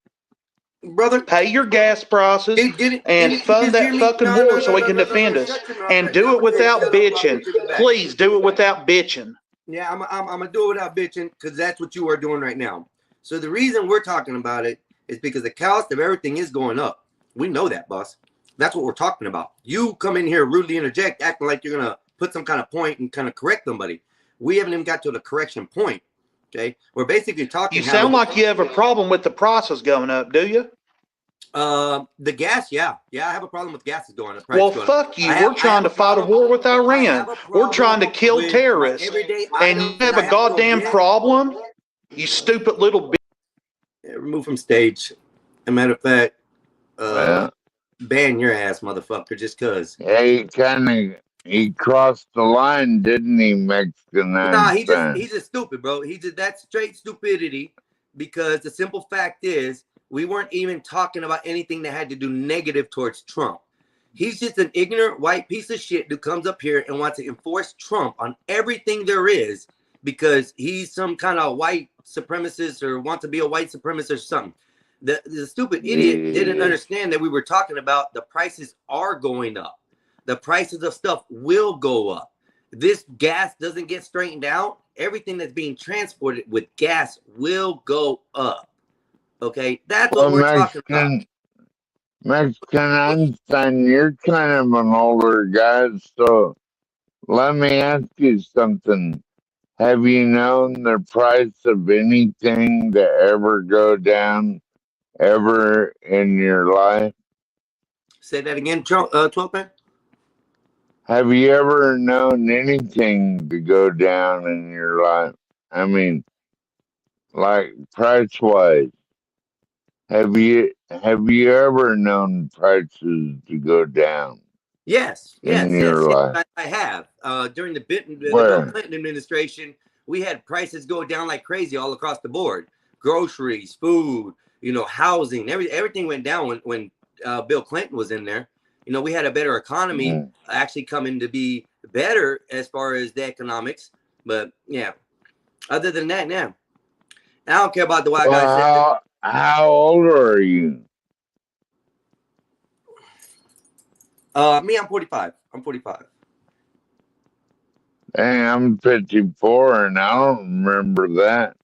Brother, pay your gas prices and fund that fucking war so he can defend us. And do it without bitching. Please do it without bitching. Yeah, I'm gonna do it without bitching, because that's what you are doing right now. So the reason we're talking about it is because the cost of everything is going up. We know that, boss. That's what we're talking about. You come in here, rudely interject, acting like you're gonna put some kind of point and kind of correct somebody. We haven't even got to the correction point. Okay, we're basically talking. You sound like you have a problem with the prices going up, do you? The gas, yeah, I have a problem with gas is going up. Well, fuck you. We're trying to fight a war with Iran. We're trying to kill terrorists, and you have a goddamn problem. You stupid little bitch. Yeah, remove from stage. As a matter of fact, ban your ass, motherfucker, just cause. Yeah, he crossed the line, didn't he, Mexican? Nah, he's just stupid, bro. That's straight stupidity, because the simple fact is we weren't even talking about anything that had to do negative towards Trump. He's just an ignorant white piece of shit who comes up here and wants to enforce Trump on everything there is because he's some kind of white supremacist or wants to be a white supremacist or something. The stupid idiot didn't understand that we were talking about the prices are going up. The prices of stuff will go up. This gas doesn't get straightened out. Everything that's being transported with gas will go up. Okay, that's what we're talking about. Mexican Einstein, you're kind of an older guy, so let me ask you something. Have you known the price of anything to ever go down ever in your life? Say that again, 12-man. Have you ever known anything to go down in your life? I mean, like price-wise. Have you ever known prices to go down? Yes. Life? I have. During the Bill Clinton administration, we had prices go down like crazy all across the board. Groceries, food, housing, everything went down when Bill Clinton was in there. We had a better economy actually coming to be better as far as the economics. But yeah, other than that, now I don't care about the white guys. How old are you? Me, I'm 45. I'm 45. Hey, I'm 54, and I don't remember that.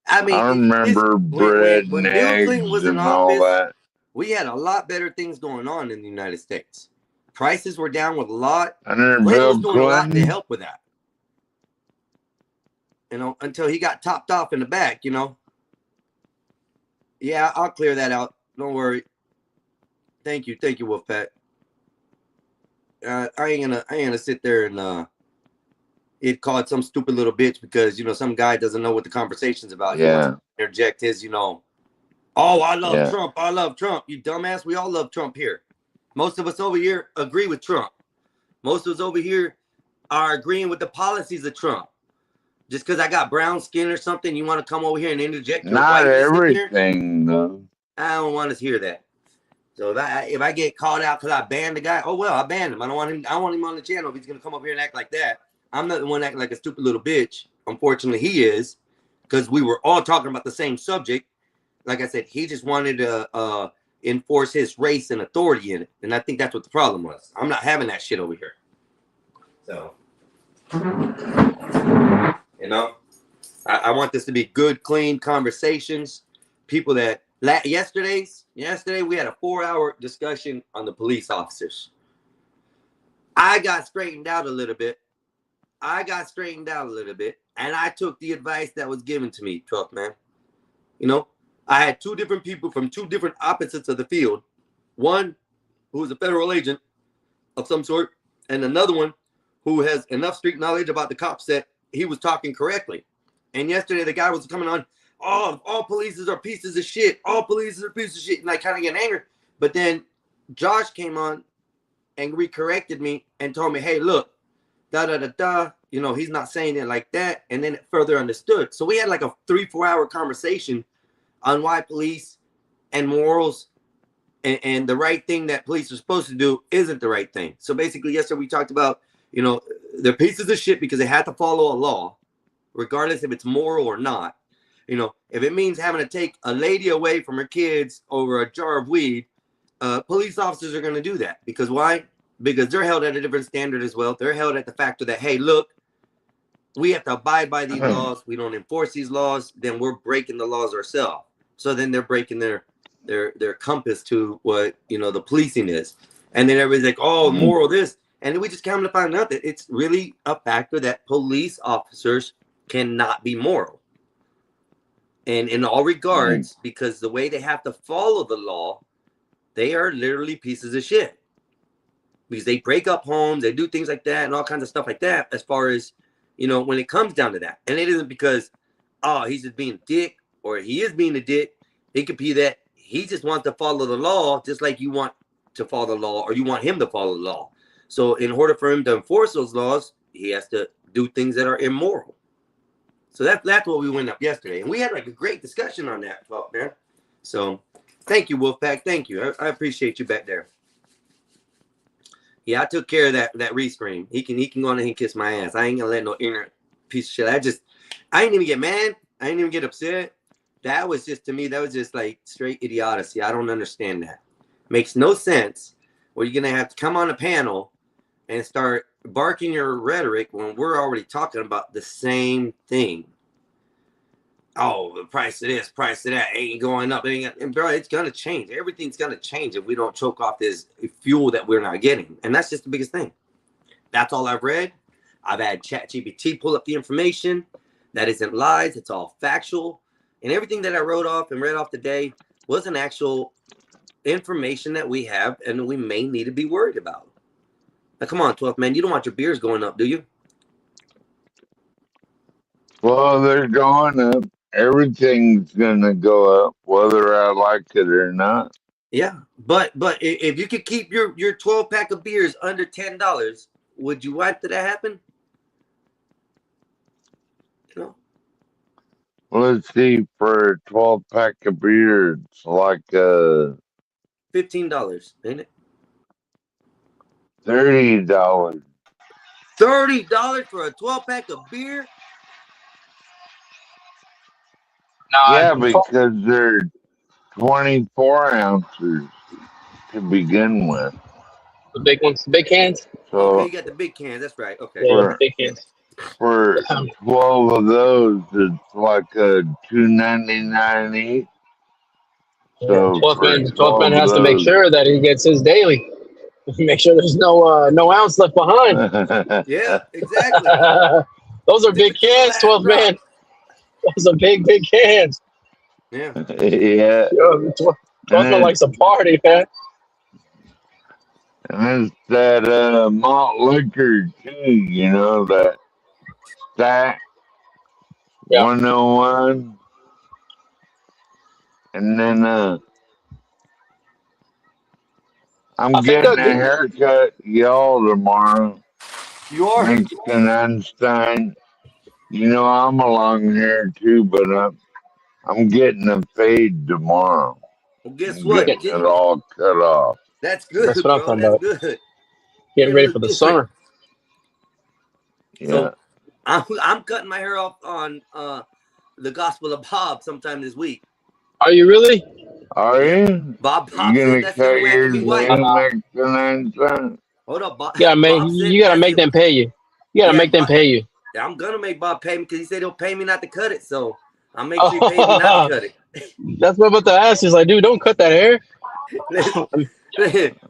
I mean, I remember bread and eggs and all that. We had a lot better things going on in the United States. Prices were down with a lot. Clinton was doing a lot to help with that. Until he got topped off in the back, Yeah, I'll clear that out. Don't worry. Thank you, Wolfpack. I ain't gonna sit there and it called some stupid little bitch because some guy doesn't know what the conversation's about. He wants Yeah, to interject his, oh, I love yeah. Trump. I love Trump. You dumbass. We all love Trump here. Most of us over here agree with Trump. Most of us over here are agreeing with the policies of Trump. Just because I got brown skin or something, you want to come over here and interject your Not whiteness in here? everything, though. I don't want to hear that. So if I get called out because I banned the guy, oh well, I banned him. I want him on the channel if he's gonna come up here and act like that. I'm not the one acting like a stupid little bitch. Unfortunately, he is, because we were all talking about the same subject. Like I said, he just wanted to enforce his race and authority in it, and I think that's what the problem was. I'm not having that shit over here. So, I want this to be good, clean conversations. People that yesterday we had a 4-hour discussion on the police officers. I got straightened out a little bit. And I took the advice that was given to me, 12th man. I had two different people from two different opposites of the field. One who was a federal agent of some sort, and another one who has enough street knowledge about the cops that he was talking correctly. And yesterday the guy was coming on, oh, all police are pieces of shit. All police are pieces of shit. And I kind of get angry. But then Josh came on and recorrected me and told me, hey, look, he's not saying it like that. And then it further understood. So we had like a 3-4 hour conversation on why police and morals and the right thing that police are supposed to do isn't the right thing. So basically, yesterday we talked about, they're pieces of shit because they have to follow a law, regardless if it's moral or not. If it means having to take a lady away from her kids over a jar of weed, police officers are going to do that. Because why? Because they're held at a different standard as well. They're held at the factor that, hey, look, we have to abide by these laws. We don't enforce these laws. Then we're breaking the laws ourselves. So then they're breaking their compass to what, the policing is. And then everybody's like, oh, moral this. And then we just come to find out that it's really a factor that police officers cannot be moral. And in all regards, because the way they have to follow the law, they are literally pieces of shit. Because they break up homes, they do things like that and all kinds of stuff like that, as far as, when it comes down to that. And it isn't because, oh, he's just being a dick, or he is being a dick. It could be that he just wants to follow the law just like you want to follow the law, or you want him to follow the law. So in order for him to enforce those laws, he has to do things that are immoral. So that's what we went up yesterday. And we had like a great discussion on that, man. So thank you, Wolfpack. Thank you. I appreciate you back there. Yeah, I took care of that rescreen. He can go on and kiss my ass. I ain't gonna let no ignorant piece of shit. I ain't even get mad. I ain't even get upset. That was just, to me, that was just like straight idiocy. I don't understand that. Makes no sense where you're gonna have to come on a panel and start barking your rhetoric when we're already talking about the same thing. Oh, the price of this, price of that ain't going up. And bro, it's going to change. Everything's going to change if we don't choke off this fuel that we're not getting. And that's just the biggest thing. That's all I've read. I've had ChatGPT pull up the information. That isn't lies. It's all factual. And everything that I wrote off and read off today was an actual information that we have and we may need to be worried about. Now, come on, 12th man. You don't want your beers going up, do you? Well, they're going up. Everything's gonna go up, whether I like it or not. Yeah, but if you could keep your 12-pack of beers under $10, would you want that to happen? Well, let's see, for a 12-pack of beer, it's like $15, ain't it? $30. $30 for a 12-pack of beer? Yeah, because they're 24 ounces to begin with. The big ones, the big cans. So okay, you got the big cans. That's right. Okay. Yeah, the big cans. For 12 of those, it's like a $2.99 each. So 12th man has to make sure that he gets his daily. Make sure there's no ounce left behind. Yeah, exactly. Those are big cans, 12th man. Those are big cans. Yeah. Yeah, Yo, 12 and felt like it's, some party, man. and it's that malt liquor too. You know that Yeah. 101, and then I I'm think getting that a haircut, y'all, tomorrow. You are. Mexican Einstein. You know I'm a long hair too, but I'm getting a fade tomorrow. Well, guess I'm what? getting it all cut off. That's that's good, what I'm bro. talking That's about. good. You're Getting gonna ready look for the different. summer. Yeah. So I'm cutting my hair off on the Gospel of Bob sometime this week. Are you really? Are Yep. you? Bob You said gonna that's the only cut way I can yours be white. in Mexican Einstein? Hold up, Bob. You gotta make Bob said you gotta that's make the them pay you. You gotta yeah. make them pay you. Yeah, I'm gonna make Bob pay me because he said he'll pay me not to cut it. So I'll make sure he pays me not to cut it. That's what I'm about to ask. Is like, dude, don't cut that hair.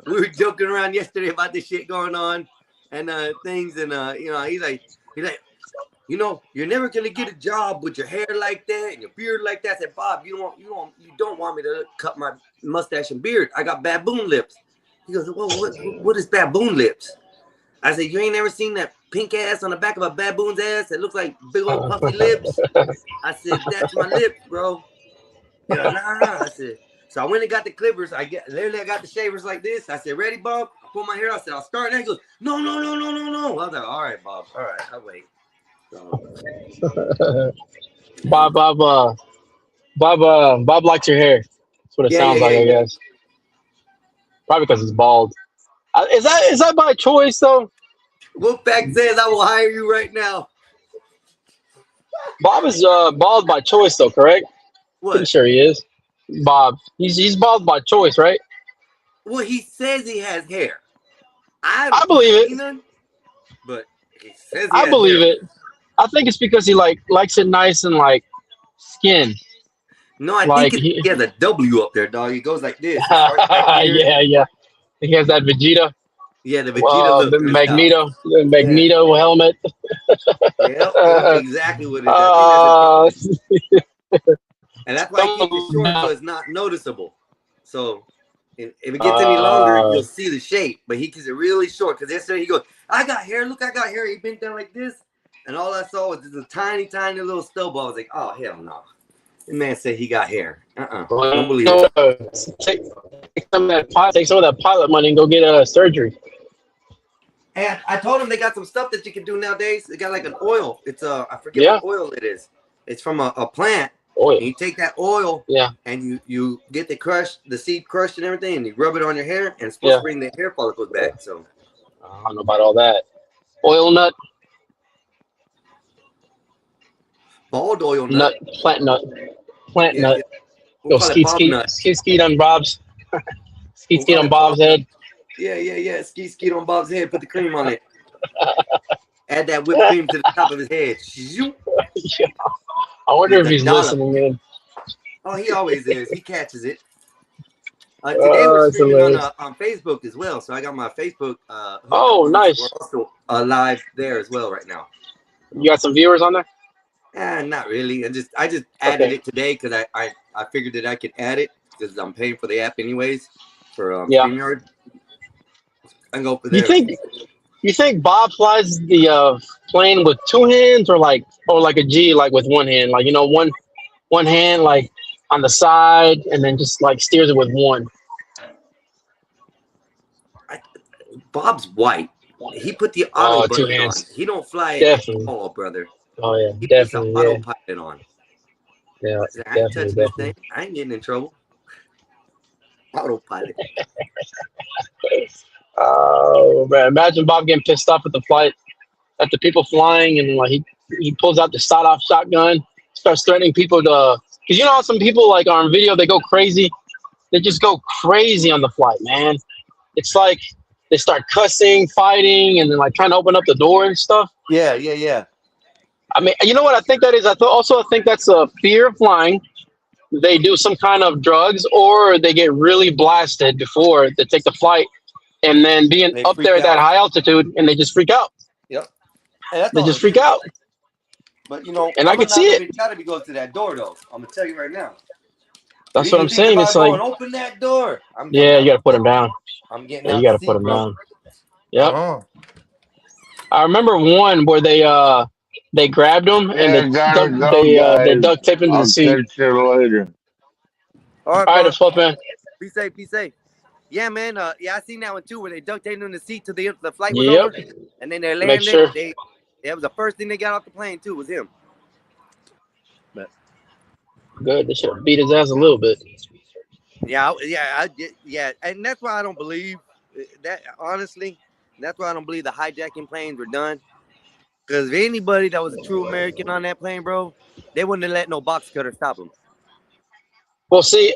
We were joking around yesterday about this shit going on and things, and he's like, you're never gonna get a job with your hair like that and your beard like that. I said, Bob, you don't want me to cut my mustache and beard. I got baboon lips. He goes, well, what is baboon lips? I said, you ain't never seen that pink ass on the back of a baboon's ass that looks like big old puffy lips? I said, that's my lips, bro. Nah. I said, so I went and got the clippers. I got the shavers like this. I said, ready, Bob? I pull my hair out. I said, I'll start. And he goes, no. I was like, all right, Bob. All right, I'll wait. So, Bob likes your hair. That's what it sounds like, I guess. Probably because he's bald. Is that by choice though? Wolfpack says I will hire you right now. Bob is bald by choice though, correct? Pretty What? sure he is. Bob, he's bald by choice, right? Well, he says he has hair. I believe it. None, but he says he I has believe hair. it. I think it's because he likes it nice and like skin. No, I Like think he has a W up there, dog. He goes like this. It yeah, starts right here. yeah. He has that Vegeta, Yeah, the Vegeta look. the Magneto helmet. Yep, exactly what it is. I think that's and that's why he keeps it short, so it's not noticeable. So if it gets any longer, you'll see the shape. But he keeps it really short because yesterday he goes, I got hair. Look, I got hair. He bent down like this. And all I saw was just a tiny, tiny little stubble. I was like, oh, hell no. The man said he got hair. Don't believe it. Take some of that pilot money and go get a surgery. And I told him they got some stuff that you can do nowadays. They got like an oil. It's I forget what oil it is. It's from a plant. Oil. And you take that oil, and you get the seed crushed and everything, and you rub it on your hair, and it's supposed to bring the hair follicles back. So I don't know about all that. Oil nut. Bald oil nut. Plant nut. Nut. We'll Go skeet on Bob's. Skeet on Bob's head. Yeah. Skeet on Bob's head. Put the cream on it. Add that whipped cream to the top of his head. Yeah. I wonder if he's listening, man. Oh, he always is. He catches it. Today we're streaming on Facebook as well. So I got my Facebook. Nice. We're also live there as well right now. You got some viewers on there? Not really. I just added it today because I figured that I could add it because I'm paying for the app anyways for StreamYard. I go for there. You think Bob flies the plane with two hands or like a G, like with one hand, like one hand like on the side and then just like steers it with one? Bob's white. He put the autopilot on. He don't fly at all, brother. Oh yeah, he definitely. Puts the autopilot on. Yeah, I ain't touching this thing. I ain't getting in trouble. Autopilot. Oh man! Imagine Bob getting pissed off at the flight, at the people flying, and like he pulls out the sawed-off shotgun, starts threatening people to. Because you know how some people like on video they go crazy, they just go crazy on the flight, man. It's like they start cussing, fighting, and then like trying to open up the door and stuff. Yeah. I mean, you know what I think that is? I think that's a fear of flying. They do some kind of drugs, or they get really blasted before they take the flight. And then being up there at that high altitude, and they just freak out. Yep. They just freak out. But and I can see it. Gotta be going to that door though. I'm gonna tell you right now. That's what I'm think saying. about It's like, going, open that door. I'm getting yeah, out. you gotta put him down. I'm getting Yeah, you out the gotta put seat, him bro. down. Yep. Uh-huh. I remember one where they grabbed him and Yeah, gotta go, they guys. duct taped him to the I'll seat. catch you later. All right, All right, bro. it's flipping. Be safe. Be safe. Yeah, man. Yeah, I seen that one too, where they duct taped him in the seat till the flight was Yep. over, and then they Make landed. sure. That was the first thing they got off the plane too, was him. But Good. They should have beat his ass a little bit. yeah, and that's why I don't believe that. Honestly, that's why I don't believe the hijacking planes were done. Because if anybody that was a true American on that plane, bro, they wouldn't have let no box cutter stop them. Well, see,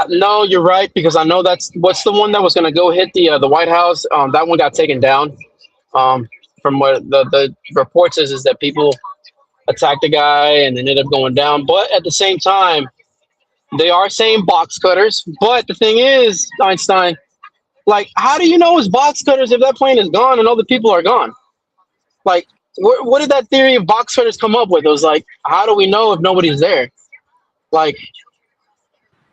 no, you're right, because I know that's what's the one that was going to go hit the White House. That one got taken down. From what the report says is that people attacked the guy and ended up going down. But at the same time, they are saying box cutters. But the thing is, Einstein, like, how do you know it's box cutters if that plane is gone and all the people are gone? Like, what did that theory of box cutters come up with? It was like, how do we know if nobody's there? Like,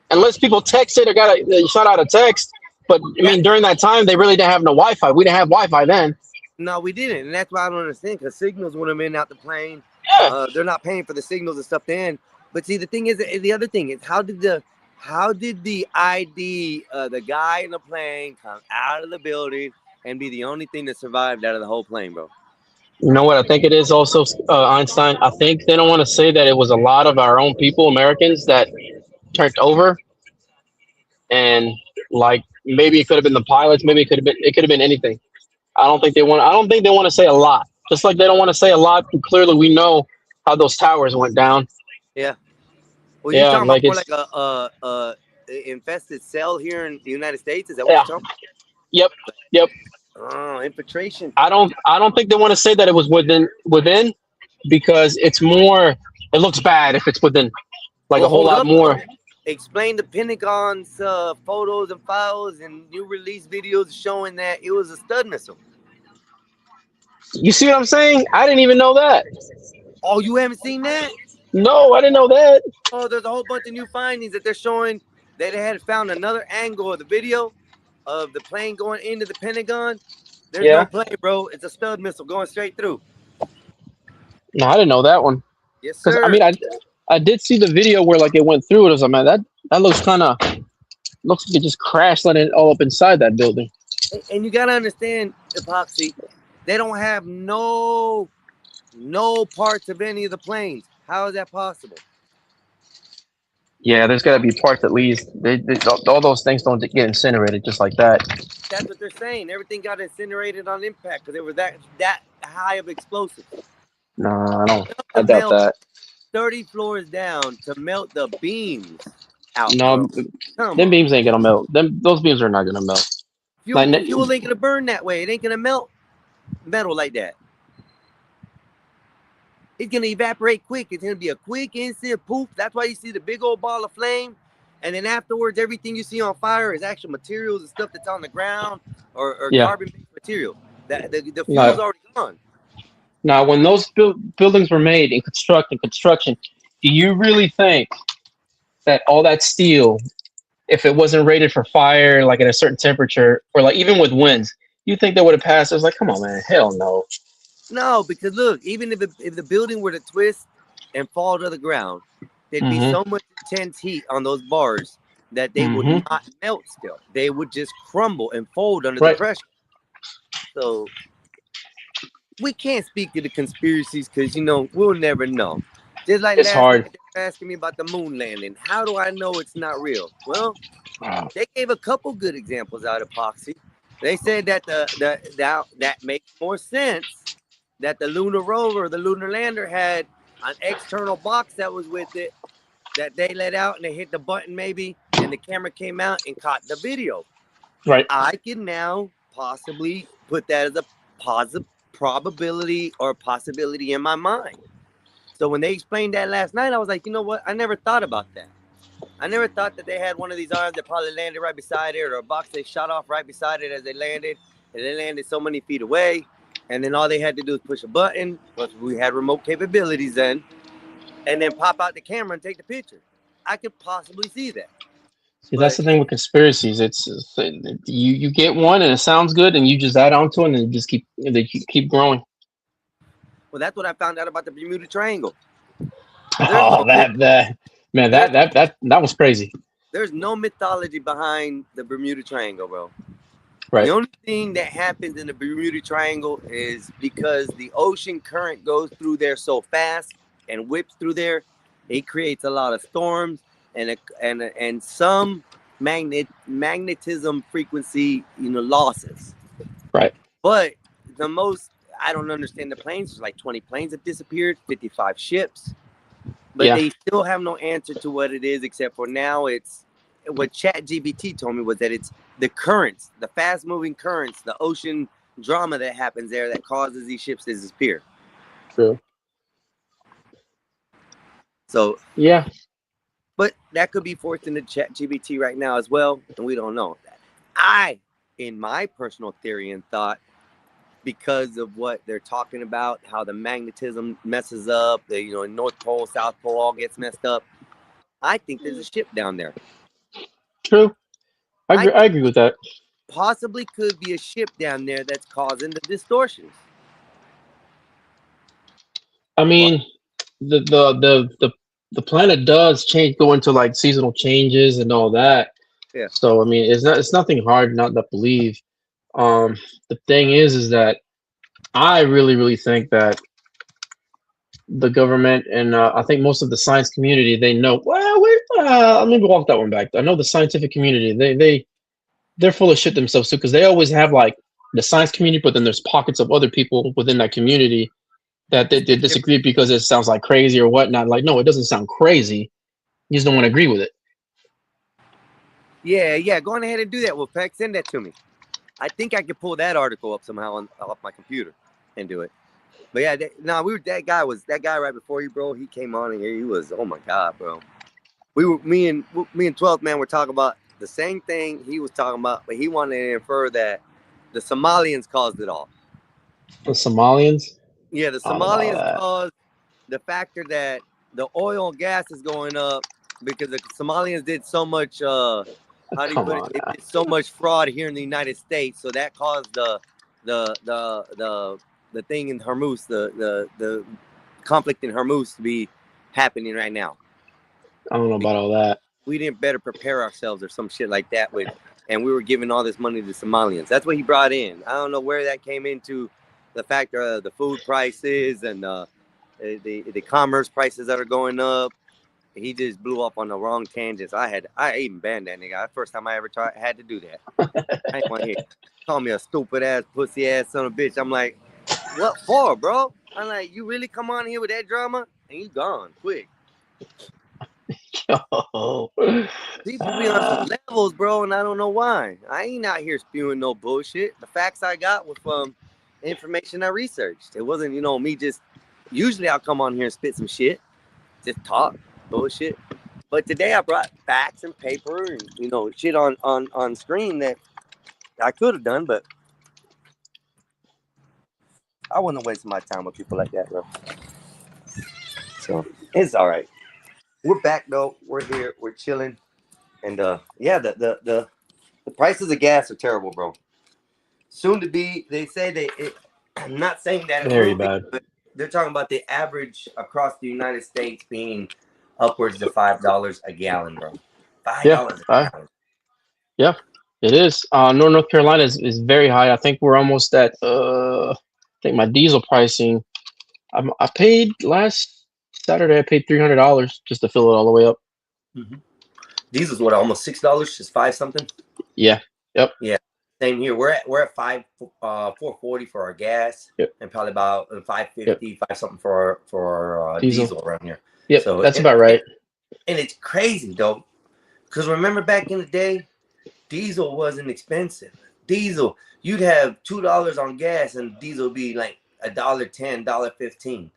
unless people texted or they shot out a text. But I mean, during that time, they really didn't have no Wi-Fi. We didn't have Wi-Fi then. No, we didn't, and that's why I don't understand. Because signals would have been out the plane. Yeah. They're not paying for the signals and stuff then. But see, the thing is, the other thing is, how did the ID the guy in the plane come out of the building and be the only thing that survived out of the whole plane, bro? You know what I think it is also, Einstein? I think they don't want to say that it was a lot of our own people, Americans, that turned over. And like maybe it could have been the pilots, maybe it could have been anything. I don't think they want to say a lot. Just like they don't want to say a lot. Clearly we know how those towers went down. Yeah. Well, Yeah, you're talking like about more it's like a infested cell here in the United States. Is that what yeah. you're talking Yep. about? Oh, infiltration. I don't think they want to say that it was within because it's more. It looks bad if it's within, like Well, a whole hold lot up, more. though. Explain the Pentagon's photos and files and new release videos showing that it was a Scud missile. You see what I'm saying? I didn't even know that. Oh, you haven't seen that? No, I didn't know that. Oh, there's a whole bunch of new findings that they're showing that they had found another angle of the video of the plane going into the Pentagon. There's Yeah. no plane, bro. It's a Scud missile going straight through. No, I didn't know that one. Yes, Because sir. I mean, I did see the video where like it went through it. I was like, man, that looks looks like it just crashed, letting it all up inside that building. And you gotta understand, Epoxy, they don't have no parts of any of the planes. How is that possible? Yeah, there's got to be parts at least. All those things don't get incinerated just like that. That's what they're saying. Everything got incinerated on impact because it was that high of explosive. No, I don't. Enough I to doubt melt that. 30 floors down to melt the beams out. No, bro. Come them on. beams ain't gonna melt. Those beams are not gonna melt. Fuel ain't gonna burn that way. It ain't gonna melt metal like that. It's gonna evaporate quick. It's gonna be a quick instant poof. That's why you see the big old ball of flame, and then afterwards, everything you see on fire is actual materials and stuff that's on the ground or Yeah. carbon-based material. That the fuel's Yeah. already gone. Now, when those buildings were made in construction, do you really think that all that steel, if it wasn't rated for fire, like at a certain temperature, or like even with winds, you think they would have passed? It was like, come on, man, hell no. No, because look, even if the building were to twist and fall to the ground, there'd be Mhm. so much intense heat on those bars that they would Mhm. not melt still. They would just crumble and fold under Right. the pressure. So we can't speak to the conspiracies because, we'll never know. Just like It's last hard. night, they were asking me about the moon landing. How do I know it's not real? Well, Oh, they gave a couple good examples out of Epoxy. They said that that makes more sense that the lunar rover, the lunar lander, had an external box that was with it that they let out and they hit the button maybe, and the camera came out and caught the video. right. I can now possibly put that as a positive probability or possibility in my mind. So when they explained that last night, I was like, you know what? I never thought about that. I never thought that they had one of these arms that probably landed right beside it, or a box they shot off right beside it as they landed, and they landed so many feet away. And then all they had to do was push a button, because we had remote capabilities then, and then pop out the camera and take the picture. I could possibly see that. See, that's the thing with conspiracies. It's you get one and it sounds good, and you just add on to it, and you just keep growing. Well, that's what I found out about the Bermuda Triangle. Oh, that man, that was crazy. There's no mythology behind the Bermuda Triangle, bro. Right. The only thing that happens in the Bermuda Triangle is because the ocean current goes through there so fast and whips through there, it creates a lot of storms and some magnetism frequency, losses. Right. But the most, I don't understand the planes. There's like 20 planes that disappeared, 55 ships. But Yeah. they still have no answer to what it is, except for now it's what ChatGPT told me was that it's the currents, the fast moving currents, the ocean drama that happens there that causes these ships to disappear. True. So yeah, but that could be forced into ChatGPT right now as well, and we don't know that. I, in my personal theory and thought, because of what they're talking about, how the magnetism messes up, the North Pole, South Pole all gets messed up. I think there's a ship down there. True. I agree with that. Possibly could be a ship down there that's causing the distortions. I mean, the planet does go into like seasonal changes and all that. Yeah. So I mean, it's nothing hard not to believe. The thing is that I really think that the government and I think most of the science community, they know. Well, let me walk that one back. I know the scientific community, they're full of shit themselves too, because they always have like the science community, but then there's pockets of other people within that community that they disagree because it sounds like crazy or whatnot. Like, no, it doesn't sound crazy. You just don't want to agree with it. Yeah. Go on ahead and do that, Wolfpack. Send that to me. I think I could pull that article up somehow off my computer and do it. But yeah, that guy right before you, bro. He came on here. He was, oh my god, bro. Me and 12th Man were talking about the same thing he was talking about, but he wanted to infer that the Somalians caused it all. The Somalians? Yeah, the Somalians caused the factor that the oil and gas is going up because the Somalians did so much. How do you put it? They did so much fraud here in the United States, so that caused the thing in Hormuz, the conflict in Hormuz to be happening right now. I don't know about all that. We didn't better prepare ourselves or some shit like that and we were giving all this money to Somalians. That's what he brought in. I don't know where that came into the factor of the food prices and the commerce prices that are going up. He just blew up on the wrong tangents. I even banned that nigga. That's the first time I ever had to do that. I ain't want to hear. Call me a stupid ass, pussy ass son of a bitch. I'm like, what for, bro? I'm like, you really come on here with that drama? And you gone quick. Yo. People be on some levels, bro, and I don't know why. I ain't out here spewing no bullshit. The facts I got was from information I researched. It wasn't, me just. Usually I'll come on here and spit some shit, just talk bullshit. But today I brought facts and paper and shit on screen that I could have done, but I wouldn't waste my time with people like that, bro. So it's all right. We're back though. We're here. We're chilling, and yeah, the prices of gas are terrible, bro. Soon to be. They say I'm not saying that it very will be, bad. but they're talking about the average across the United States being upwards of $5 a gallon, bro. $5 a gallon. Yeah, it is. North Carolina is very high. I think we're almost at. I think my diesel pricing. I paid last Saturday. I paid $300 just to fill it all the way up. Mm-hmm. Diesel's what, almost $6? Just 5 something. Yeah. Yep. Yeah. Same here. We're at $4.40 for our gas, and probably about $5.50, 5 something for our diesel around here. Yep. So that's about right. And it's crazy though, because remember back in the day, diesel wasn't expensive. Diesel, you'd have $2 on gas, and diesel would be like $1.10, $1.15.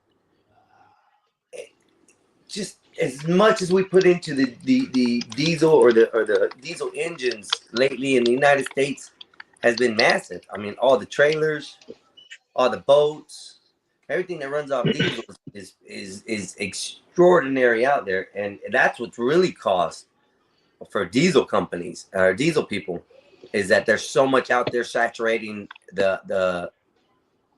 Just as much as we put into the diesel or the diesel engines lately in the United States has been massive. I mean, all the trailers, all the boats, everything that runs off diesel is extraordinary out there, and that's what's really caused for diesel companies or diesel people is that there's so much out there saturating the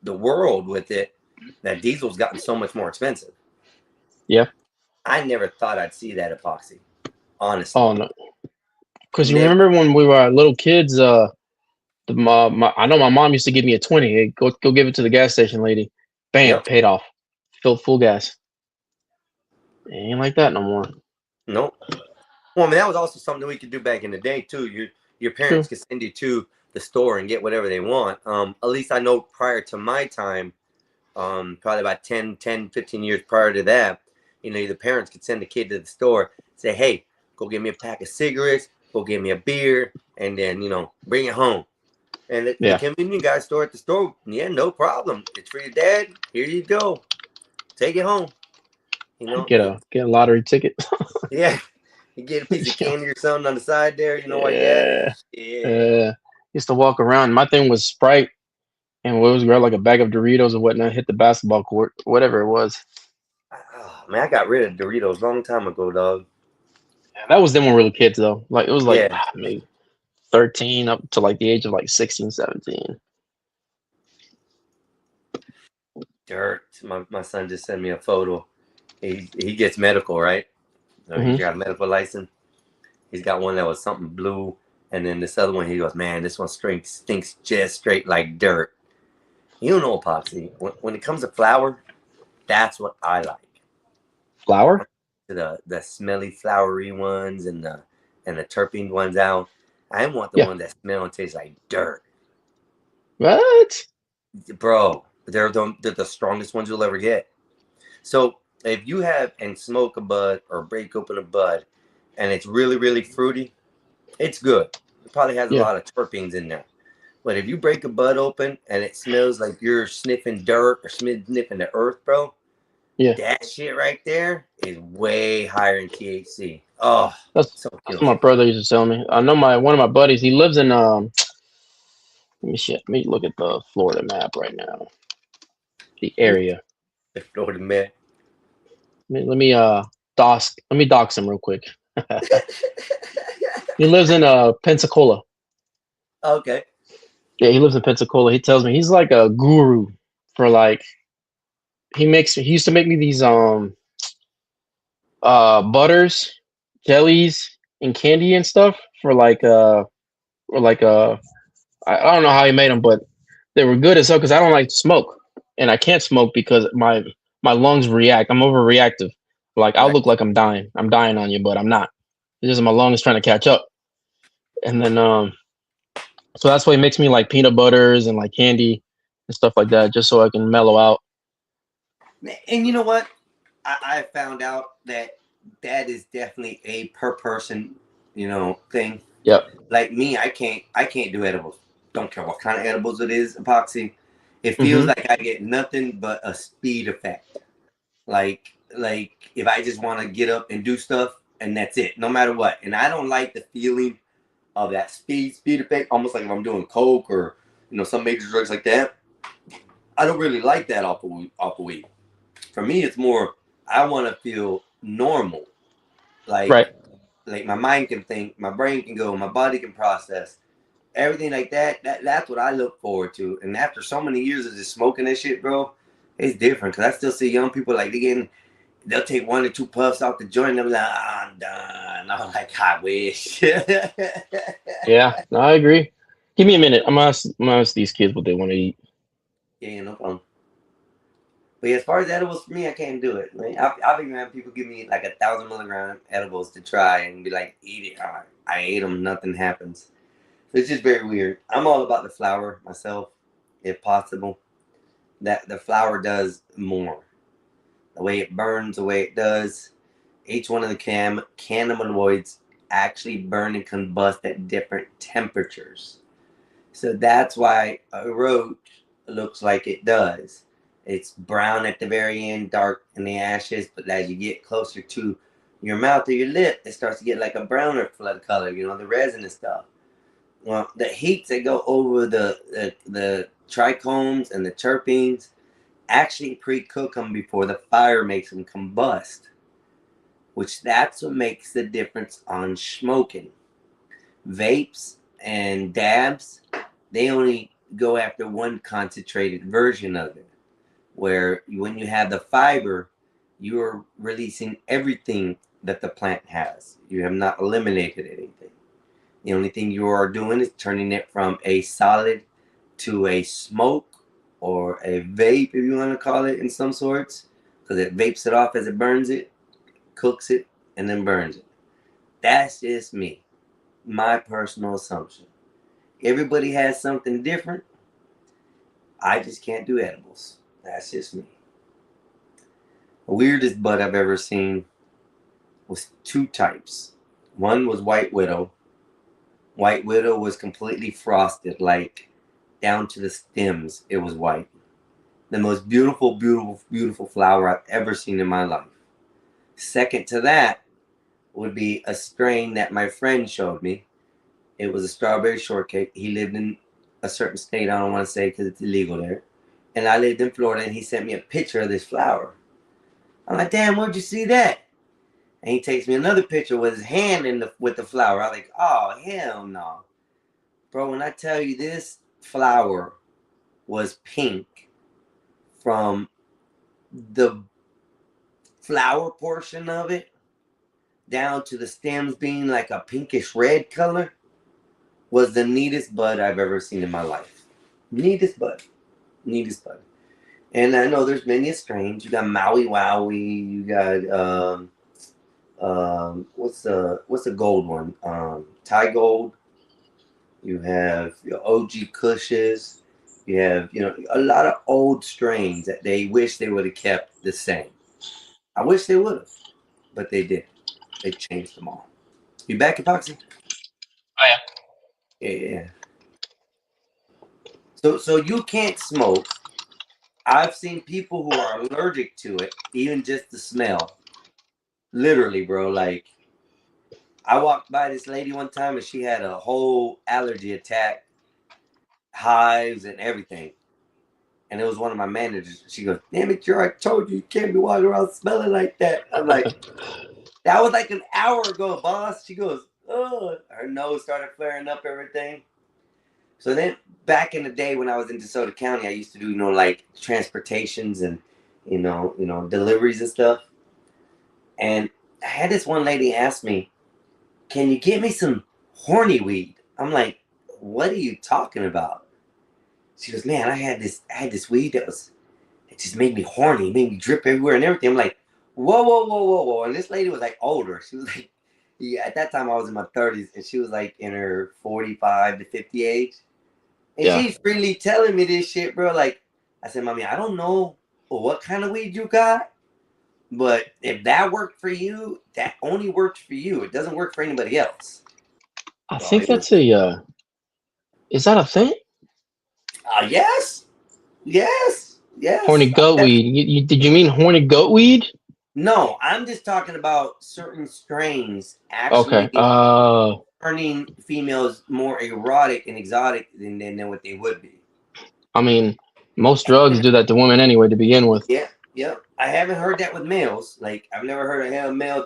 world with it that diesel's gotten so much more expensive. Yeah. I never thought I'd see that epoxy, honestly. Oh no, because you Never. remember when we were little kids, I know my mom used to give me a 20. Hey, go give it to the gas station lady. Bam, Yep. paid off. Filled full gas. It ain't like that no more. Nope. Well, I mean, that was also something we could do back in the day too. Your parents could send you to the store and get whatever they want. At least I know prior to my time, probably about 10, 15 years prior to that, you know, the parents could send the kid to the store, say, hey, go get me a pack of cigarettes, go get me a beer, and then, you know, bring it home. And the convenience guy store at the store, yeah, no problem. It's for your dad. Here you go. Take it home. You know, Get a lottery ticket. yeah. You get a piece of candy or something on the side there, you know what? Yeah. Used to walk around. My thing was Sprite, and we always grab like a bag of Doritos or whatnot, hit the basketball court, whatever it was. Oh, man, I got rid of Doritos a long time ago, dog. Yeah, that was them when we were kids, though. Like, it was like Yeah. maybe 13 up to like the age of like 16, 17. Dirt. My son just sent me a photo. He gets medical, right? He's got a medical license. He's got one that was something blue, and then this other one, he goes, man, this one stinks just straight like dirt. You know, epoxy. When it comes to flour, that's what I like. Flour? The smelly, flowery ones and the terpene ones out. I want the one that smell and tastes like dirt. What? Bro, they're the strongest ones you'll ever get. So if you have and smoke a bud or break open a bud and it's really, really fruity, it's good. It probably has a lot of terpenes in there. But if you break a bud open and it smells like you're sniffing dirt or sniffing the earth, bro, that shit right there is way higher in THC. Oh, that's what my brother used to tell me. I know one of my buddies, he lives in let me look at the Florida map right now. The area. The Florida map. Let me dox him real quick. He lives in Pensacola. Okay. Yeah, he lives in Pensacola. He tells me he's like a guru for like he used to make me these butters, jellies, and candy and stuff for I don't know how he made them, but they were good as hell because I don't like to smoke, and I can't smoke because my lungs react. I'm overreactive. Like I'll look like I'm dying. I'm dying on you, but I'm not. It's just my lungs trying to catch up. And then so that's why he makes me like peanut butters and like candy and stuff like that, just so I can mellow out. And you know what? I found out that is definitely a per person, you know, thing. Yep. Like me, I can't do edibles. Don't care what kind of edibles it is, epoxy. It feels like I get nothing but a speed effect. Like if I just want to get up and do stuff and that's it, no matter what. And I don't like the feeling of that speed effect, almost like if I'm doing coke or, you know, some major drugs like that. I don't really like that off of weed. For me, it's more I want to feel normal, like my mind can think, my brain can go, my body can process, everything like that. That's what I look forward to. And after so many years of just smoking that shit, bro, it's different. Cause I still see young people like they'll take 1 or 2 puffs off the joint and I'm like, I'm done. I'm like, I wish. Yeah, no, I agree. Give me a minute. I'm gonna ask these kids what they want to eat. Yeah, no problem. But as far as edibles, for me, I can't do it. Like, I've even had people give me like 1,000 milligram edibles to try and be like, eat it. I ate them, nothing happens. So it's just very weird. I'm all about the flower myself, if possible. That the flower does more. The way it burns, the way it does. Each one of the cannabinoids actually burn and combust at different temperatures. So that's why a roach looks like it does. It's brown at the very end, dark in the ashes, but as you get closer to your mouth or your lip, it starts to get like a browner color, you know, the resin and stuff. Well, the heats that go over the trichomes and the terpenes actually pre-cook them before the fire makes them combust. which that's what makes the difference on smoking. Vapes and dabs, they only go after one concentrated version of it, where when you have the fiber, you're releasing everything that the plant has. You have not eliminated anything. The only thing you are doing is turning it from a solid to a smoke or a vape, if you want to call it in some sorts, because it vapes it off as it burns it, cooks it, and then burns it. That's just me, my personal assumption. Everybody has something different. I just can't do edibles. That's just me. The weirdest bud I've ever seen was two types. One was White Widow. White Widow was completely frosted, like down to the stems, it was white. The most beautiful, beautiful, beautiful flower I've ever seen in my life. Second to that would be a strain that my friend showed me. It was a strawberry shortcake. He lived in a certain state, I don't want to say because it's illegal there. And I lived in Florida, and he sent me a picture of this flower. I'm like, damn, where'd you see that? And he takes me another picture with his hand with the flower. I'm like, oh, hell no. Bro, when I tell you this flower was pink from the flower portion of it down to the stems being like a pinkish red color, was the neatest bud I've ever seen in my life. Neatest bud. Neatest bud. And I know there's many strains. You got Maui Wowie. You got what's the gold one? Thai Gold. You have your OG Kushes. You have, a lot of old strains that they wish they would have kept the same. I wish they would have, but they didn't. They changed them all. You back, Epoxy? Oh yeah. Yeah. So you can't smoke. I've seen people who are allergic to it, even just the smell. Literally, bro. Like, I walked by this lady one time and she had a whole allergy attack, hives and everything. And it was one of my managers. She goes, damn it, I told you can't be walking around smelling like that. I'm like, that was like an hour ago, boss. She goes, oh, her nose started flaring up, everything. So then back in the day when I was in DeSoto County, I used to do, like transportations and, deliveries and stuff. And I had this one lady ask me, can you get me some horny weed? I'm like, what are you talking about? She goes, man, I had this weed it just made me horny, made me drip everywhere and everything. I'm like, whoa. And this lady was like older. She was like, at that time I was in my 30s and she was like in her 45 to 50 age. And she's freely telling me this shit, bro. Like, I said, mommy, I don't know what kind of weed you got, but if that worked for you, that only works for you. It doesn't work for anybody else. I think that's is that a thing? Yes. Horny goat weed. Did you mean horny goat weed? No, I'm just talking about certain strains actually turning females more erotic and exotic than what they would be. I mean, most drugs do that to women anyway to begin with. Yeah. I haven't heard that with males. Like, I've never heard a male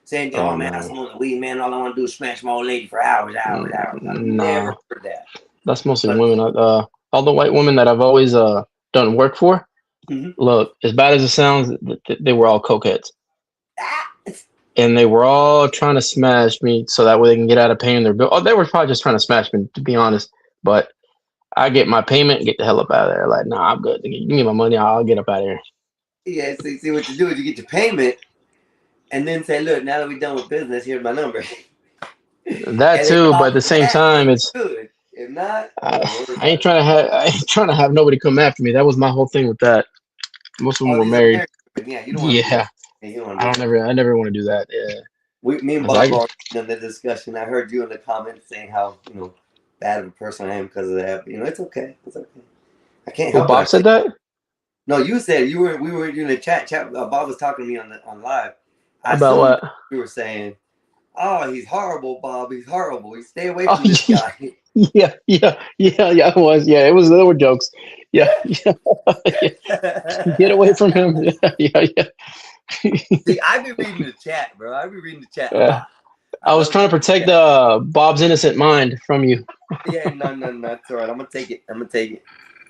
saying, oh man, I smoke the weed, man. All I want to do is smash my old lady for hours. I've never heard that. That's mostly women. All the white women that I've always done work for, look, as bad as it sounds, they were all cokeheads. And they were all trying to smash me so that way they can get out of paying their bill. Oh, they were probably just trying to smash me, to be honest. But I get my payment and get the hell up out of there. Like, nah, I'm good. Give me my money. I'll get up out of here. Yeah, see what you do is you get your payment and then say, look, now that we're done with business, here's my number. That too, but at the same time, it's good. If not, I ain't trying to have nobody come after me. That was my whole thing with that. Most of them were married. Yeah, you don't want I never want to do that. Yeah. Me and Bob were in the discussion. I heard you in the comments saying how bad of a person I am because of that. But, it's okay. It's okay. I can't help it. Bob said that? No, you said we were in the chat. Bob was talking to me on live. About what? You were saying, oh, he's horrible, Bob. He's horrible. You stay away from this guy. Yeah, I was. Yeah, it was. There were jokes. Yeah. Get away from him. Yeah. See, I be reading the chat, bro. I be reading the chat a Yeah. lot. I was love trying to reading the protect chat. Bob's innocent mind from you. Yeah, no, that's all right. I'm gonna take it.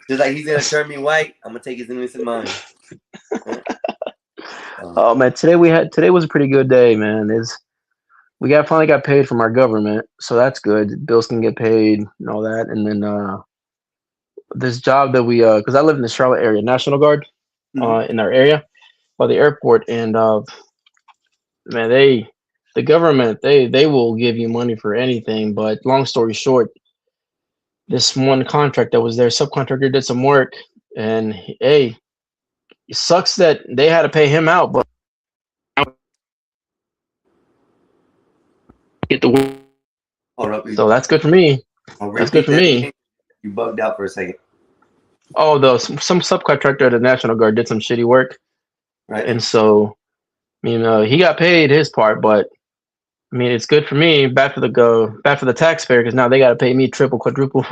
Just like he's gonna turn me white, I'm gonna take his innocent mind. Oh man, today was a pretty good day, man. We finally got paid from our government, so that's good. Bills can get paid and all that, and then this job that we because I live in the Charlotte area, National Guard Mhm. in our area by the airport, and man, the government they will give you money for anything. But long story short, this one contract that was there, subcontractor did some work, and hey, it sucks that they had to pay him out, but get the work. Hold up. So that's good for me. That's good Repeat for that me. again. You bugged out for a second. Oh, some subcontractor at the National Guard did some shitty work, Right. and so he got paid his part, but I mean it's good for me. Bad for the taxpayer because now they got to pay me triple, quadruple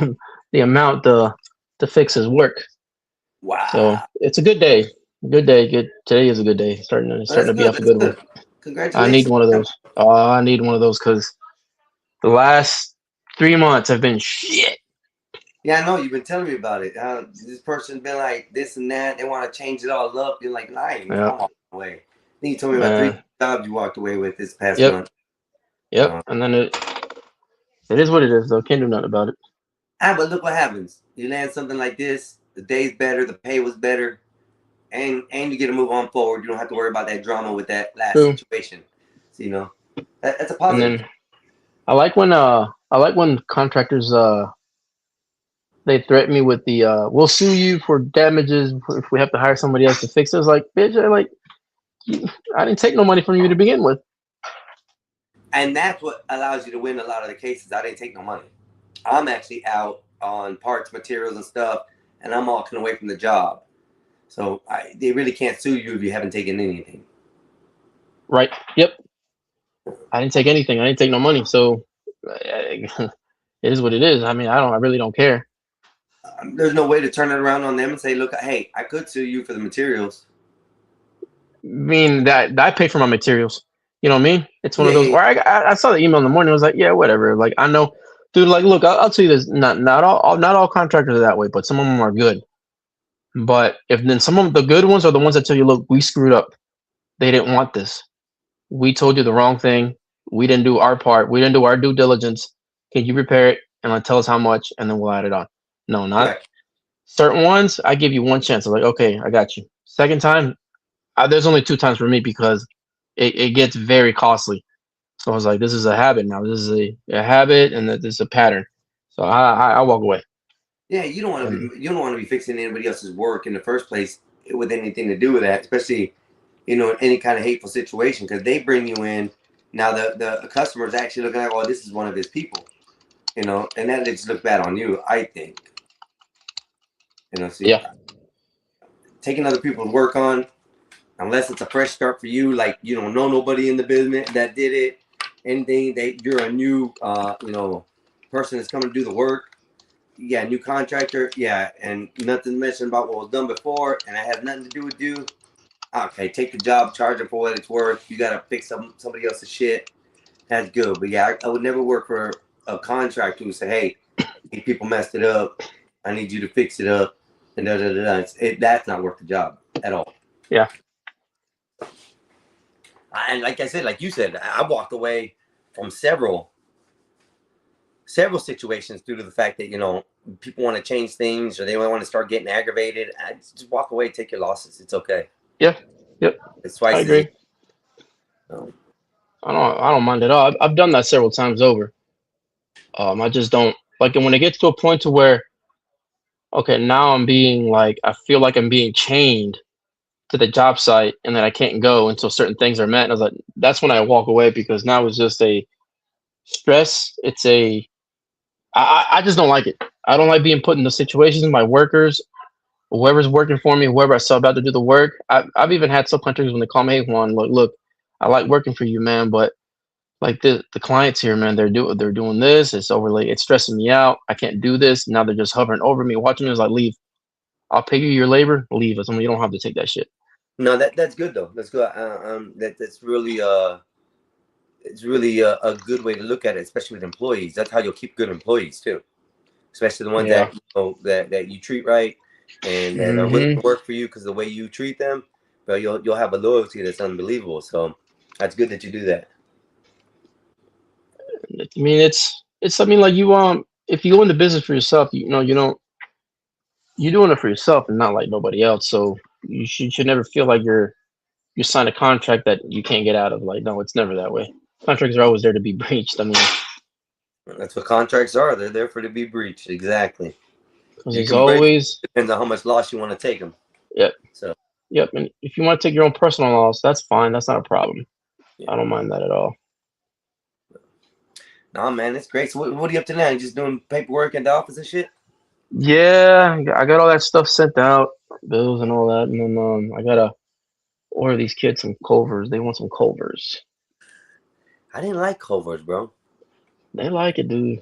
the amount to fix his work. Wow. So it's a good day. Good day. Good. Today is a good day. Starting Well, to that's be off a good. good one. I need Congratulations. one of those. I need one of those because the last 3 months have been shit. Yeah, I know. You've been telling me about it. This person's been like this and that. They want to change it all up. You're like, lying. Yeah. I'm walking away. I think you told me about 3 jobs you walked away with this past Yep. month. Yep. And then it is what it is, though. Can't do nothing about it. But look what happens. You land something like this. The day's better. The pay was better. And you get to move on forward. You don't have to worry about that drama with that last situation. So, that's a positive. And then I like when contractors they threaten me with the we'll sue you for damages if we have to hire somebody else to fix it. It's like, bitch, I didn't take no money from you to begin with. And that's what allows you to win a lot of the cases. I didn't take no money. I'm actually out on parts, materials, and stuff, and I'm walking away from the job. So they really can't sue you if you haven't taken anything. Right. Yep. I didn't take anything. I didn't take no money. So it is what it is. I mean, I really don't care. There's no way to turn it around on them and say, look, hey, I could sue you for the materials. I mean, that I pay for my materials. You know what I mean? It's one of those where I saw the email in the morning. I was like, yeah, whatever. Like, I know, dude. Like, look, I'll tell you this: not all contractors are that way, but some of them are good. But if then some of the good ones are the ones that tell you, look, we screwed up. They didn't want this. We told you the wrong thing. We didn't do our part. We didn't do our due diligence. Can you repair it and tell us how much, and then we'll add it on? No, not certain ones. I give you one chance. I'm like, okay, I got you. Second time, there's only 2 times for me because it gets very costly. So I was like, this is a habit now. This is a habit, and this is a pattern. So I walk away. Yeah, you don't want to be fixing anybody else's work in the first place with anything to do with that, especially any kind of hateful situation, because they bring you in. Now the customer is actually looking at, well, this is one of his people, and that just looks bad on you, I think. Taking other people's work on, unless it's a fresh start for you, like you don't know nobody in the business that did it, anything that you're a new person that's coming to do the work. Yeah, new contractor. Yeah, and nothing mentioned about what was done before, and it has nothing to do with you. Okay, take the job, charge it for what it's worth. You gotta fix somebody else's shit. That's good, but yeah, I would never work for a contractor who say, "Hey, these people messed it up. I need you to fix it up." And that's not worth the job at all. Yeah. And like I said, like you said, I walked away from several situations due to the fact that people want to change things or they want to start getting aggravated. I just walk away, take your losses. It's okay. Yeah. Yep. It's twice. I agree. I don't mind at all. I've done that several times over. I just don't like it when it gets to a point to where, okay, now I'm being like, I feel like I'm being chained to the job site and that I can't go until certain things are met. And I was like, that's when I walk away because now it's just a stress. I just don't like it. I don't like being put in the situations. My workers, whoever's working for me, whoever I sub out to do the work. I've even had subcontractors when they call me, hey, Juan, look, I like working for you, man, but like the clients here, man, they're doing this. It's overly, it's stressing me out. I can't do this. Now they're just hovering over me, watching me. It's like, leave. I'll pay you your labor. Leave us. I mean, you don't have to take that shit. No, that's good though. That's good. That's really it's really a good way to look at it, especially with employees. That's how you'll keep good employees too, especially the ones Yeah. that that you treat right and that are willing to work for you because the way you treat them. But you'll have a loyalty that's unbelievable. So that's good that you do that. I mean, it's something like you if you go into business for yourself, you know, you're doing it for yourself and not like nobody else. So you should never feel like you sign a contract that you can't get out of. Like, no, it's never that way. Contracts are always there to be breached. I mean, That's what contracts are. They're there for to be breached. Exactly. because You there's can break. always Depends on how much loss you want to take them. Yep. So Yep. And if you want to take your own personal loss, that's fine. That's not a problem. yeah. I don't mind that at all. Nah, man, it's great. So what are you up to now? You just doing paperwork in the office and shit? Yeah, I got all that stuff sent out, bills and all that, and then I gotta order these kids some Culvers. They want some Culvers. I didn't like Culver's, bro. They like it, dude.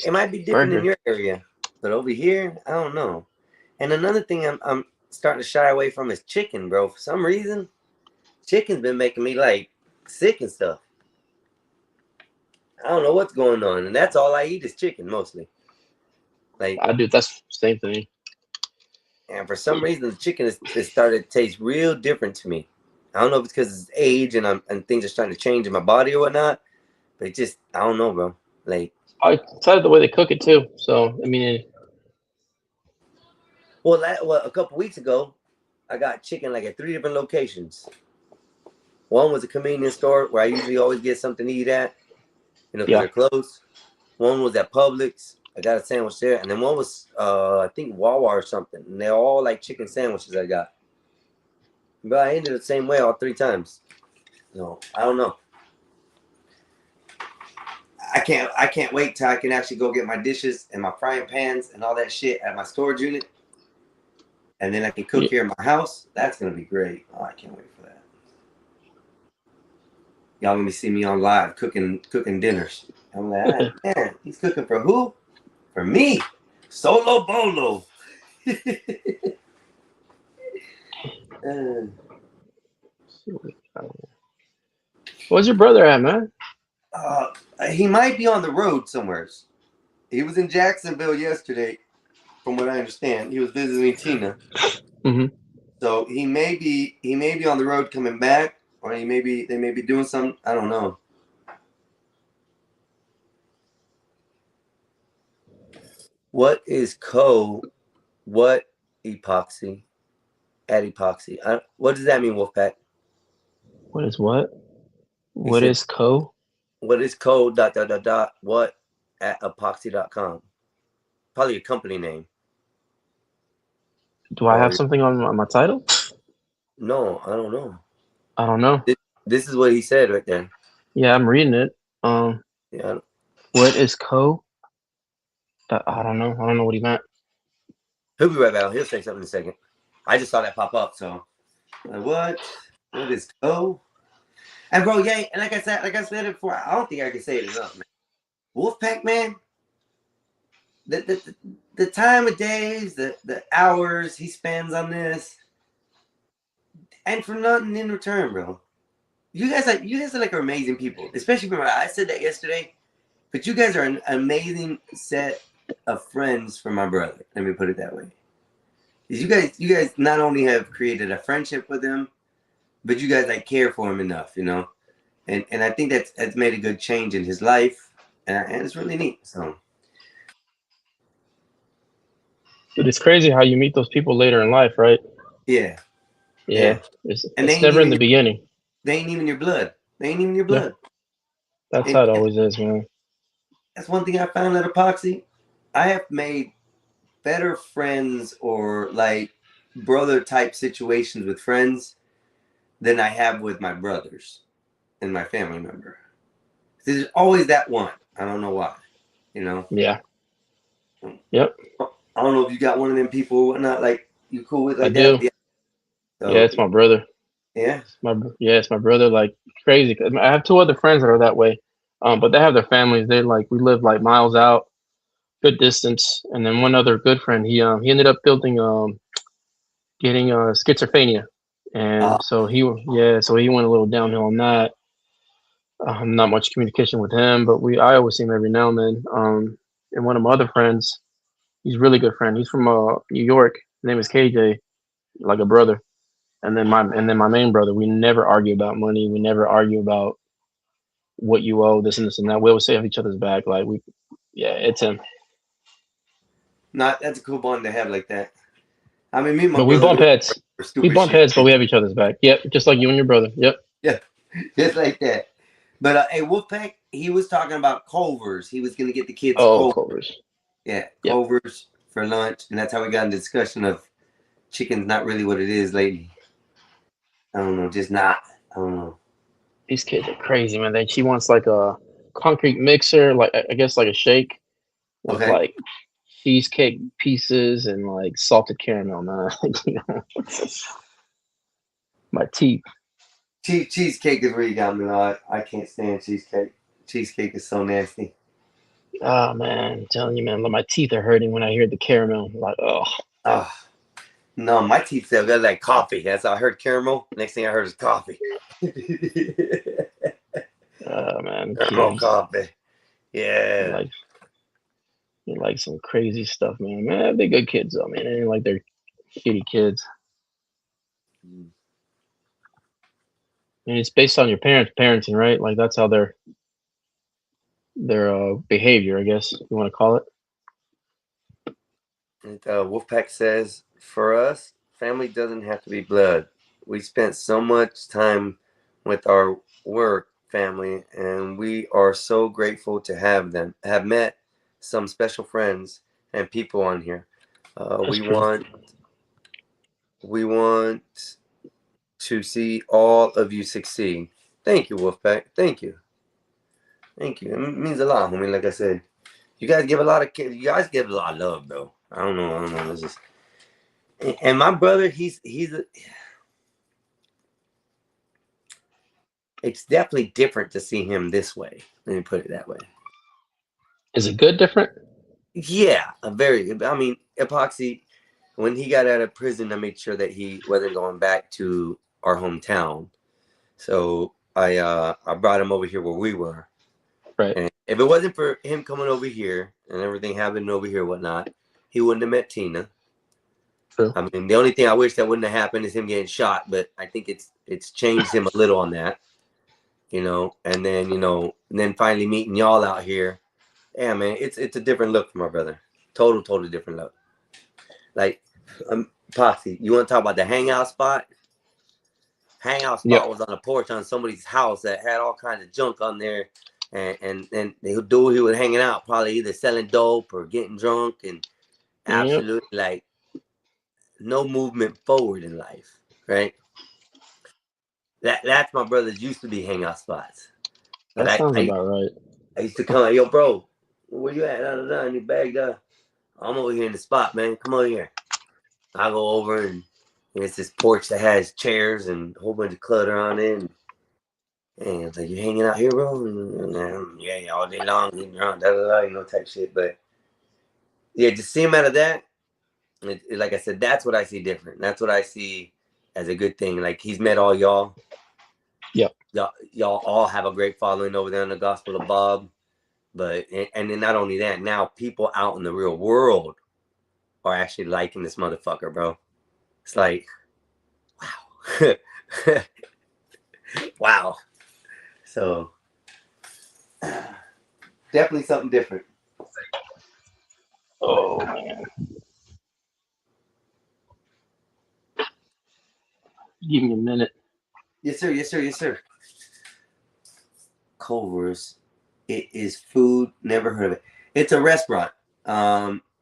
It might be different in Burger. your area, but over here, I don't know. And another thing I'm starting to shy away from is chicken, bro. For some reason, chicken's been making me like sick and stuff. I don't know what's going on, and that's all I eat is chicken mostly. Like, I do. That's the same thing. and for some reason, the chicken is started to taste real different to me. I don't know if it's because it's age and things are starting to change in my body or whatnot, but it just I don't know, bro. Like, I decided the way they cook it too. So I mean, well, a couple weeks ago, I got chicken like at 3 different locations. One was a convenience store where I usually always get something to eat at, you know, because they're close. One was at Publix. I got a sandwich there, and then one was I think Wawa or something, and they're all like chicken sandwiches I got. But I ended the same way all 3 times. No, I don't know. I can't wait till I can actually go get my dishes and my frying pans and all that shit at my storage unit, and then I can cook here in my house. That's gonna be great. Oh, I can't wait for that. Y'all gonna see me on live cooking dinners. I'm like, man, he's cooking for who? For me, Solo Bolo. where's your brother at, man? He might be on the road somewhere. He was in Jacksonville yesterday, from what I understand. He was visiting Tina. Mm-hmm. So he may be on the road coming back, or they may be doing something. I don't know. What is what epoxy? At epoxy. What does that mean, Wolfpack? What is what? What is co? What is what at epoxy.com? Probably a company name. Do I have something on my title? No, I don't know. I don't know. This is what he said right there. Yeah, I'm reading it. Yeah. What is co? I don't know. I don't know what he meant. He'll be right back. He'll say something in a second. I just saw that pop up, so like, what is co? And bro, yeah, and like I said it before, I don't think I can say it enough, man. Wolfpack, man. The time of days, the hours he spends on this, and for nothing in return, bro. You guys are like amazing people, especially remember I said that yesterday, but you guys are an amazing set of friends for my brother. Let me put it that way. You guys not only have created a friendship with him, but you guys like care for him enough, you know, and I think that's made a good change in his life, and it's really neat. So, Dude, it's crazy how you meet those people later in life, right? yeah. It's never in the beginning. They ain't even your blood. Yeah. That's how it always is, man. That's one thing I found at Epoxy. I have made better friends or like brother type situations with friends than I have with my brothers and my family member. There's always that one. I don't know why, you know? Yeah. Yep. I don't know if you got one of them people or whatnot, like you cool with like I that? do. Yeah. So, Yeah, it's my brother. Yeah. It's my brother. Like crazy. I have 2 other friends that are that way, but they have their families. They like we live like miles out, good distance. And then one other good friend, he ended up getting schizophrenia, and so he went a little downhill on that. Not much communication with him, but I always see him every now and then. And one of my other friends, he's a really good friend. He's from New York. His name is KJ, like a brother. And then my main brother. We never argue about money. We never argue about what you owe, this and this and that. We always say off each other's back. Like it's him. That's a cool bond to have like that. I mean, me and my But we brother bump heads. were stupid We bump shit. heads, but we have each other's back. Yep, just like you and your brother. Yep. Yeah, just like that. But hey, Wolfpack, he was talking about Culver's. He was gonna get the kids Culver's. Yeah, Yep. Culver's for lunch, and that's how we got into discussion of chicken's not really what it is lately. I don't know, just not. I don't know. These kids are crazy, man. She wants like a concrete mixer, like I guess like a shake with Okay. like cheesecake pieces and like salted caramel, man. You know? My teeth. Cheesecake is where you got me. I can't stand cheesecake. Cheesecake is so nasty. Oh man, I'm telling you, man, my teeth are hurting when I hear the caramel. Like, Oh, no, my teeth still got like coffee. That's how I heard caramel. Next thing I heard is coffee. Man, Caramel kids, coffee. Yeah. they like some crazy stuff, man. Man, they're good kids though, man. They ain't like they're shitty kids. And it's based on your parenting, right? Like that's how their behavior, I guess you want to call it. And, Wolfpack says, for us, family doesn't have to be blood. We spent so much time with our work family, and we are so grateful to have them. Have met some special friends and people on here. We want to see all of you succeed. Thank you, Wolfpack. Thank you. Thank you. It means a lot, homie. Like I said, you guys give a lot of love, though. I don't know. This is, and my brother, it's definitely different to see him this way. Let me put it that way. Is it good different? Yeah, Epoxy, when he got out of prison, I made sure that he wasn't going back to our hometown. So I brought him over here where we were. Right. And if it wasn't for him coming over here and everything happening over here, whatnot, he wouldn't have met Tina. True. I mean, the only thing I wish that wouldn't have happened is him getting shot, but I think it's changed him a little on that, and then finally meeting y'all out here. Yeah, man, it's a different look for my brother. Totally different look. Like, Poxy, you want to talk about the hangout spot? Hangout spot was on a porch on somebody's house that had all kinds of junk on there. And the dude he was hanging out probably either selling dope or getting drunk and absolutely like no movement forward in life, right? That's my brother's used to be hangout spots. That sounds about right. I used to come like, yo, bro, where you at? And he bagged up. I'm over here in the spot, man. Come over here. I go over and it's this porch that has chairs and a whole bunch of clutter on it. And it's like, you hanging out here, bro? And, yeah, all day long, getting drunk, type shit. But yeah, just see him out of that. Like I said, that's what I see different. That's what I see as a good thing. Like, he's met all y'all. Yep. Y'all all have a great following over there in the Gospel of Bob. But, and then not only that, now people out in the real world are actually liking this motherfucker, bro. It's like, wow. Wow. So, definitely something different. Oh, man. Give me a minute. Yes, sir. Culver's. It is food. Never heard of it. It's a restaurant.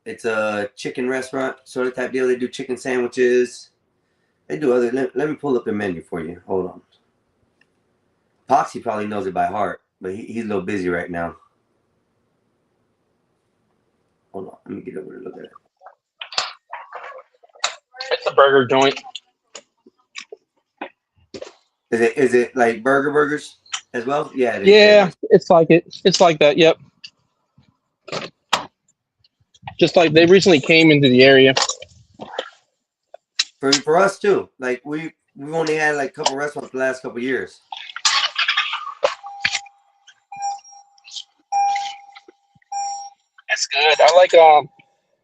It's a chicken restaurant sort of type deal. They do chicken sandwiches. They do other. Let me pull up the menu for you. Hold on. Poxy probably knows it by heart, but he's a little busy right now. Hold on. Let me get over to look at it. It's a burger joint. Is it like burgers as well? Yeah. It is. Yeah, it's like it. It's like that. Yep. Just like they recently came into the area. For us too. Like we we've only had like a couple restaurants the last couple years. That's good. I like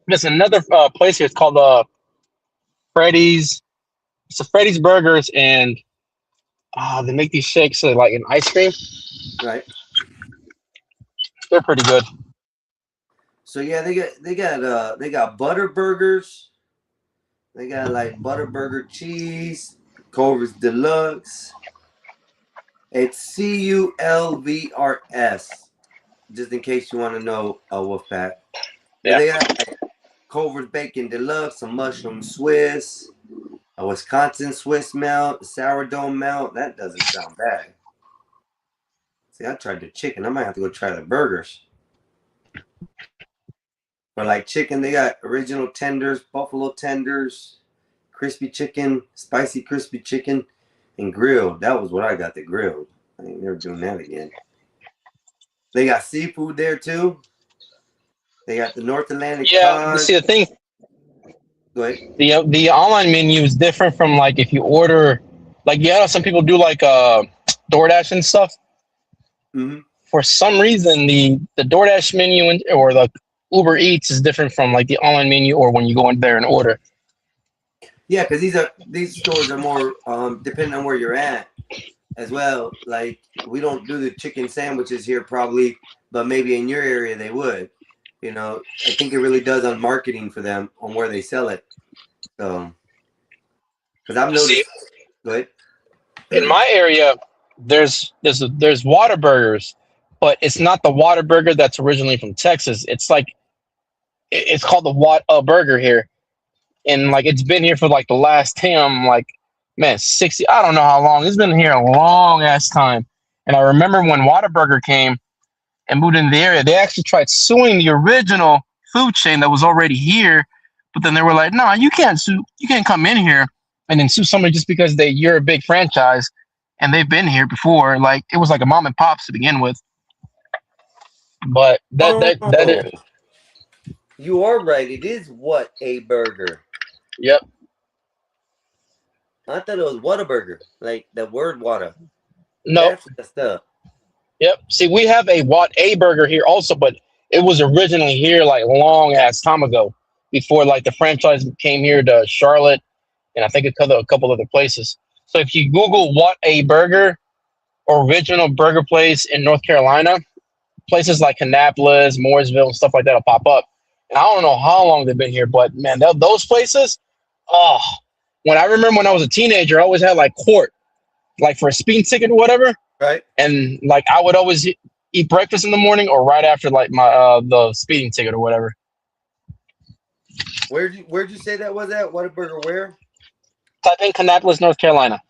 there's another place here. It's called Freddy's. It's a Freddy's Burgers, and they make these shakes like an ice cream. Right. They're pretty good. So yeah, they got butter burgers. They got like butter burger cheese, Culver's Deluxe. It's CULVRS. Just in case you want to know, Wolfpack. Yeah. They got like, Culver's Bacon Deluxe, a mushroom Swiss, a Wisconsin Swiss melt, a sourdough melt. That doesn't sound bad. See, I tried the chicken. I might have to go try the burgers. But like chicken, they got original tenders, buffalo tenders, crispy chicken, spicy crispy chicken, and grilled. That was what I got, the grilled. I ain't never doing that again. They got seafood there too. They got the North Atlantic cod. See the thing. Go ahead. The online menu is different from like if you order, like some people do like DoorDash and stuff. Mm-hmm. For some reason, the DoorDash menu or the Uber Eats is different from like the online menu or when you go in there and order. Yeah, because these stores are more depending on where you're at as well. Like we don't do the chicken sandwiches here probably, but maybe in your area they would. You know, I think it really does on marketing for them on where they sell it. So, because I've noticed. Go ahead. In my area, there's Whataburgers, but it's not the Whataburger that's originally from Texas. It's like it's called the Whataburger here, and like it's been here for like the last 60. I don't know how long. It's been here a long ass time. And I remember when Whataburger came and moved in the area, they actually tried suing the original food chain that was already here, but then they were like, "No, you can't sue. You can't come in here and then sue somebody just because you're a big franchise and they've been here before." Like it was like a mom and pops to begin with. But that You are right. It is Whataburger. Yep. I thought it was Whataburger, like the word water. No. That's messed up. Yep. See, we have a Whataburger here also, but it was originally here like long ass time ago, before like the franchise came here to Charlotte, and I think a couple other places. So if you Google Whataburger, original burger place in North Carolina, places like Kannapolis, Mooresville, and stuff like that will pop up. And I don't know how long they've been here, but man, those places. Oh, when I remember when I was a teenager, I always had like court, like for a speeding ticket or whatever. Right. And like I would always eat breakfast in the morning or right after like my the speeding ticket or whatever. Where'd you say that was at? Whataburger where? Type in Kannapolis, North Carolina.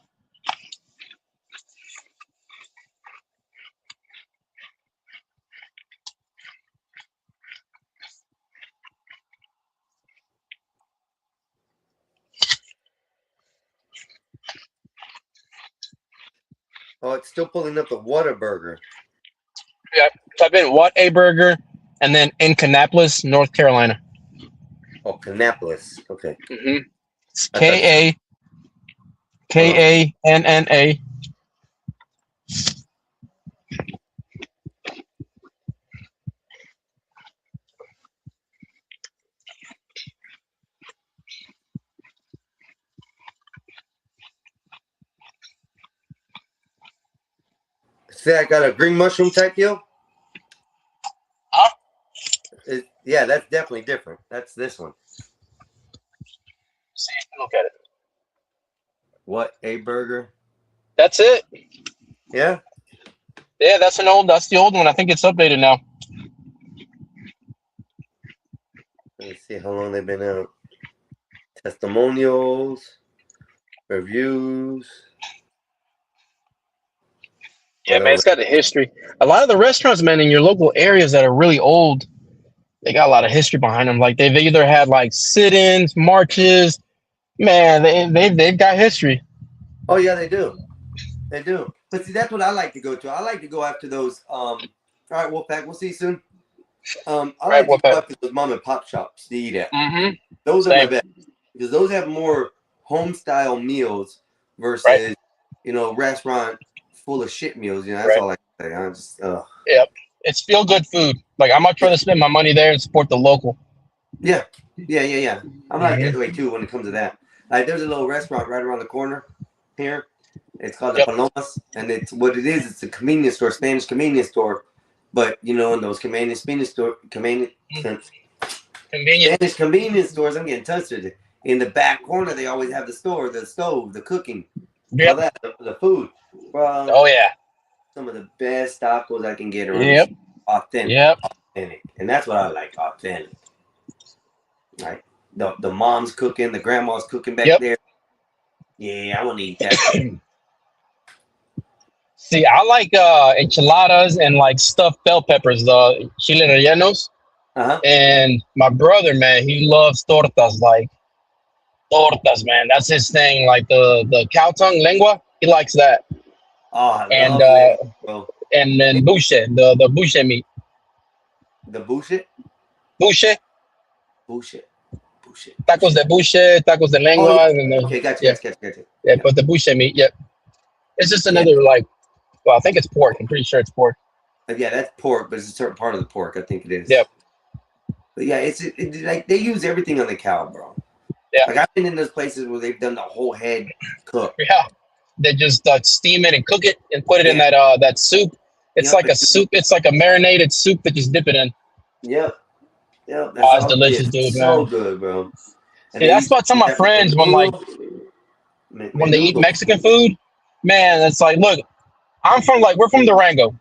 Oh, it's still pulling up the Whataburger. Yeah, type in Whataburger and then in Kannapolis, North Carolina. Oh, Kannapolis. Okay. Mm-hmm. It's Kanna. See, I got a green mushroom type deal. Huh? Yeah, that's definitely different. That's this one. See, look at it. Whataburger. That's it. Yeah. Yeah, that's the old one. I think it's updated now. Let me see how long they've been out. Testimonials, reviews. Yeah, man, it's got a history. A lot of the restaurants, man, in your local areas that are really old, they got a lot of history behind them. Like they've either had like sit-ins, marches. Man, they've got history. Oh yeah, they do. They do. But see, that's what I like to go to. I like to go after those. All right, Wolfpack, we'll see you soon. I like to go after those mom and pop shops to eat at. Mm-hmm. Those are my best because those have more home style meals versus restaurant full of shit meals. That's Right. all I can say. I'm just Yep. It's feel good food. Like I much rather spend my money there and support the local. yeah. I'm like Mhm. that way too when it comes to that. Like there's a little restaurant right around the corner here. It's called the Yep. Palomas, and it's what it is. It's a convenience store, Spanish convenience store. But in those convenience Convenient. Spanish convenience stores, I'm getting touched with it. In the back corner, they always have the stove, the cooking, all Yep. that, the food. Bro, Oh yeah. some of the best tacos I can get around. Yep. Authentic. Yep. Authentic. And that's what I like, authentic. Like the mom's cooking, the grandma's cooking back Yep. there. Yeah, I want to eat that. See, I like enchiladas and like stuffed bell peppers, the chile rellenos. Uh-huh. And my brother, man, he loves tortas, like tortas, man. That's his thing. Like the cow tongue lengua, he likes that. Oh, I And love that, bro. and then buche, the buche meat. The bullshit? Buche, Bullshit. tacos de buche, tacos de lengua. And then Okay, gotcha, yeah. gotcha. Yeah, but the buche meat, yep. It's just another like, well, I think it's pork. I'm pretty sure it's pork. Yeah, that's pork, but it's a certain part of the pork. I think it is. Yep. But yeah, it's like they use everything on the cow, bro. Yeah. Like I've been in those places where they've done the whole head cooked. Yeah, they just steam it and cook it and put it in that that soup. It's Yep. like a soup. It's like a marinated soup that just dip it in. Yep. Oh, it's delicious, dude, So man. good, bro. See, that's what some of my friends when they eat Mexican food, man. It's like, look, we're from Durango,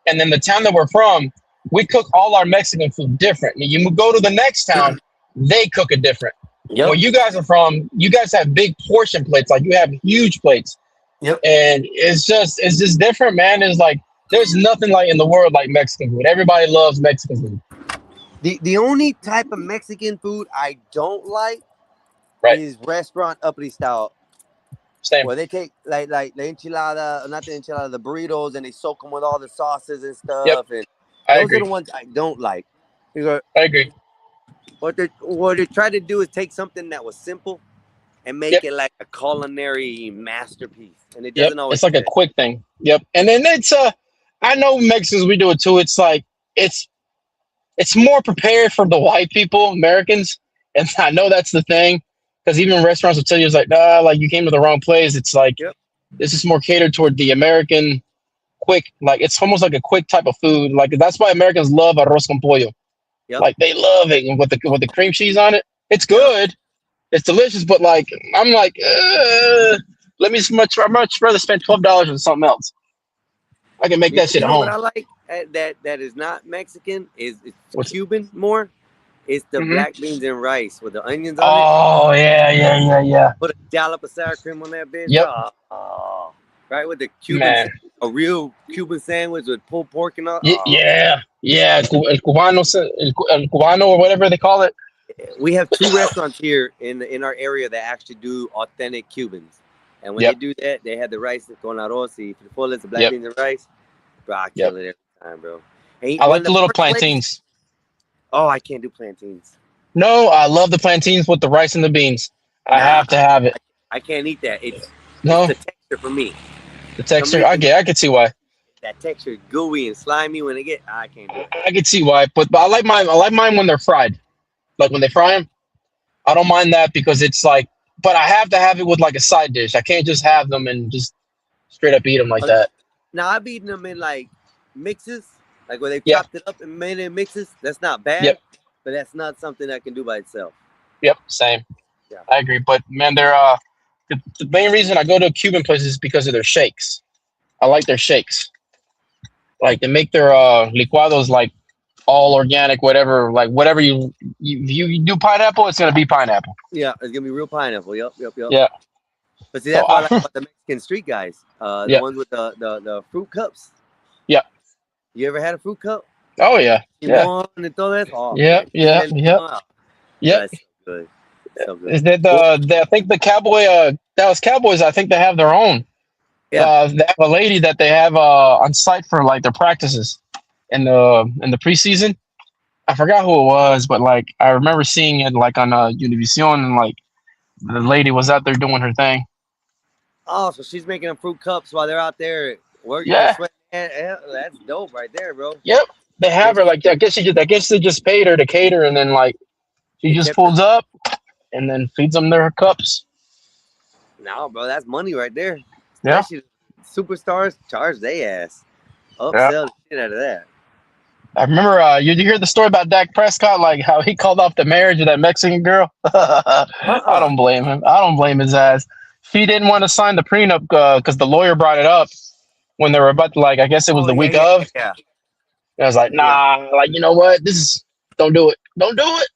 and then the town that we're from, we cook all our Mexican food different. You go to the next town, they cook it different. Yep. Where you guys are from, you guys have big portion plates, like you have huge plates. Yep. And it's just different, man. It's like there's nothing like in the world like Mexican food. Everybody loves Mexican food. The only type of Mexican food I don't like Right. is restaurant uppity style, Same. where they take like the enchilada, not the enchilada, the burritos, and they soak them with all the sauces and stuff. Yep. And I those agree. are the ones I don't like. Because I agree. what they try to do is take something that was simple and make it like a culinary masterpiece, and it doesn't always. It's like a quick thing. Yep. And then it's I know Mexicans, we do it too. It's like it's more prepared for the white people, Americans, and I know that's the thing. Because even restaurants will tell you, it's like, nah, like you came to the wrong place. It's like, this is more catered toward the American quick, like it's almost like a quick type of food. Like that's why Americans love arroz con pollo. Yep. Like they love it, and with the cream cheese on it, it's good, it's delicious. But like I'm like, let me much rather spend $12 on something else. I can make that shit at home. What I like that is not Mexican is it's Cuban more. It's the black beans and rice with the onions on it. Oh yeah. Put a dollop of sour cream on that bitch. Yep. Oh, right with the Cuban, Man. A real Cuban sandwich with pulled pork and all. Yeah. El cubano or whatever they call it. We have 2 restaurants here in our area that actually do authentic Cubans, and when they do that, they have the rice con arroz y frijoles, the black beans and rice. Bro, I kill it every time, bro. And I like the little plantains. Oh, I can't do plantains. No, I love the plantains with the rice and the beans. I have to have it. I can't eat that. It's No, the texture for me. the texture. I can see why. That texture is gooey and slimy when I can't do it. I can see why, but I like mine. I like mine when they're fried. Like when they fry them, I don't mind that because it's like. But I have to have it with like a side dish. I can't just have them and just straight up eat them like that. Now I've eaten them in like mixes, like where they chopped it up and made it in mixes. That's not bad, but that's not something I can do by itself. Yep, same. Yeah. I agree. But man, they're the main reason I go to Cuban places is because of their shakes. I like their shakes. Like they make their licuados like all organic, whatever. Like whatever you do pineapple, it's gonna be pineapple. Yeah, it's gonna be real pineapple. Yep. Yeah. But see, that's what I like about the Mexican street guys. The ones with the fruit cups. Yeah. You ever had a fruit cup? Oh yeah. Limon and todo eso? Oh, Yeah. That's so good. So good. Is that I think the Dallas Cowboys, I think they have their own. Yeah. They have a lady that they have on site for like their practices in the preseason. I forgot who it was, but like I remember seeing it like on Univision, and like the lady was out there doing her thing. Oh, so she's making them fruit cups while they're out there working Yeah. and sweating. Yeah, that's dope right there, bro. Yep. They have her like I guess they just paid her to cater, and then like she They just kept her- pulls up and then feeds them their cups. No, bro, that's money right there. Yeah. Especially superstars charge their ass. Yeah. Upsell the shit out of that. I remember you hear the story about Dak Prescott, like how he called off the marriage of that Mexican girl. I don't blame him. I don't blame his ass. He didn't want to sign the prenup because the lawyer brought it up when they were about to, like, I guess it was the week of. Yeah. I was like, nah, like, you know what? Don't do it. Don't do it.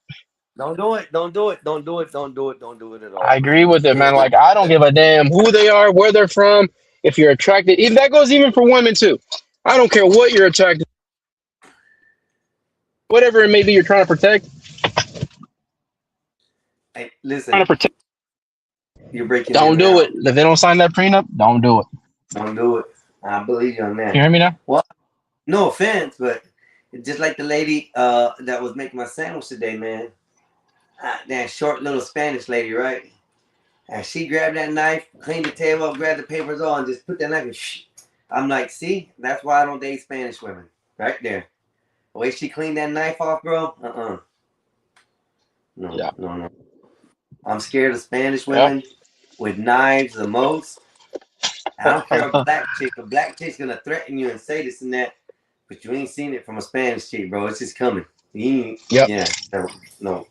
Don't do it. Don't do it. Don't do it. Don't do it. Don't do it at all. I agree with it, man. Like, I don't give a damn who they are, where they're from. If you're attracted, even that goes even for women too. I don't care what you're attracted, whatever it may be, you're trying to protect. Hey, listen, Trying to protect. you're breaking. Don't in do now. it. If they don't sign that prenup, don't do it. Don't do it. I believe you on that. You hear me now? No offense, but just like the lady that was making my sandwich today, man. That short little Spanish lady, right? And she grabbed that knife, cleaned the table up, grabbed the papers on, and just put that knife and shh. I'm like, see, that's why I don't date Spanish women. Right there. The way she cleaned that knife off, bro. No, Yeah. no. I'm scared of Spanish women with knives the most. I don't care a black chick. A black chick's gonna threaten you and say this and that, but you ain't seen it from a Spanish chick, bro. It's just coming. Yeah. No.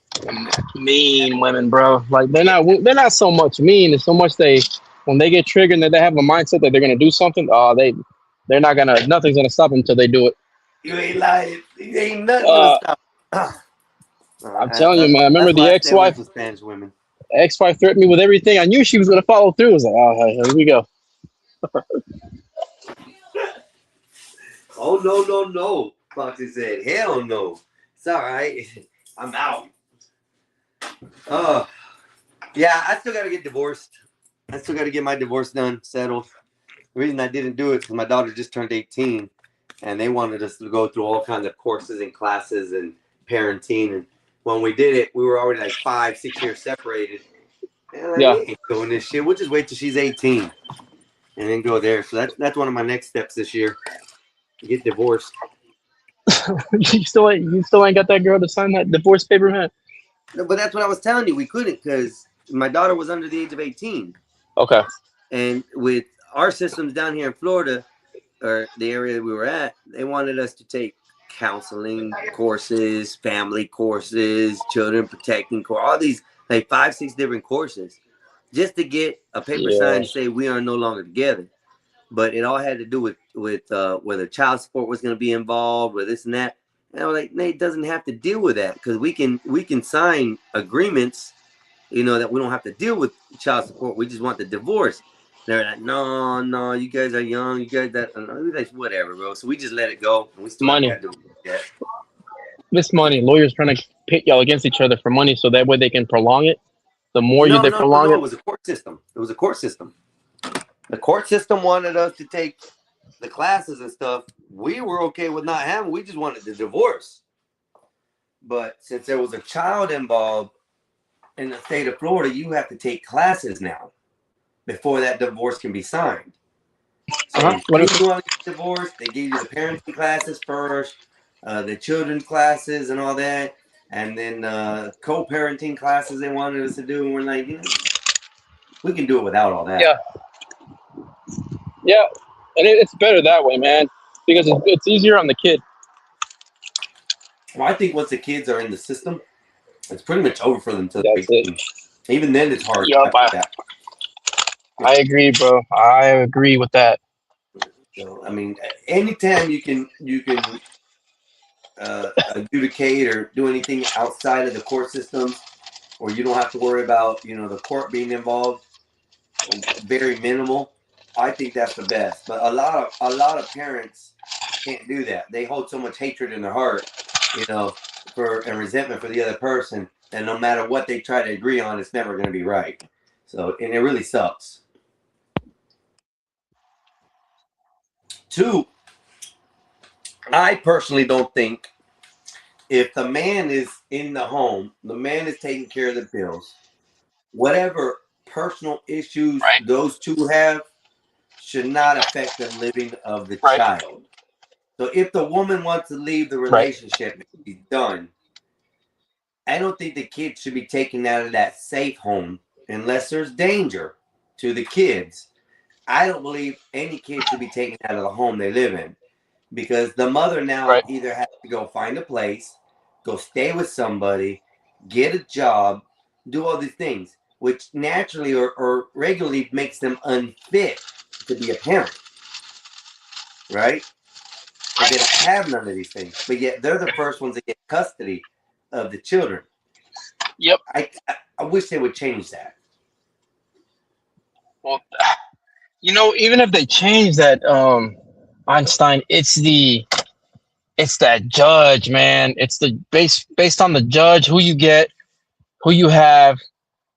Mean women, bro. Like they're not so much mean. It's so much when they get triggered and they have a mindset that they're gonna do something. Nothing's gonna stop them until they do it. You ain't lying. You ain't nothing gonna stop. I'm telling you, man. I remember the ex-wife. Spanish women. Ex-wife threatened me with everything. I knew she was gonna follow through. I was like, oh, here we go. Oh no. Foxy said, hell no. It's all right. I'm out. Yeah, I still gotta get divorced. I still gotta get my divorce done, settled. The reason I didn't do it because my daughter just turned 18 and they wanted us to go through all kinds of courses and classes and parenting. And when we did it, we were already like 5-6 years separated. And we ain't doing this shit. We'll just wait till she's 18 and then go there. So that's one of my next steps this year. Get divorced. you still ain't got that girl to sign that divorce paper, man. No, but that's what I was telling you. We couldn't because my daughter was under the age of 18. Okay. And with our systems down here in Florida, or the area we were at, they wanted us to take counseling courses, family courses, children protecting course, all these like 5-6 different courses just to get a paper signed to say we are no longer together. But it all had to do with whether child support was going to be involved, with this and that. And I was like, Nate doesn't have to deal with that because we can sign agreements, that we don't have to deal with child support. We just want the divorce. They're like, no, you guys are young. You guys like, whatever, bro. So we just let it go. And we still money. got to do it. This money, lawyers trying to pit y'all against each other for money so that way they can prolong it. The more they prolong it. It was a court system. The court system wanted us to take the classes and stuff. We were okay with not having. We just wanted the divorce. But since there was a child involved in the state of Florida, you have to take classes now before that divorce can be signed. So when you want to get divorced, they give you the parenting classes first, the children's classes and all that, and then co-parenting classes they wanted us to do. And we're like, we can do it without all that. Yeah, and it's better that way, man, because it's easier on the kid. Well, I think once the kids are in the system, it's pretty much over for them to even then it's hard. I agree, bro. I agree with that. So, I mean, anytime you can adjudicate or do anything outside of the court system, or you don't have to worry about the court being involved, very minimal. I think that's the best. But a lot of parents can't do that. They hold so much hatred in their heart, and resentment for the other person, and no matter what they try to agree on, it's never going to be right. So, and it really sucks. 2, I personally don't think if the man is in the home, the man is taking care of the bills, whatever personal issues Right. those two have should not affect the living of the Right. child. So if the woman wants to leave the relationship, she's done. I don't think the kid should be taken out of that safe home unless there's danger to the kids. I don't believe any kid should be taken out of the home they live in, because the mother now Right. either has to go find a place, go stay with somebody, get a job, do all these things, which naturally or regularly makes them unfit to be a parent, right? They don't have none of these things, but yet they're the first ones to get custody of the children. Yep. I wish they would change that. Well, even if they change that, Einstein, it's that judge, man. It's the based on the judge, who you get, who you have,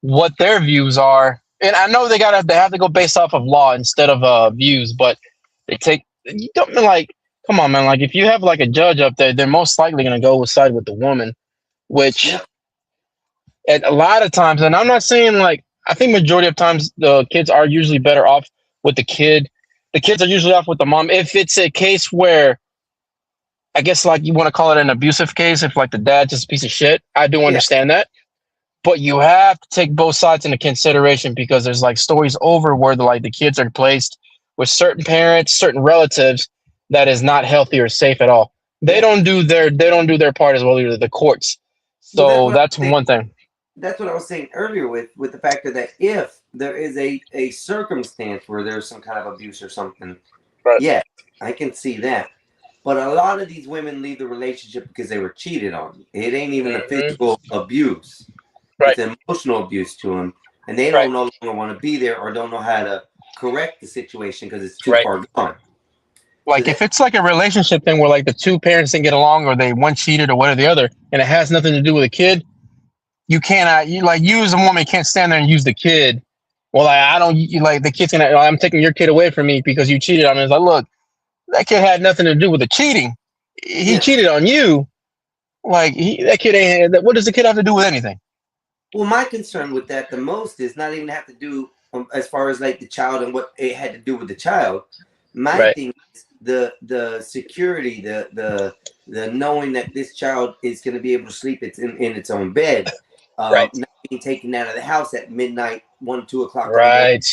what their views are. And I know they have to go based off of law instead of views, but you don't like, come on, man. Like, if you have like a judge up there, they're most likely gonna go side with the woman, which Yeah. at a lot of times, and I'm not saying like, I think majority of times the kids are usually better off with the kid. The kids are usually off with the mom. If it's a case where, I guess, like, you want to call it an abusive case, if like the dad's just a piece of shit, I do understand that. But you have to take both sides into consideration, because there's like stories over where the kids are placed with certain parents, certain relatives that is not healthy or safe at all. They don't do their part as well, either the courts. So Well, that's one thing. That's what I was saying earlier with the factor that if there is a circumstance where there's some kind of abuse or something, Right. yeah, I can see that. But a lot of these women leave the relationship because they were cheated on. It ain't even a physical abuse. Right. It's emotional abuse to them. And they don't no longer want to be there, or don't know how to correct the situation because it's too far gone. Like, if it's like a relationship thing where like the two parents didn't get along, or one cheated or one or the other, and it has nothing to do with a kid, you cannot, you as a woman can't stand there and use the kid. Well, the kid's gonna, I'm taking your kid away from me because you cheated on me. It's like, look, that kid had nothing to do with the cheating. He cheated on you. Like, that kid ain't, what does the kid have to do with anything? Well, my concern with that the most is not even have to do as far as like the child and what it had to do with the child. My thing is the security, the knowing that this child is going to be able to sleep in its own bed, not being taken out of the house at midnight, 1, 2 o'clock. Right.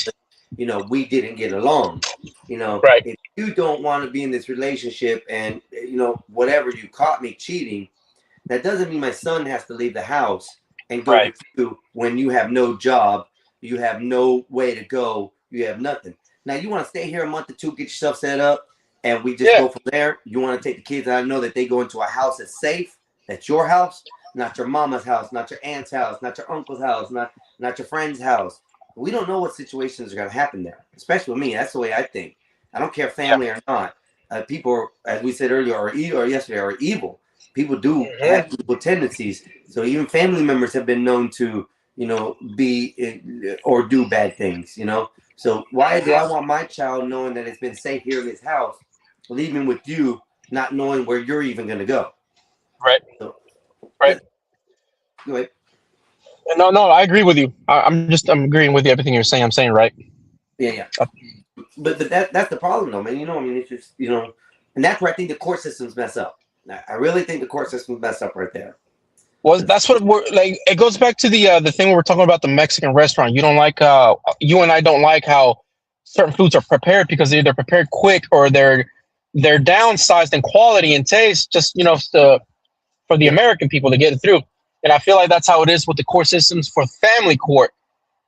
We didn't get along. If you don't want to be in this relationship, and whatever, you caught me cheating, that doesn't mean my son has to leave the house and go with you when you have no job, you have no way to go, you have nothing. Now, you want to stay here a month or two, get yourself set up, and we just go from there. You want to take the kids, and I know that they go into a house that's safe, that's your house, not your mama's house, not your aunt's house, not your uncle's house, not your friend's house. We don't know what situations are going to happen there, especially with me. That's the way I think. I don't care family or not. People, as we said earlier, or yesterday, are evil. People do have evil tendencies. So even family members have been known to, be or do bad things, So why do I want my child knowing that it's been safe here in this house, leaving with you, not knowing where you're even going to go? Right. So, Go ahead. No, I agree with you. I'm agreeing with you. Everything you're saying, I'm saying right. Yeah. But that's the problem, though, man. It's just, and that's where I think the court systems mess up. I really think the court systems mess up right there. Well, that's what we're like. It goes back to the thing we were talking about, the Mexican restaurant. You don't like you and I don't like how certain foods are prepared, because they're either prepared quick or they're downsized in quality and taste, just for the American people to get it through. And I feel like that's how it is with the court systems for family court,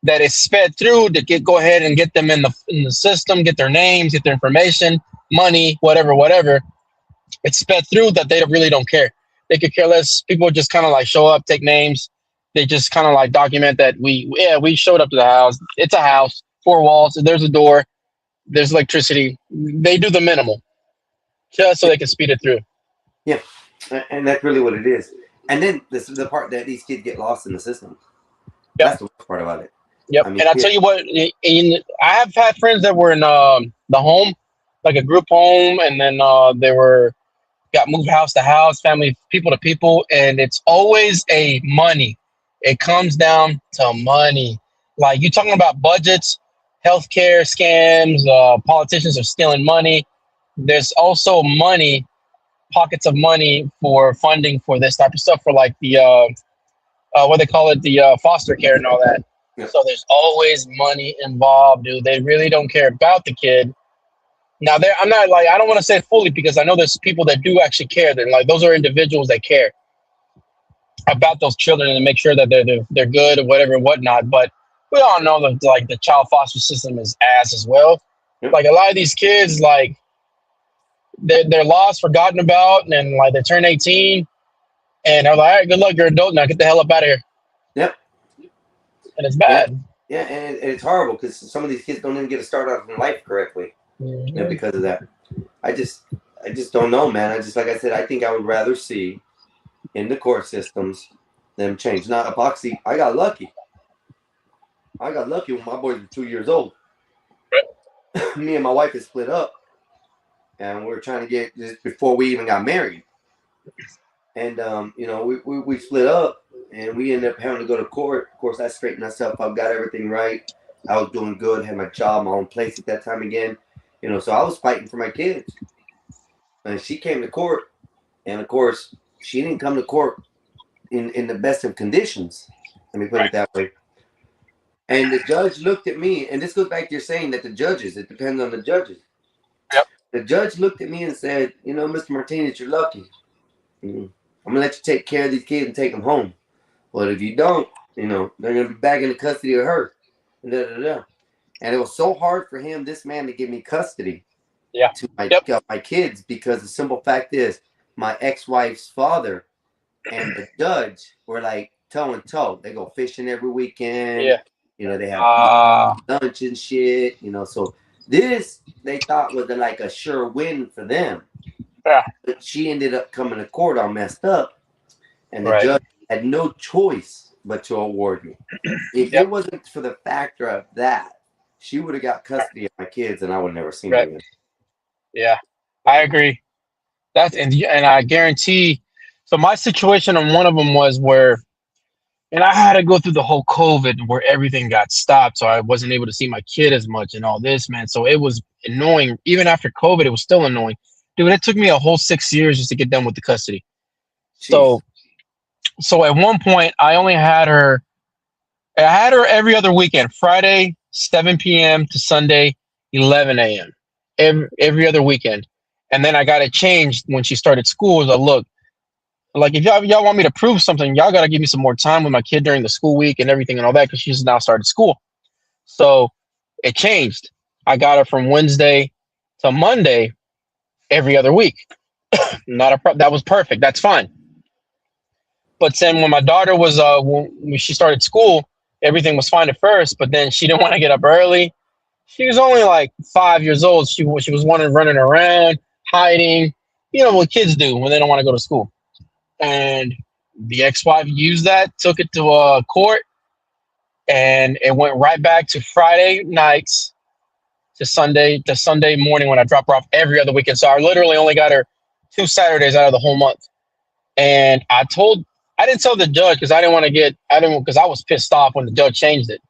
that is sped through to go ahead and get them in the system, get their names, get their information, money, whatever. It's sped through that they really don't care. They could care less. People just kind of like show up, take names. They just kind of like document that we showed up to the house. It's a house, 4 walls. There's a door. There's electricity. They do the minimal just so they can speed it through. Yeah, and that's really what it is. And then this is the part that these kids get lost in the system. Yep. That's the worst part about it. Yep. And I'll tell you what, I have had friends that were in the home, like a group home, and then they got moved house to house, family, people to people, and it's always a money. It comes down to money. Like, you talking about budgets, healthcare scams, politicians are stealing money. There's also money, pockets of money for funding for this type of stuff, for like the what they call it, the foster care and all that. Yeah. So there's always money involved, dude. They really don't care about the kid. Now, I'm not like, I don't want to say fully, because I know there's people that do actually care. They're like, those are individuals that care about those children and make sure that they're good or whatever and whatnot. But we all know that like the child foster system is ass as well. Yep. Like, a lot of these kids, like, they're lost, forgotten about, and like they turn 18 and they're like, all right, good luck, you're an adult now, get the hell up out of here. Yep. And it's bad. Yeah, and it's horrible because some of these kids don't even get to start off in life correctly. Mhm. You know, because of that. I just don't know, man. Like I said, I think I would rather see in the court systems them change. Now, Epoxy, I got lucky. When my boys were 2 years old. Me and my wife had split up, and we were trying to get this before we even got married. And you know, we split up, and we ended up having to go to court. Of course, I straightened myself up, got everything right. I was doing good, had my job, my own place at that time again. You know, so I was fighting for my kids. And she came to court, and of course, she didn't come to court in the best of conditions. Let me put it that way. And the judge looked at me, and this goes back to your saying that the judges, it depends on the judges. Yep. The judge looked at me and said, you know, Mr. Martinez, you're lucky. I'm going to let you take care of these kids and take them home. But if you don't, you know, they're going to be back in the custody of her. And it was so hard for him, this man, to give me custody to my kids, because the simple fact is my ex-wife's father and the judge were like toe and toe. They go fishing every weekend. Yeah. You know, they have lunch and shit, you know. So this, they thought was like a sure win for them. Yeah. But she ended up coming to court all messed up. And the judge had no choice but to award me. If it wasn't for the factor of that, she would have got custody of my kids, and I would have never seen them again. Yeah, I agree. And I guarantee. So my situation on one of them was where, and I had to go through the whole COVID where everything got stopped, so I wasn't able to see my kid as much and all this, man. So it was annoying. Even after COVID, it was still annoying, dude. It took me a whole 6 years just to get done with the custody. Jeez. So at one point, I had her every other weekend, Friday 7 p.m. to Sunday 11 a.m. Every other weekend. And then I got it changed when she started school. So look, like, if y'all want me to prove something, y'all got to give me some more time with my kid during the school week and everything and all that, because she's now started school. So it changed. I got her from Wednesday to Monday every other week. That was perfect. That's fine. But then when my daughter was when she started school, everything was fine at first, but then she didn't want to get up early. She was only like 5 years old. She was running around, hiding, you know what kids do when they don't want to go to school. And the ex-wife used that, took it to court, and it went right back to Friday nights to Sunday morning when I drop her off every other weekend. So I literally only got her 2 Saturdays out of the whole month. And I didn't tell the judge because because I was pissed off when the judge changed it.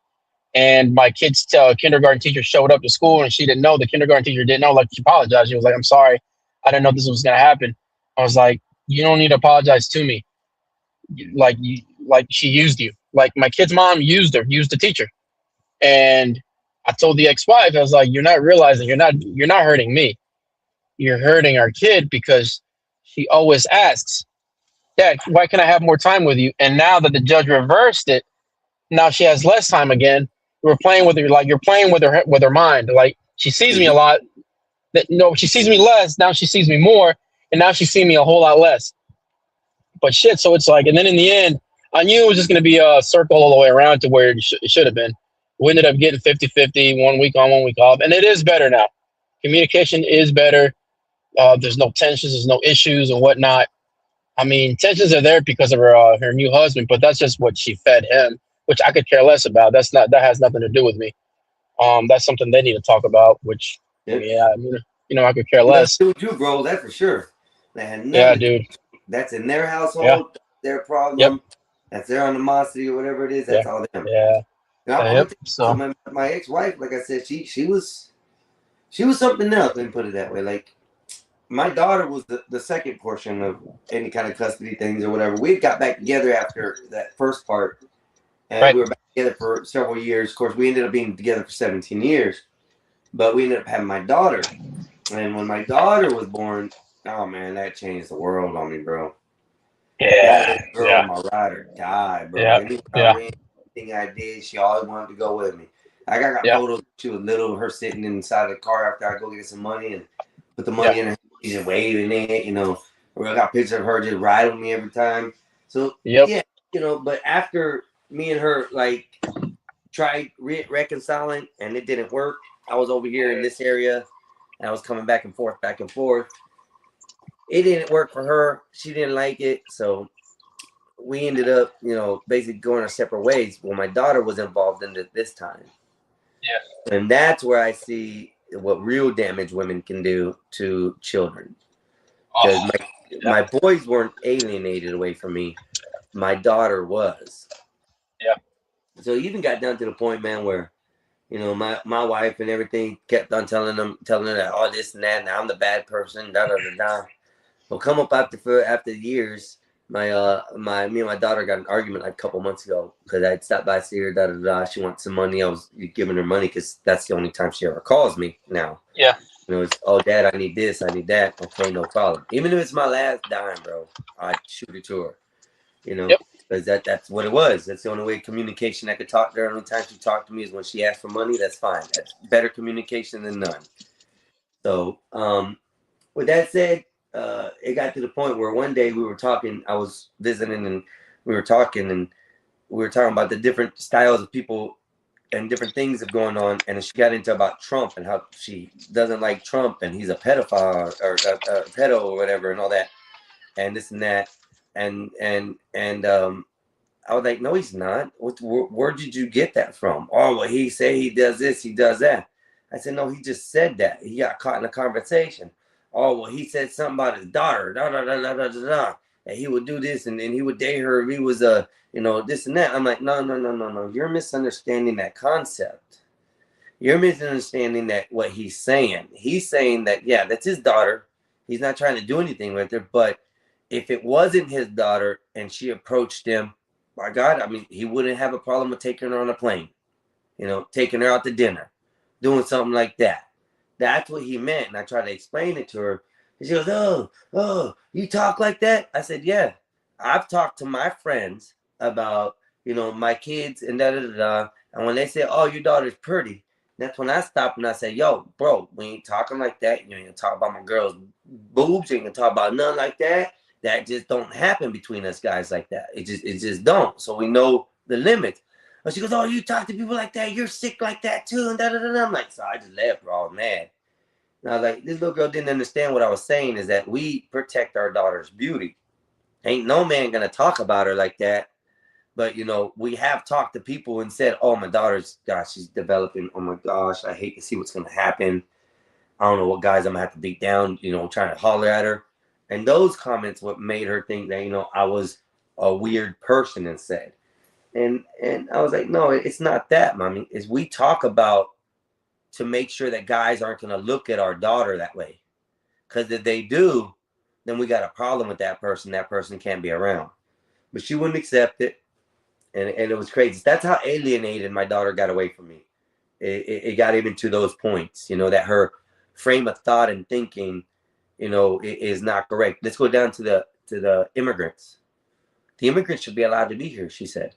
And my kid's kindergarten teacher showed up to school, and she didn't know. The kindergarten teacher didn't know. Like, she apologized. She was like, "I'm sorry. I didn't know this was going to happen." I was like, "You don't need to apologize to me. Like she used you. Like, my kid's mom used the teacher." And I told the ex-wife, I was like, "You're not realizing you're not hurting me. You're hurting our kid, because she always asks, Dad, why can I have more time with you?" And now that the judge reversed it, now she has less time again. We're playing with her, like, you're playing with her mind. Like, she sees me a lot. She sees me less. Now she sees me more, and now she's seeing me a whole lot less. But shit, so it's like, and then in the end, I knew it was just going to be a circle all the way around to where it should have been. We ended up getting 50-50, 1 week on, 1 week off, and it is better now. Communication is better. There's no tensions, there's no issues and whatnot. I mean, tensions are there because of her new husband, but that's just what she fed him, which I could care less about. That has nothing to do with me. That's something they need to talk about, which, I mean, I could care less. That's you, bro. That's for sure. Dude. That's in their household. Yeah. Their problem. Yep. That's their animosity or whatever it is. That's all them. Yeah. I'm gonna Yep. tell you, so So my ex-wife, like I said, she was something else. Let me put it that way. Like my daughter was the second portion of any kind of custody things or whatever. We got back together after that first part, and right. we were back together for several years. Of course, we ended up being together for 17 years, but we ended up having my daughter. And when my daughter was born, oh man, that changed the world on me, bro. Yeah. That girl, Yeah. my ride or die, bro. Yeah. Anything I Yeah. went, anything I did, she always wanted to go with me. Like I got Yeah. photos. She was little, her sitting inside the car after I go get some money and put the Yeah. money in her. She's just waving it, you know. Or I got pictures of her just riding with me every time. So Yep. yeah, you know. But after me and her like tried reconciling and it didn't work, I was over here in this area and I was coming back and forth, back and forth. It didn't work for her. She didn't like it, so we ended up, you know, basically going our separate ways. Well, my daughter was involved in it this time. Yeah. And that's where I see what real damage women can do to children. Because my boys weren't alienated away from me. My daughter was. Yeah. So it even got down to the point, man, where, you know, my wife and everything kept on telling her that, oh, this and that, and I'm the bad person, da da da da. Well, come up after years, me and my daughter got an argument like a couple months ago because I'd stopped by, see her, da da da. She wanted some money. I was giving her money because that's the only time she ever calls me now. Yeah. You know, it's, oh, Dad, I need this, I need that. Okay, no problem. Even if it's my last dime, bro, I'd shoot it to her. You know, because that's what it was. That's the only way communication I could talk to her. The only time she talked to me is when she asked for money. That's fine. That's better communication than none. So, with that said, it got to the point where one day we were talking. I was visiting, and we were talking, about the different styles of people and different things that are going on. And she got into about Trump and how she doesn't like Trump and he's a pedophile or a pedo or whatever and all that, and this and that, and I was like, no, he's not. Where did you get that from? Oh, well, he say he does this, he does that. I said, no, he just said that. He got caught in a conversation. Oh, well, he said something about his daughter, da da da da da da da, and he would do this, and he would date her if he was this and that. I'm like, no. You're misunderstanding that concept. You're misunderstanding that what he's saying. He's saying that, yeah, that's his daughter. He's not trying to do anything with her, but if it wasn't his daughter and she approached him, by God, I mean, he wouldn't have a problem with taking her on a plane, taking her out to dinner, doing something like that. That's what he meant. And I tried to explain it to her. And she goes, oh, you talk like that? I said, yeah. I've talked to my friends about, my kids and da da da da. And when they say, oh, your daughter's pretty, that's when I stop and I say, yo, bro, we ain't talking like that. You ain't gonna talk about my girl's boobs. You ain't gonna talk about nothing like that. That just don't happen between us guys like that. It just don't. So we know the limits. But she goes, oh, you talk to people like that, you're sick like that too, and da da da. I'm like, so I just left her all mad. And I was like, this little girl didn't understand what I was saying is that we protect our daughter's beauty. Ain't no man gonna talk about her like that. But we have talked to people and said, oh, my daughter's, gosh, she's developing. Oh my gosh, I hate to see what's gonna happen. I don't know what guys I'm gonna have to beat down, trying to holler at her. And those comments what made her think that, I was a weird person instead. And I was like, no, it's not that, mommy. Is we talk about to make sure that guys aren't going to look at our daughter that way. Because if they do, then we got a problem with that person. That person can't be around. But she wouldn't accept it. And it was crazy. That's how alienated my daughter got away from me. It got even to those points, that her frame of thought and thinking is not correct. Let's go down to the immigrants. The immigrants should be allowed to be here, she said.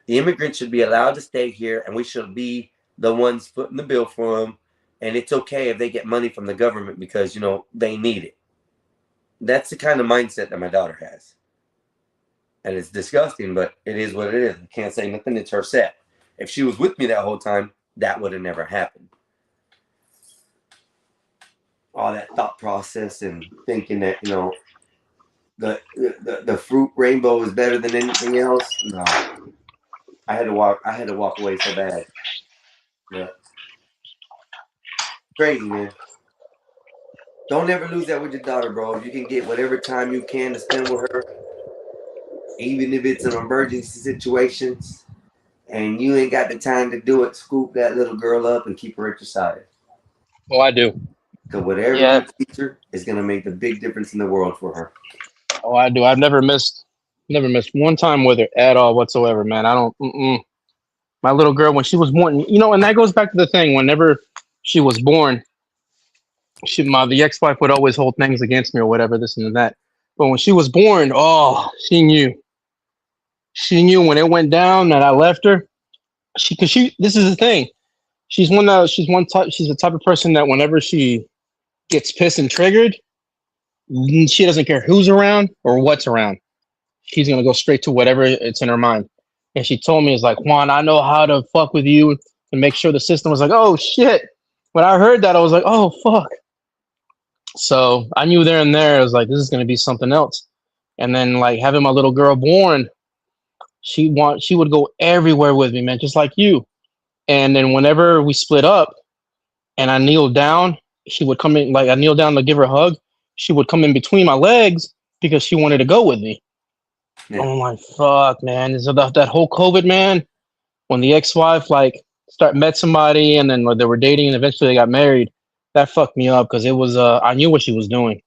The immigrants should be allowed to stay here, and we should be the ones footing the bill for them. And it's okay if they get money from the government because, they need it. That's the kind of mindset that my daughter has. And it's disgusting, but it is what it is. I can't say nothing. It's her set. If she was with me that whole time, that would have never happened. All that thought process and thinking that the fruit rainbow is better than anything else. No, I had to walk away so bad. Yeah, crazy, man. Don't ever lose that with your daughter, bro. If you can get whatever time you can to spend with her, even if it's an emergency situations, and you ain't got the time to do it, scoop that little girl up and keep her at your side. Oh, I do. Because whatever Yeah. you teach her is going to make the big difference in the world for her. Oh, I do. I've never missed one time with her at all whatsoever, man. I don't. My little girl, when she was born, and that goes back to the thing. Whenever she was born, the ex-wife would always hold things against me or whatever, this and that. But when she was born, oh, she knew. She knew when it went down that I left her. This is the thing. She's the type of person that whenever she gets pissed and triggered, she doesn't care who's around or what's around. She's gonna go straight to whatever it's in her mind. And she told me, it's like, Juan, I know how to fuck with you to make sure the system was like, oh shit. When I heard that, I was like, oh fuck. So I knew there and there, I was like, this is gonna be something else. And then like having my little girl born, she would go everywhere with me, man, just like you. And then whenever we split up and I kneeled down, she would come in, like I kneeled down to give her a hug. She would come in between my legs because she wanted to go with me. Yeah. Oh my fuck, man! Is that whole COVID, man? When the ex-wife met somebody and then they were dating and eventually they got married, that fucked me up because it was I knew what she was doing.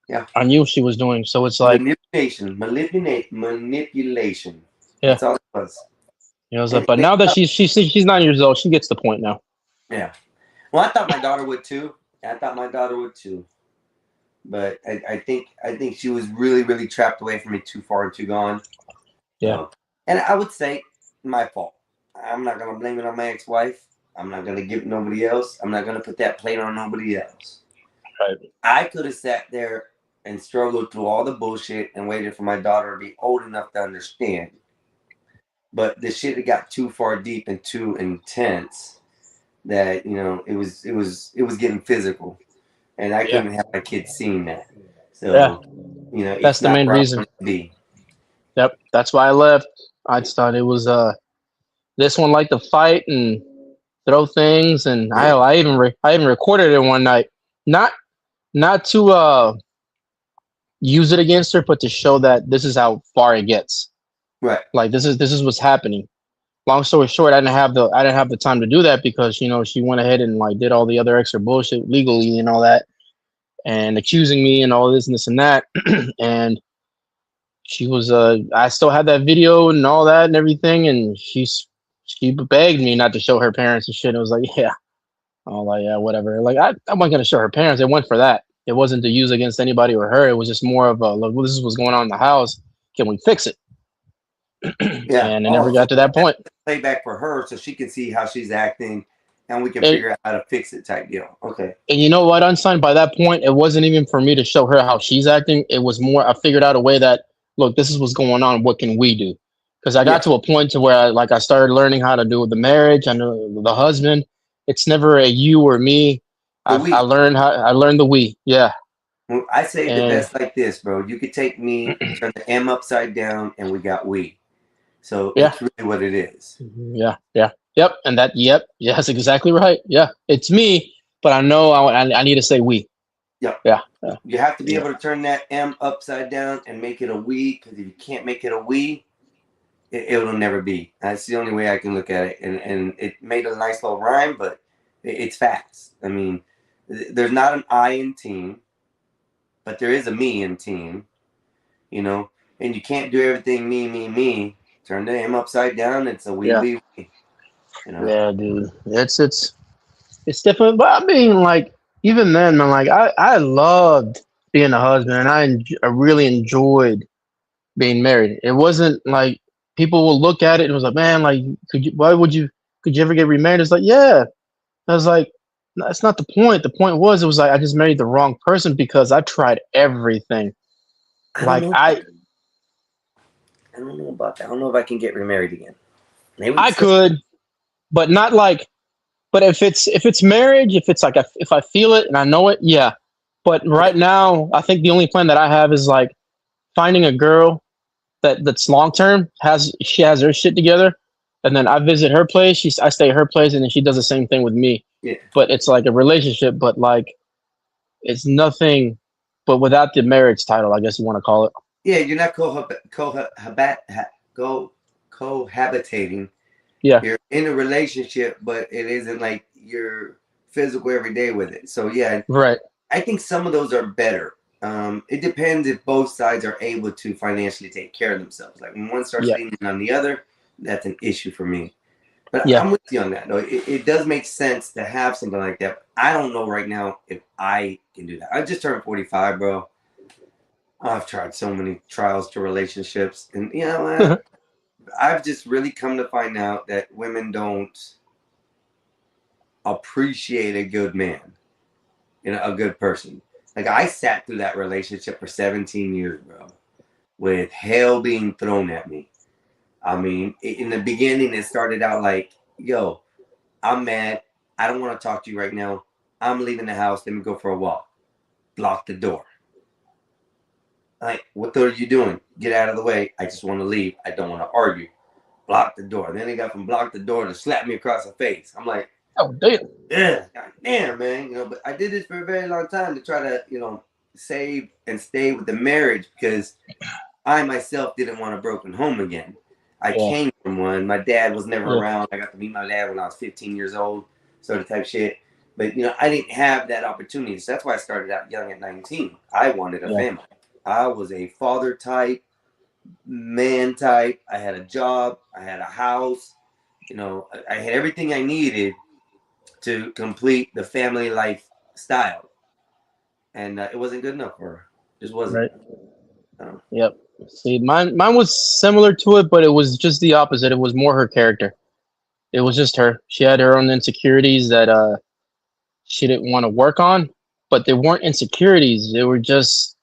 Yeah, I knew what she was doing. So it's like manipulation. Yeah, that's all it was. But now that she's 9 years old, she gets the point now. Yeah. Well, I thought my daughter would too. But I think she was really, really trapped away from me, too far and too gone. Yeah. And I would say my fault. I'm not gonna blame it on my ex-wife. I'm not gonna give it nobody else. I'm not gonna put that plate on nobody else. Right. I could have sat there and struggled through all the bullshit and waited for my daughter to be old enough to understand. But the shit had got too far deep and too intense that it was getting physical. And I couldn't have my kids seeing that. So, that's the main reason. Yep, that's why I left. I just thought it was this one liked to fight and throw things, and I even recorded it one night, not to use it against her, but to show that this is how far it gets. Right. Like this is what's happening. Long story short, I didn't have the time to do that because she went ahead and did all the other extra bullshit legally and all that, and accusing me and all this and this and that. And she was I still had that video and all that and everything, and she begged me not to show her parents and shit. It was like, yeah, whatever. Like I wasn't gonna show her parents. It went for that. It wasn't to use against anybody or her. It was just more of a look. This is what's going on in the house. Can we fix it? Yeah, and it never got to that point. Playback for her so she can see how she's acting, and we can figure out how to fix it type deal. Okay. And you know what, Unsigned, by that point, it wasn't even for me to show her how she's acting. It was more, I figured out a way that, look, this is what's going on. What can we do? Because I got to a point to where I started learning how to do the marriage. I know the husband. It's never a you or me. I learned the we. Yeah. Well, I say the best like this, bro. You could take me, turn the M upside down, and we got we. So it's really what it is. Yeah. Yep. And that, that's exactly right. Yeah. It's me, but I know I need to say we. Yep. Yeah. You have to be able to turn that M upside down and make it a we, because if you can't make it a we, it'll never be. That's the only way I can look at it. And it made a nice little rhyme, but it's facts. I mean, there's not an I in team, but there is a me in team, and you can't do everything me. Turn the M upside down. It's a we. Yeah, dude. It's different. But I mean, even then, man, I loved being a husband, and I really enjoyed being married. It wasn't like people will look at it and was like, man, could you ever get remarried? It's like, yeah. I was like, that's not the point. The point was, it was like I just married the wrong person because I tried everything. I don't know about that. I don't know if I can get remarried again. Maybe I could, but not but if it's marriage, if it's if I feel it and I know it, yeah. But right now, I think the only plan that I have is finding a girl that's long term, she has her shit together, and then I visit her place, I stay at her place, and then she does the same thing with me. Yeah. But it's like a relationship, but it's nothing, but without the marriage title, I guess you want to call it. Yeah, you're not cohabitating. Yeah. You're in a relationship, but it isn't like you're physical every day with it. So yeah, Right. I think some of those are better. It depends if both sides are able to financially take care of themselves. Like when one starts Yeah. leaning on the other, that's an issue for me. But Yeah. I'm with you on that. Though it does make sense to have something like that. I don't know right now if I can do that. I just turned 45, bro. I've tried so many trials to relationships, and you know what? I've just really come to find out that women don't appreciate a good man, a good person. Like I sat through that relationship for 17 years, bro, with hell being thrown at me. I mean, in the beginning, it started out like, yo, I'm mad. I don't want to talk to you right now. I'm leaving the house. Let me go for a walk. Lock the door. Like, what are you doing? Get out of the way. I just want to leave. I don't want to argue. Block the door. Then they got from block the door to slap me across the face. I'm like, Oh damn. yeah, God damn, man. But I did this for a very long time to try to, save and stay with the marriage because I myself didn't want a broken home again. I came from one. My dad was never around. I got to meet my dad when I was 15 years old, sort of type shit. But I didn't have that opportunity. So that's why I started out young at 19. I wanted a family. I was a father type, man type. I had a job. I had a house. I had everything I needed to complete the family lifestyle. And it wasn't good enough for her. Just wasn't. Right. Yep. See, mine was similar to it, but it was just the opposite. It was more her character. It was just her. She had her own insecurities that she didn't want to work on, but they weren't insecurities. They were just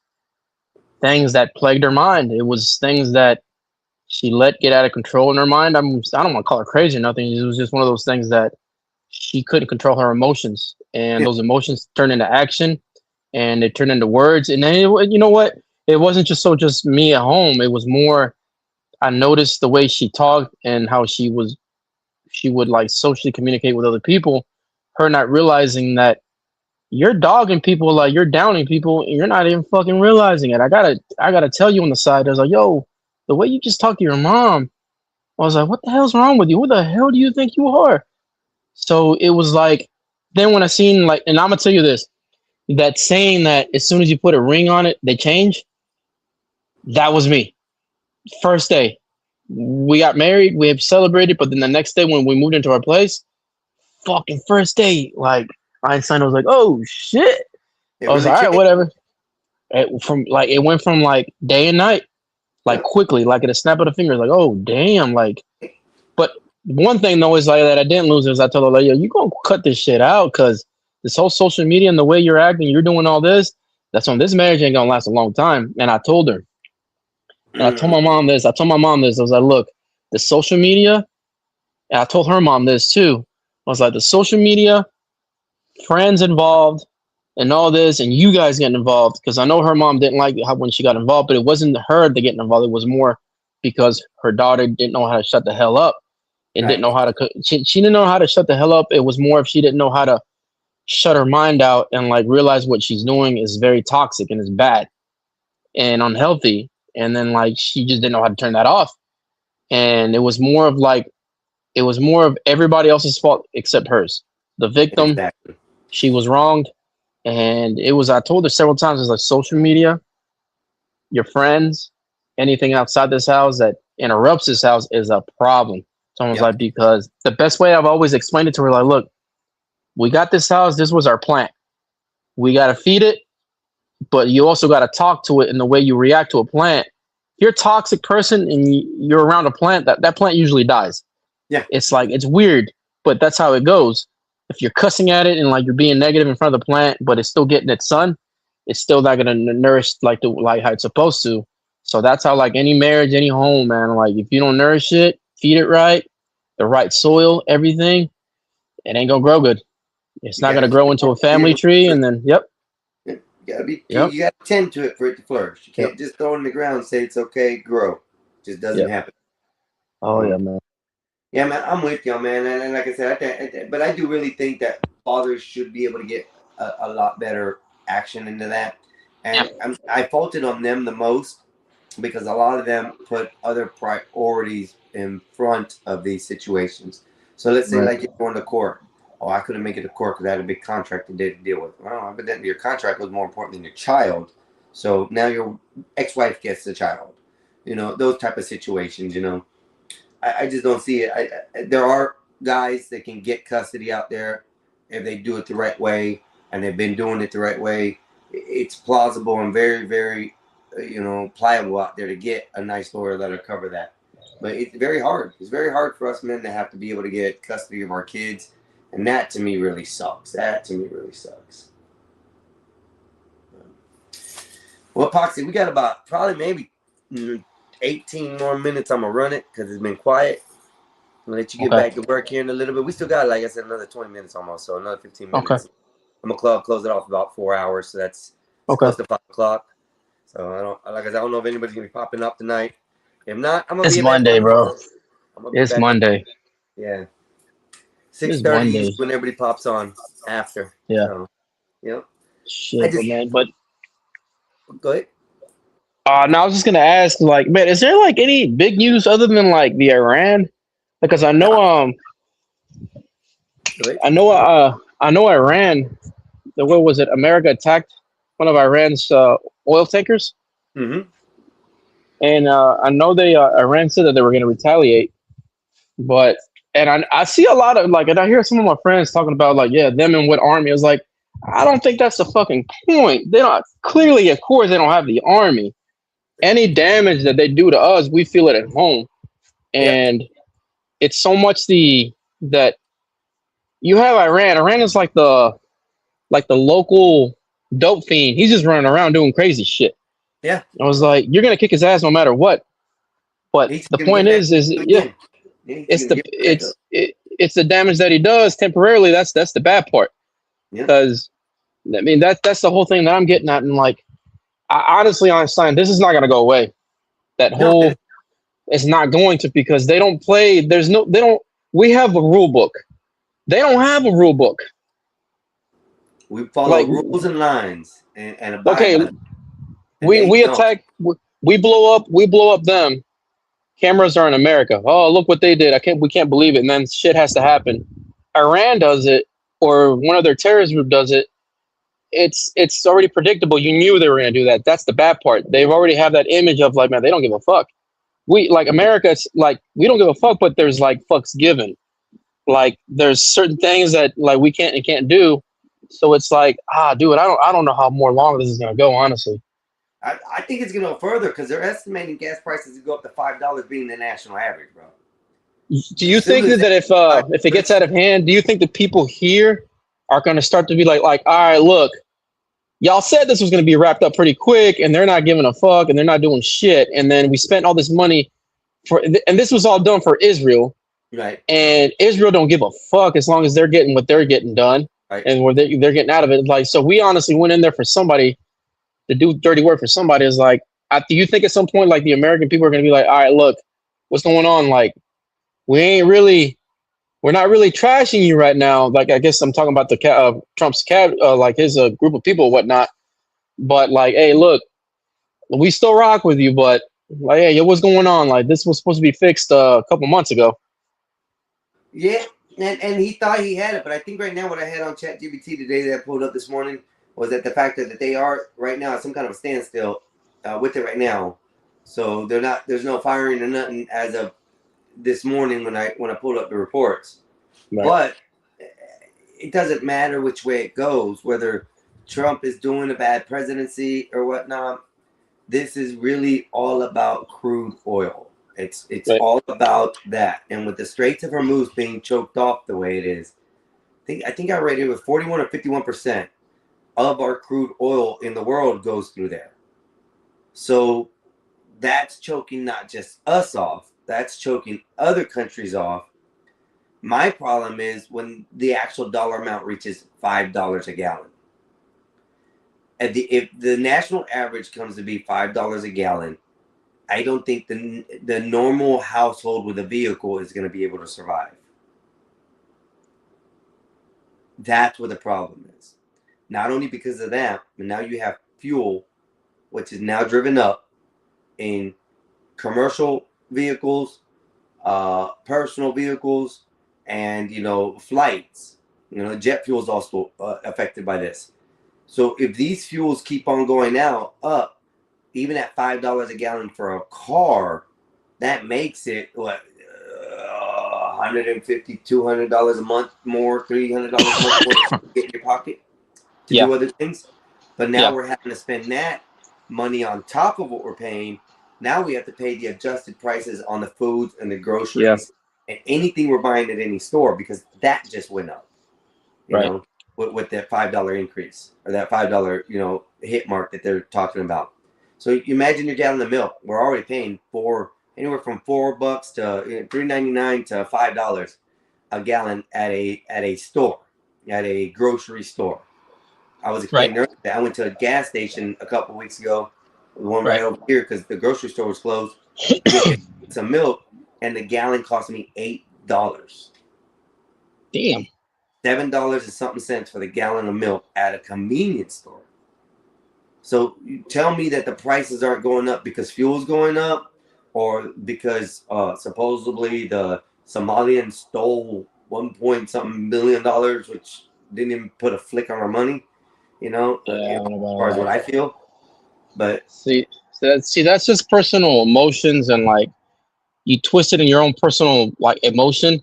things that plagued her mind. It was things that she let get out of control in her mind. I don't want to call her crazy or nothing. It was just one of those things that she couldn't control her emotions, and those emotions turned into action, and it turned into words. And then you know what? It wasn't just me at home. It was more. I noticed the way she talked and how she would like socially communicate with other people. Her not realizing that you're dogging people, like you're downing people, and you're not even fucking realizing it. I gotta tell you on the side. I was like, yo, the way you just talked to your mom. I was like, what the hell's wrong with you? Who the hell do you think you are? So it was like, then when I seen like, and I'm gonna tell you this, that saying that as soon as you put a ring on it, they change. That was me. First day, we got married, we have celebrated, but then the next day when we moved into our place, fucking first day, like Einstein was like, oh shit. I was like, all right, whatever. It went from like day and night, like quickly, like at a snap of the fingers, like, oh damn, like. But one thing though is like that I didn't lose is I told her like, yo, you gonna cut this shit out because this whole social media and the way you're acting, you're doing all this. That's when this marriage ain't gonna last a long time. And I told her, and I told my mom this. I was like, look, the social media. And I told her mom this too. I was like, the social media, friends involved, and all this, and you guys getting involved because I know her mom didn't like how when she got involved, but it wasn't her that getting involved. It was more because her daughter didn't know how to shut the hell up and didn't know how to. She didn't know how to shut the hell up. It was more if she didn't know how to shut her mind out and like realize what she's doing is very toxic and is bad and unhealthy. And then like she just didn't know how to turn that off. And it was more of everybody else's fault except hers. The victim, she was wronged. And I told her several times, it's like social media, your friends, anything outside this house that interrupts this house is a problem. So I was like, because the best way I've always explained it to her, like, look, we got this house. This was our plant. We got to feed it, but you also got to talk to it in the way you react to a plant. If you're a toxic person and you're around a plant, that plant usually dies. Yeah. It's like, it's weird, but that's how it goes. If you're cussing at it and like you're being negative in front of the plant, but it's still getting its sun, it's still not gonna nourish like how it's supposed to. So that's how like any marriage, any home, man. Like if you don't nourish it, feed it right, the right soil, everything, it ain't gonna grow good. It's not gonna grow into a family tree, and then you gotta tend to it for it to flourish. You can't just throw it in the ground and say it's okay, grow. It just doesn't happen. Oh yeah, man. Yeah, man, I'm with you, man. And like I said, but I do really think that fathers should be able to get a lot better action into that. And I faulted on them the most because a lot of them put other priorities in front of these situations. So let's say Right. like you're going to court. Oh, I couldn't make it to court because I had a big contract to deal with. Well, but then your contract was more important than your child. So now your ex-wife gets the child. You know, those type of situations. You know, I just don't see it. There are guys that can get custody out there if they do it the right way, and they've been doing it the right way. It's plausible and very, very, pliable out there to get a nice lawyer that'll cover that. But it's very hard. It's very hard for us men to have to be able to get custody of our kids, and that to me really sucks. Well, Poxy, we got about probably maybe 18 more minutes. I'm gonna run it because it's been quiet. I'm gonna let you get back to work here in a little bit. We still got, like I said, another 20 minutes almost, so another 15 minutes. Okay. I'm gonna close it off about 4 hours, so that's close to 5 o'clock. So I don't know if anybody's gonna be popping up tonight. If not, I'm gonna It's be Monday, bro. It's back. Monday. Yeah. It's 6:30 Monday. is when everybody pops on after. Yeah. So, yep. Shit, man. But Go ahead. now I was just gonna ask, like, man, is there like any big news other than like the Iran? Because I know, Go ahead. I know Iran. What was it? America attacked one of Iran's oil tankers, Mm-hmm. and I know Iran said that they were going to retaliate. And I see a lot of like, and I hear some of my friends talking about like, yeah, them and what army. I was like, I don't think that's the fucking point. They don't clearly, of course, they don't have the army. Any damage that they do to us, we feel it at home, and it's so much that you have Iran. Iran is like the local dope fiend. He's just running around doing crazy shit. Yeah. I was like, you're gonna kick his ass no matter what. But the point is yeah, it's the damage that he does temporarily. That's the bad part. Because I mean that's the whole thing that I'm getting at. And like, honestly, Einstein, this is not gonna go away. It's not going to, because they don't play. We have a rule book. They don't have a rule book. We follow rules and lines and abide by them. We attack. We blow up them. Cameras are in America. Oh, look what they did. We can't believe it. And then shit has to happen. Iran does it, or one of their terrorist group does it. It's already predictable. You knew they were going to do that. That's the bad part. They've already have that image of like, man, they don't give a fuck. We like America. It's like we don't give a fuck, but there's like fucks given. Like there's certain things that like we can't do. So it's like, dude, I don't know how more long this is going to go, honestly. I think it's going to go further because they're estimating gas prices to go up to $5 being the national average, bro. Do you think that if it gets out of hand, do you think the people here are going to start to be like, all right, look, y'all said this was going to be wrapped up pretty quick, and they're not giving a fuck, and they're not doing shit, and then we spent all this money and this was all done for Israel, right? And Israel don't give a fuck as long as they're getting what they're getting done, right? And where they're getting out of it. Like, so we honestly went in there for somebody to do dirty work for somebody. Is like, do you think at some point like the American people are going to be like, all right, look, what's going on? Like, we're not really trashing you right now. Like, I guess I'm talking about the Trump's like his group of people, or whatnot. But like, hey, look, we still rock with you, but like, hey, what's going on? Like, this was supposed to be fixed a couple months ago. Yeah, and he thought he had it, but I think right now what I had on ChatGPT today that I pulled up this morning was that the fact that they are right now at some kind of a standstill with it right now. So there's no firing or nothing as of this morning when I pulled up the reports. Right. But it doesn't matter which way it goes, whether Trump is doing a bad presidency or whatnot. This is really all about crude oil. It's right. All about that. And with the Straits of Hormuz being choked off the way it is, I think I read it was 41 or 51% of our crude oil in the world goes through there. So that's choking not just us off, that's choking other countries off. My problem is when the actual dollar amount reaches $5 a gallon. If the national average comes to be $5 a gallon, I don't think the normal household with a vehicle is going to be able to survive. That's where the problem is. Not only because of that, but now you have fuel, which is now driven up in commercial vehicles, personal vehicles, and flights. Jet fuel is also affected by this. So if these fuels keep on going up, even at $5 a gallon for a car, that makes it what, $150, $200 a month more, $300 a month more to get in your pocket to Yeah. do other things. But now Yeah. we're having to spend that money on top of what we're paying. Now we have to pay the adjusted prices on the foods and the groceries and anything we're buying at any store, because that just went up. Right. With that $5 increase or that $5 hit mark that they're talking about. So you imagine your gallon of milk. We're already paying anywhere from $4 to $3.99 to $5 a gallon at a store, at a grocery store. I was explaining earlier that I went to a gas station a couple of weeks ago, the one right over here, because the grocery store was closed, to get some milk, and the gallon cost me $8. Damn. $7 and something cents for the gallon of milk at a convenience store. So you tell me that the prices aren't going up because fuel's going up, or because supposedly the Somalians stole $1 billion, which didn't even put a flick on our money. I don't know as far as what I feel. But see, that's just personal emotions, and like you twist it in your own personal like emotion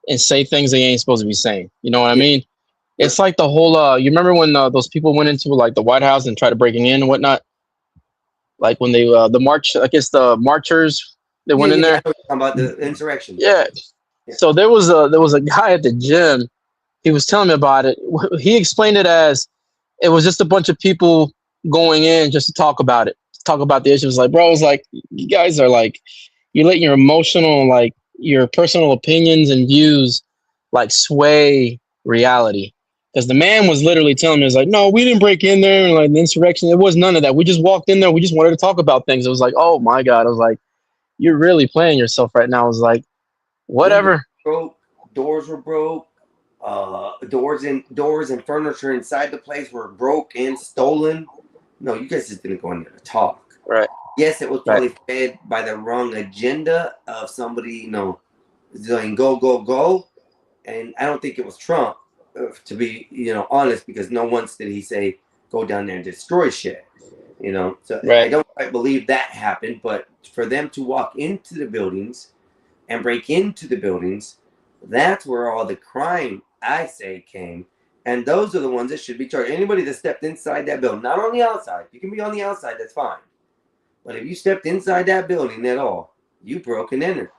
and say things they ain't supposed to be saying. You know what I mean? It's like the whole you remember when those people went into like the White House and tried to break in and whatnot? Like when they the march, I guess the marchers, they went in there. Talking about the insurrection. Yeah. So there was a guy at the gym. He was telling me about it. He explained it as it was just a bunch of people going in just to talk about it, talk about the issues. Like, bro, it's like you guys are like, you're letting your emotional, like your personal opinions and views, like sway reality. Because the man was literally telling me, "It's like, no, we didn't break in there and like the insurrection. It was none of that. We just walked in there. We just wanted to talk about things." It was like, oh my god. I was like, you're really playing yourself right now. I was like, whatever. Doors were broke. Doors and furniture inside the place were broke and stolen. No, you guys just didn't go in there to talk. Right. Yes, it was probably fed by the wrong agenda of somebody, saying go, go, go. And I don't think it was Trump, to be, honest, because no once did he say, go down there and destroy shit. So I don't quite believe that happened, but for them to walk into the buildings and break into the buildings, that's where all the crime, I say, came. And those are the ones that should be charged. Anybody that stepped inside that building, not on the outside. You can be on the outside, that's fine. But if you stepped inside that building at all, you broke and entered.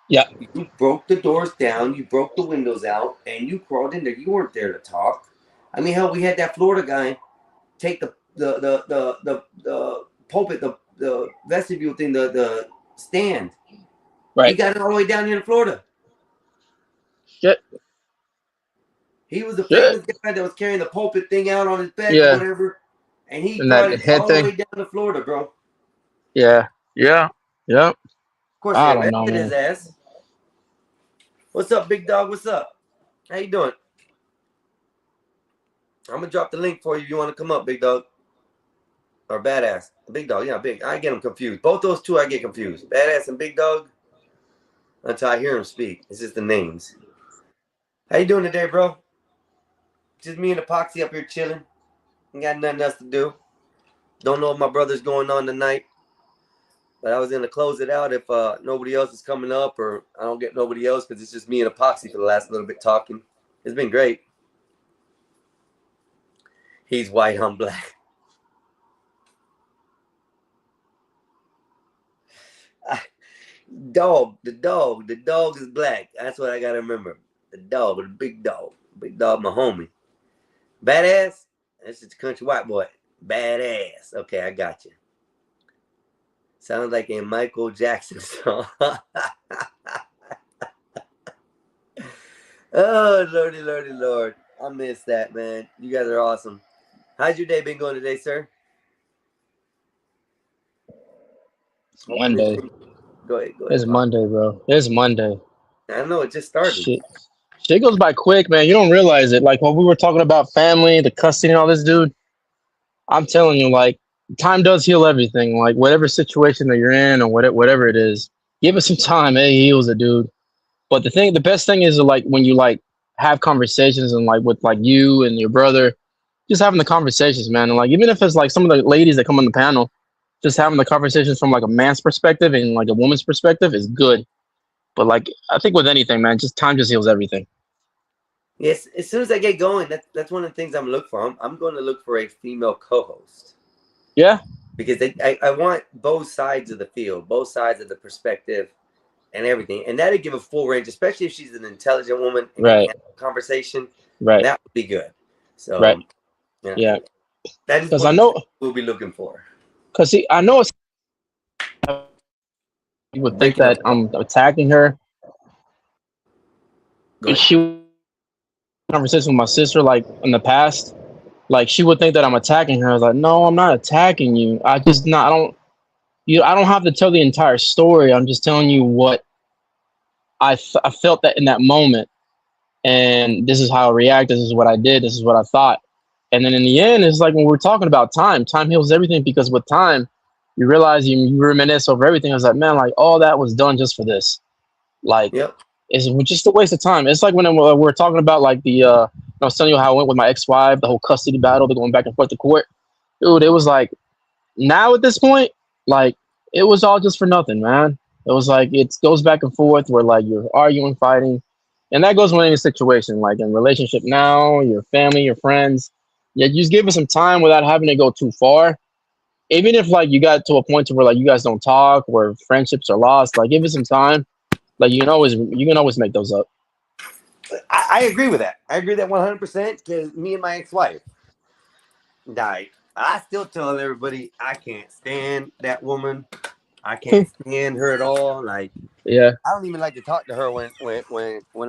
Yeah. You broke the doors down, you broke the windows out, and you crawled in there. You weren't there to talk. I mean, hell, we had that Florida guy take the pulpit, the vestibule thing, the stand. Right. He got it all the way down here in Florida. Shit. He was the famous guy that was carrying the pulpit thing out on his back or whatever. And he brought it all the way down to Florida, bro. Yeah. Yeah. Yep. Of course, they arrested his ass. What's up, big dog? What's up? How you doing? I'm gonna drop the link for you if you want to come up, big dog. Or badass. Big dog, yeah, big. I get them confused. Both those two I get confused. Badass and big dog. Until I hear them speak. It's just the names. How you doing today, bro? Just me and Epoxy up here chilling. Ain't got nothing else to do. Don't know if my brother's going on tonight. But I was going to close it out if nobody else is coming up, or I don't get nobody else, because it's just me and Epoxy for the last little bit talking. It's been great. He's white, I'm black. The dog is black. That's what I got to remember. The dog, the big dog. Big dog, my homie. Badass? That's just a country white boy. Badass. Okay, I got you. Sounds like a Michael Jackson song. Oh, lordy, lordy, lord. I miss that, man. You guys are awesome. How's your day been going today, sir? It's Monday. Go ahead. It's Monday, bro. It's Monday. I know, it just started. Shit goes by quick, man. You don't realize it. Like when we were talking about family, the custody and all this, dude, I'm telling you, like, time does heal everything. Like whatever situation that you're in or whatever it is, Give it some time, it heals it, dude. But the best thing is like when you like have conversations and like with like you and your brother, just having the conversations, man. And like even if it's like some of the ladies that come on the panel, just having the conversations from like a man's perspective and like a woman's perspective is good. But like I think with anything, man, just time just heals everything. Yes, as soon as I get going, that's one of the things I'm looking for. I'm going to look for a female co-host. Yeah. Because I want both sides of the field, both sides of the perspective and everything. And that'd give a full range, especially if she's an intelligent woman and Right. can have a conversation. Right. That would be good. So, Right. yeah. Yeah. That is Because what I know, we'll be looking for. because see, I know it's, you would think Breaking up. that I'm attacking her. Go ahead. She conversation with my sister like in the past, like she would think that I'm attacking her. I was like, no, I'm not attacking you. I just not. I don't. I don't have to tell the entire story. I'm just telling you what I felt that in that moment, and this is how I reacted. This is what I did. This is what I thought. And then in the end, it's like when we're talking about time. Time heals everything because with time, you realize you reminisce over everything. I was like, man, like all that was done just for this. Like, Yep. it's just a waste of time. It's like when we're talking about like I was telling you how I went with my ex-wife, the whole custody battle, the going back and forth to court. Dude, it was like now at this point, like it was all just for nothing, man. It was like it goes back and forth where like you're arguing, fighting, and that goes with any situation, like in relationship now, your family, your friends. Yeah, you just give it some time without having to go too far. Even if like you got to a point to where like you guys don't talk, where friendships are lost, like give it some time. Like you can always make those up. I agree with that. I agree that 100% because me and my ex-wife died. I still tell everybody I can't stand that woman. I can't stand her at all. Like, Yeah, I don't even like to talk to her when I'm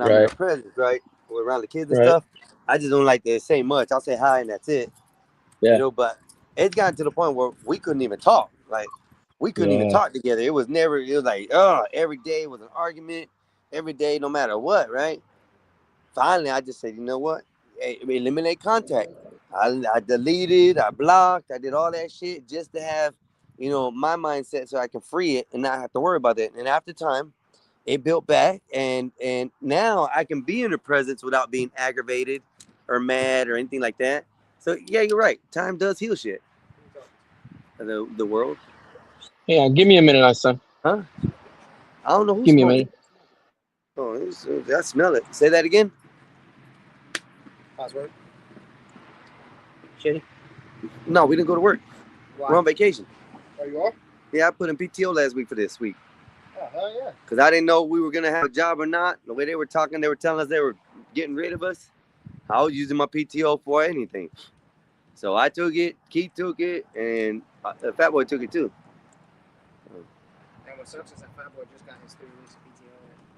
in her right, presence, right? Or around the kids and right. stuff. I just don't like to say much. I'll say hi and that's it. Yeah, But it's gotten to the point where we couldn't even talk. Like, we couldn't even yeah, talk together. It was like, every day was an argument. Every day, no matter what, right? Finally, I just said, you know what? Hey, eliminate contact. I deleted, I blocked, I did all that shit just to have, my mindset so I can free it and not have to worry about it. And after time, it built back, and now I can be in her presence without being aggravated or mad or anything like that. So yeah, you're right. Time does heal shit. The world, yeah. Give me a minute, I son. huh? I don't know who's Give me a smoking. minute. Oh, I smell it. Say that again. Password. Shitty. No, we didn't go to work. Why? We're on vacation. Oh, you are? Yeah, I put in PTO last week for this week. Oh, hell yeah. Because I didn't know we were going to have a job or not. The way they were talking, they were telling us they were getting rid of us. I was using my PTO for anything. So I took it, Keith took it, and Fat Boy took it too. And what sucks is that Fat Boy just got his 3 weeks of PTO.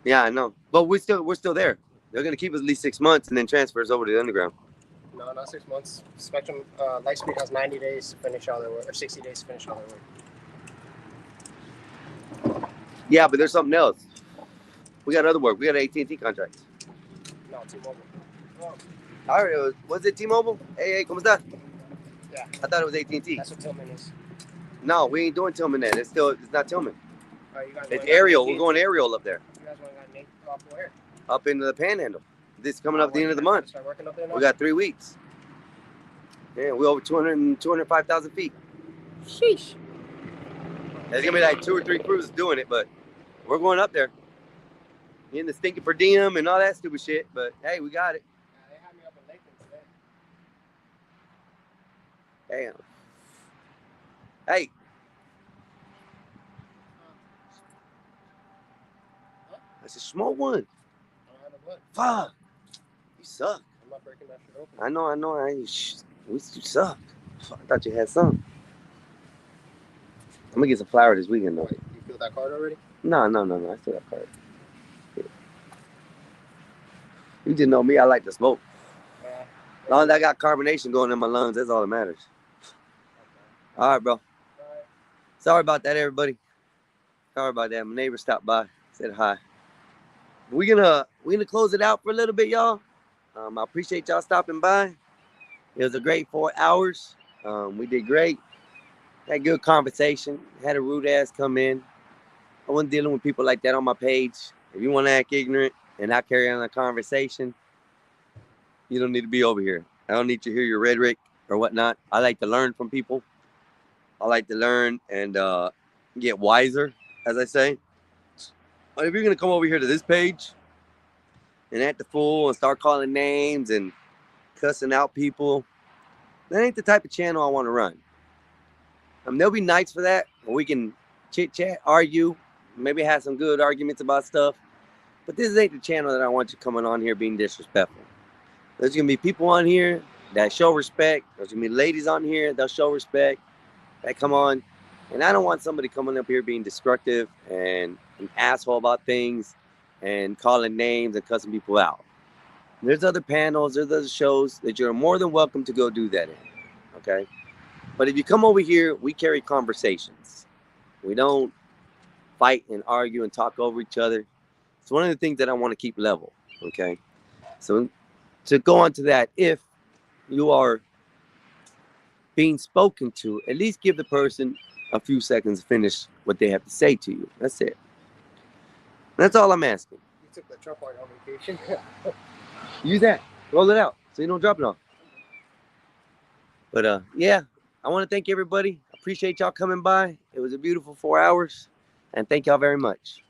Yeah, I know. But we're still there. They're going to keep us at least 6 months and then transfer us over to the underground. No, not 6 months. Spectrum Lightspeed has 90 days to finish all their work, or 60 days to finish all their work. Yeah, but there's something else. We got other work. We got AT&T contracts. No, T-Mobile. Oh, All right, was it T-Mobile? Hey, ¿cómo está? yeah, I thought it was AT&T. that's what Tillman is. No, we ain't doing Tillman then. It's not Tillman. You guys It's want aerial. AT&T? We're going aerial up there. You guys want to Nate off where? Up into the Panhandle. This is coming up at the end of the month. Start working up there now? We got 3 weeks. Yeah, we're over 205,000 feet. Sheesh. There's gonna be like 2 or 3 crews doing it, but we're going up there. In the stinking per diem and all that stupid shit. But hey, we got it. Yeah, they had me up in Lakeland today. Damn. Hey. That's a small one. I don't have a blood. Fuck. You suck. I'm not breaking that shit open. I know. You suck. Fuck, I thought you had some. I'm gonna get some flour this weekend though. Wait, you filled that card already? No. I still got card. You just know me. I like to smoke. Yeah. As long as I got carbonation going in my lungs, that's all that matters. All right, bro. All right. Sorry about that, everybody. Sorry about that. My neighbor stopped by, said hi. We're gonna close it out for a little bit, y'all. I appreciate y'all stopping by. It was a great 4 hours. We did great. Had good conversation. Had a rude ass come in. I wasn't dealing with people like that on my page. If you want to act ignorant and not carry on a conversation, you don't need to be over here. I don't need to hear your rhetoric or whatnot. I like to learn from people. I like to learn and get wiser, as I say. But if you're going to come over here to this page and act the fool and start calling names and cussing out people, that ain't the type of channel I want to run. There'll be nights for that where we can chit-chat, argue, maybe have some good arguments about stuff. But this ain't the channel that I want you coming on here being disrespectful. There's going to be people on here that show respect. There's going to be ladies on here that show respect, that come on. And I don't want somebody coming up here being destructive and an asshole about things and calling names and cussing people out. There's other panels, there's other shows that you're more than welcome to go do that in, okay? But if you come over here, we carry conversations. We don't fight and argue and talk over each other. It's one of the things that I want to keep level, okay? So to go on to that, if you are being spoken to, at least give the person a few seconds to finish what they have to say to you. That's it. That's all I'm asking. You took the Trump part on vacation. Use that. Roll it out so you don't drop it off. But yeah, I want to thank everybody. Appreciate y'all coming by. It was a beautiful 4 hours. And thank y'all very much.